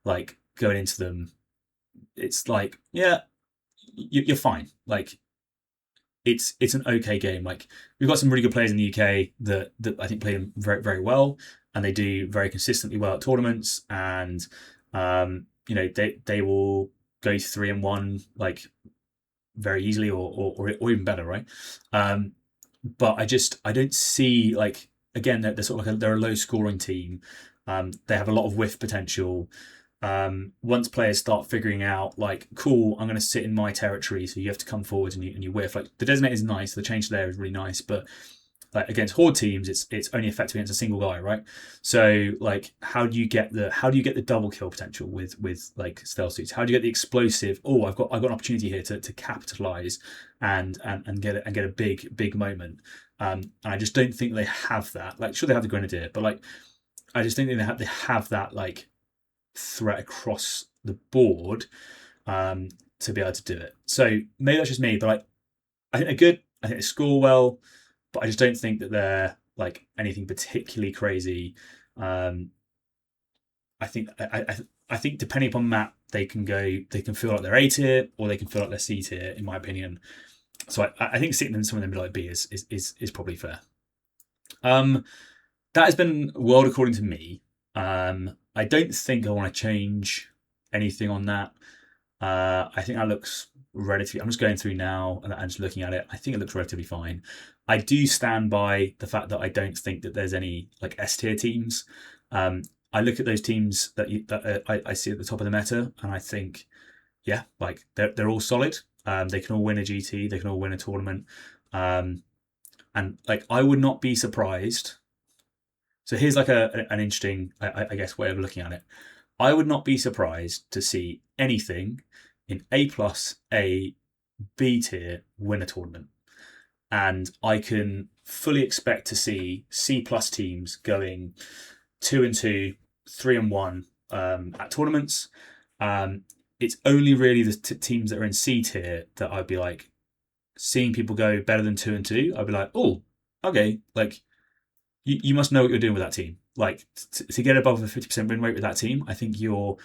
S1: like going into them, it's like, yeah, you're fine. Like it's an okay game. Like we've got some really good players in the UK that I think play them very, very well, and they do very consistently well at tournaments, and they will go 3-1 like very easily or even better, right? But I don't see, like, again, they're sort of like they're a low scoring team. They have a lot of whiff potential. Once players start figuring out, like, cool, I'm going to sit in my territory, so you have to come forward and you whiff. Like the designate is nice, the change there is really nice, but like against horde teams, it's only effective against a single guy, right? So like, how do you get the double kill potential with like stealth suits? How do you get the explosive? Oh, I've got an opportunity here to capitalize and get a big moment. And I just don't think they have that. Like, sure, they have the Grenadier, but like, I just don't think they have that like threat across the board to be able to do it. So maybe that's just me, but like, I think they're good. I think they score well, but I just don't think that they're like anything particularly crazy. I think depending upon map, they can feel like they're A tier or they can feel like they're C tier, in my opinion. So I think sitting in some of them like B is probably fair. That has been World according to me. I don't think I want to change anything on that. I think that looks relatively. I'm just going through now and just looking at it. I think it looks relatively fine. I do stand by the fact that I don't think that there's any like S tier teams. I look at those teams that I see at the top of the meta, and I think, yeah, like they're all solid. They can all win a GT. They can all win a tournament. And like, I would not be surprised. So here's like an interesting, I guess, way of looking at it. I would not be surprised to see anything in A+, A, B tier win a tournament. And I can fully expect to see C+ teams going 2-2, 3-1 at tournaments. It's only really the teams that are in C tier that I'd be like, seeing people go better than 2-2. I'd be like, oh, okay, like you must know what you're doing with that team. Like to get above a 50% win rate with that team, I think you're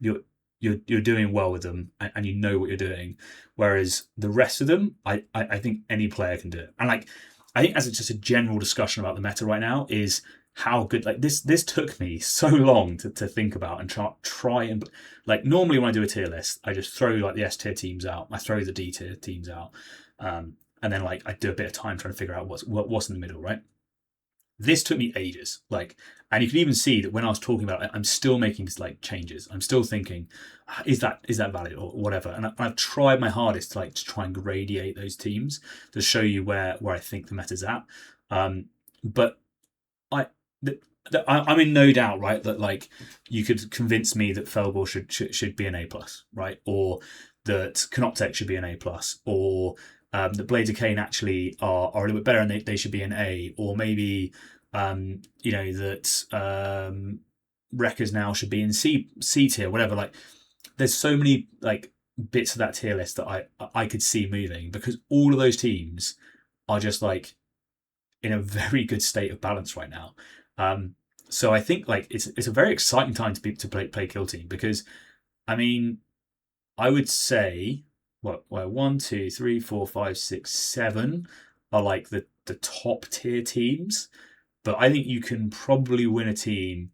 S1: doing well with them, and you know what you're doing. Whereas the rest of them, I think any player can do it. And like, I think as it's just a general discussion about the meta right now is how good, like this took me so long to think about and try and, like, normally when I do a tier list, I just throw like the S tier teams out, I throw the D tier teams out, and then like I do a bit of time trying to figure out what's in the middle, right? This took me ages, like, and you can even see that when I was talking about it, I'm still making like changes. I'm still thinking, is that valid or whatever? And I've tried my hardest to try and gradiate those teams to show you where I think the meta's at. But I'm in no doubt, right, that like you could convince me that Felgore should be an A+, right, or that Canoptek should be an A+, or that Blades of Kane actually are a little bit better and they should be an A, or maybe that Wreckers now should be in C tier, whatever. Like, there's so many like bits of that tier list that I could see moving, because all of those teams are just like in a very good state of balance right now. So I think like it's a very exciting time to play Killteam, because I mean, I would say what 1, 2, 3, 4, 5, 6, 7 are like the top tier teams, but I think you can probably win a team.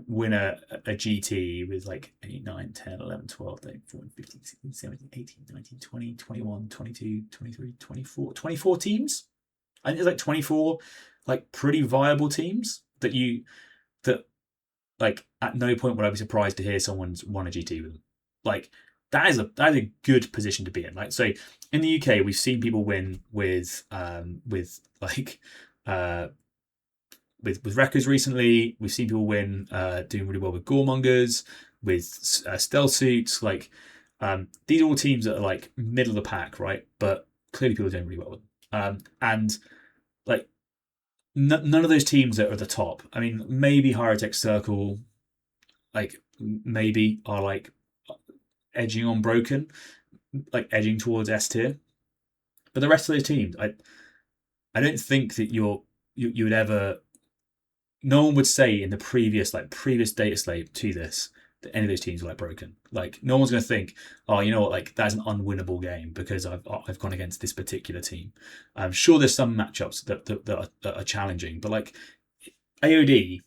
S1: Win a GT with like 8, 9, 10, 11, 12, 13, 14, 15, 16, 17, 18, 19, 20, 21, 22, 23, 24, 24 teams. I think there's like 24 like pretty viable teams that like at no point would I be surprised to hear someone's won a GT with them. Like that is a good position to be in. Like, so in the UK we've seen people win with Wreckers recently. We've seen people win doing really well with Goremongers, with stealth suits. Like these are all teams that are like middle of the pack, right? But clearly people are doing really well with them. And like none of those teams that are at the top, I mean, maybe Koptic Circle, like maybe are like edging on broken, like edging towards S tier. But the rest of those teams, I don't think that you would ever. No one would say in the previous data slate to this that any of those teams were like broken. Like no one's going to think, oh, you know what, like that's an unwinnable game because I've gone against this particular team. I'm sure there's some matchups that are challenging, but like AOD,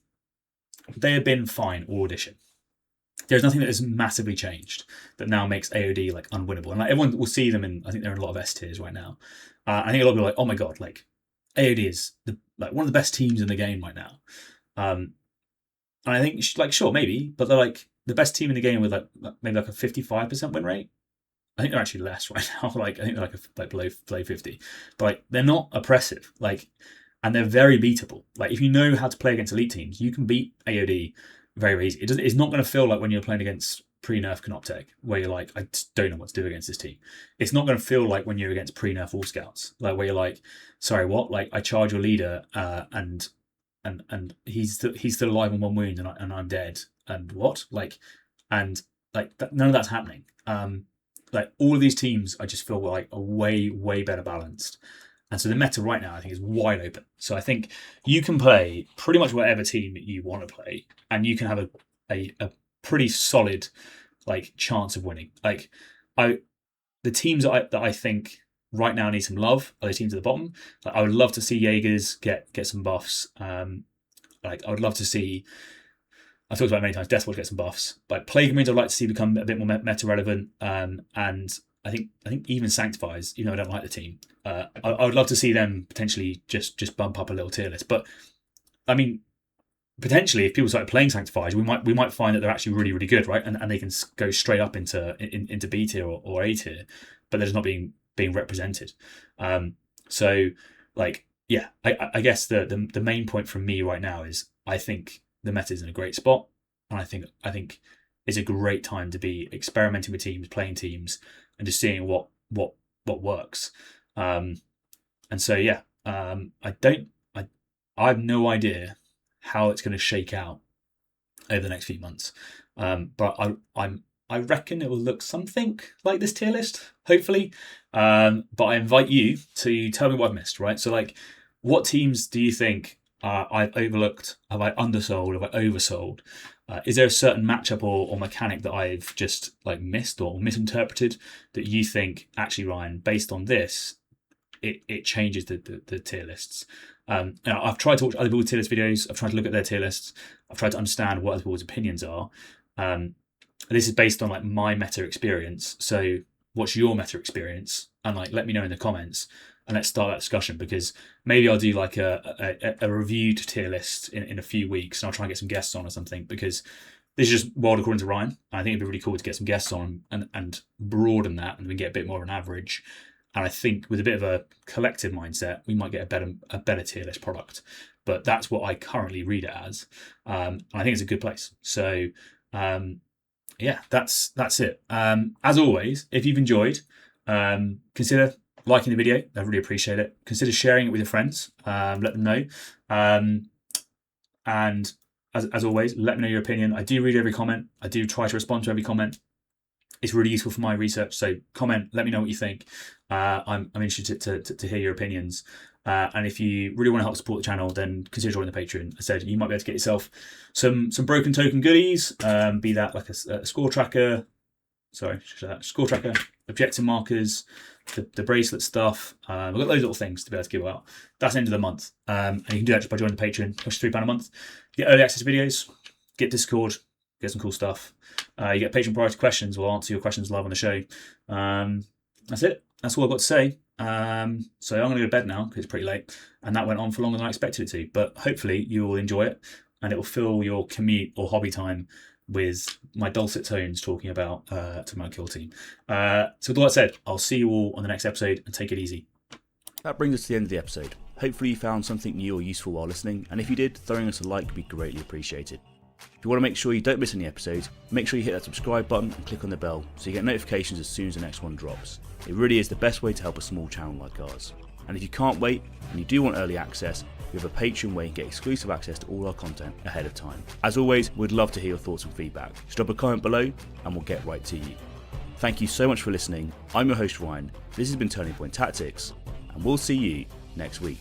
S1: they have been fine all edition. There's nothing that has massively changed that now makes AOD like unwinnable. And like everyone will see them in, I think they're in a lot of S tiers right now. I think a lot of people are like, oh my god, like AOD is one of the best teams in the game right now. And I think like sure maybe, but they're like the best team in the game with like maybe like a 55% win rate. I think they're actually less right now. Like I think they're like below 50, but like they're not oppressive. Like, and they're very beatable. Like if you know how to play against elite teams, you can beat AOD very, very easy. It's not going to feel like when you're playing against pre-nerf Canoptek, where you're like, I just don't know what to do against this team. It's not going to feel like when you're against pre-nerf All Scouts, like where you're like, sorry, what? Like I charge your leader, and he's still alive on 1 wound, and I'm dead, and what? Like, and like none of that's happening. Like all of these teams, I just feel like are way, way better balanced. And so the meta right now, I think, is wide open. So I think you can play pretty much whatever team you want to play, and you can have a pretty solid like chance of winning. Like the teams that I think right now need some love are the teams at the bottom. Like, I would love to see Jaegers get some buffs. Like I would love to see. I've talked about it many times. Deathwatch get some buffs. Like Plague Marines, I'd like to see become a bit more meta relevant. And I think even Sanctifiers, even though I don't like the team, I would love to see them potentially just bump up a little tier list. But I mean, potentially, if people started playing Sanctifiers, we might find that they're actually really, really good, right? And they can go straight up into B tier or A tier, but they're just not being represented. So like, yeah, I guess the main point from me right now is I think the meta is in a great spot, and I think it's a great time to be experimenting with teams, playing teams, and just seeing what works. And so yeah, I have no idea how it's going to shake out over the next few months, but I reckon it will look something like this tier list, hopefully. But I invite you to tell me what I've missed, right? So like, what teams do you think I've overlooked? Have I undersold? Have I oversold? Is there a certain matchup or mechanic that I've just like missed or misinterpreted that you think actually, Ryan, based on this, it changes the tier lists? I've tried to watch other people's tier list videos. I've tried to look at their tier lists. I've tried to understand what other people's opinions are. This is based on like my meta experience. So what's your meta experience? And like, let me know in the comments, and let's start that discussion, because maybe I'll do like a reviewed tier list in a few weeks, and I'll try and get some guests on or something, because this is just world according to Ryan. And I think it'd be really cool to get some guests on and broaden that, and we get a bit more of an average. And I think with a bit of a collective mindset, we might get a better tier list product. but that's what I currently read it as. I think it's a good place. So yeah, that's it. As always, if you've enjoyed, consider liking the video. I really appreciate it. Consider sharing it with your friends. Let them know. And as always, let me know your opinion. I do read every comment. I do try to respond to every comment. It's really useful for my research. So comment, let me know what you think. I'm interested to hear your opinions. And if you really want to help support the channel, then consider joining the Patreon. I said you might be able to get yourself some broken token goodies, be that like a score tracker. Sorry, score tracker, objective markers, the bracelet stuff. I've got those little things to be able to give out. That's the end of the month. And you can do that just by joining the Patreon, push £3 a month. You get early access videos, get Discord, get some cool stuff. You get Patreon priority questions. We'll answer your questions live on the show. That's it. That's all I've got to say. So I'm going to go to bed now because it's pretty late. And that went on for longer than I expected it to. But hopefully you will enjoy it and it will fill your commute or hobby time with my dulcet tones talking about to my Killteam. So with all that said, I'll see you all on the next episode and take it easy.
S2: That brings us to the end of the episode. Hopefully you found something new or useful while listening. And if you did, throwing us a like would be greatly appreciated. If you want to make sure you don't miss any episodes, make sure you hit that subscribe button and click on the bell so you get notifications as soon as the next one drops. It really is the best way to help a small channel like ours. And if you can't wait and you do want early access, we have a Patreon where you can get exclusive access to all our content ahead of time. As always, we'd love to hear your thoughts and feedback. Just drop a comment below and we'll get right to you. Thank you so much for listening. I'm your host Ryan, this has been Turning Point Tactics, and we'll see you next week.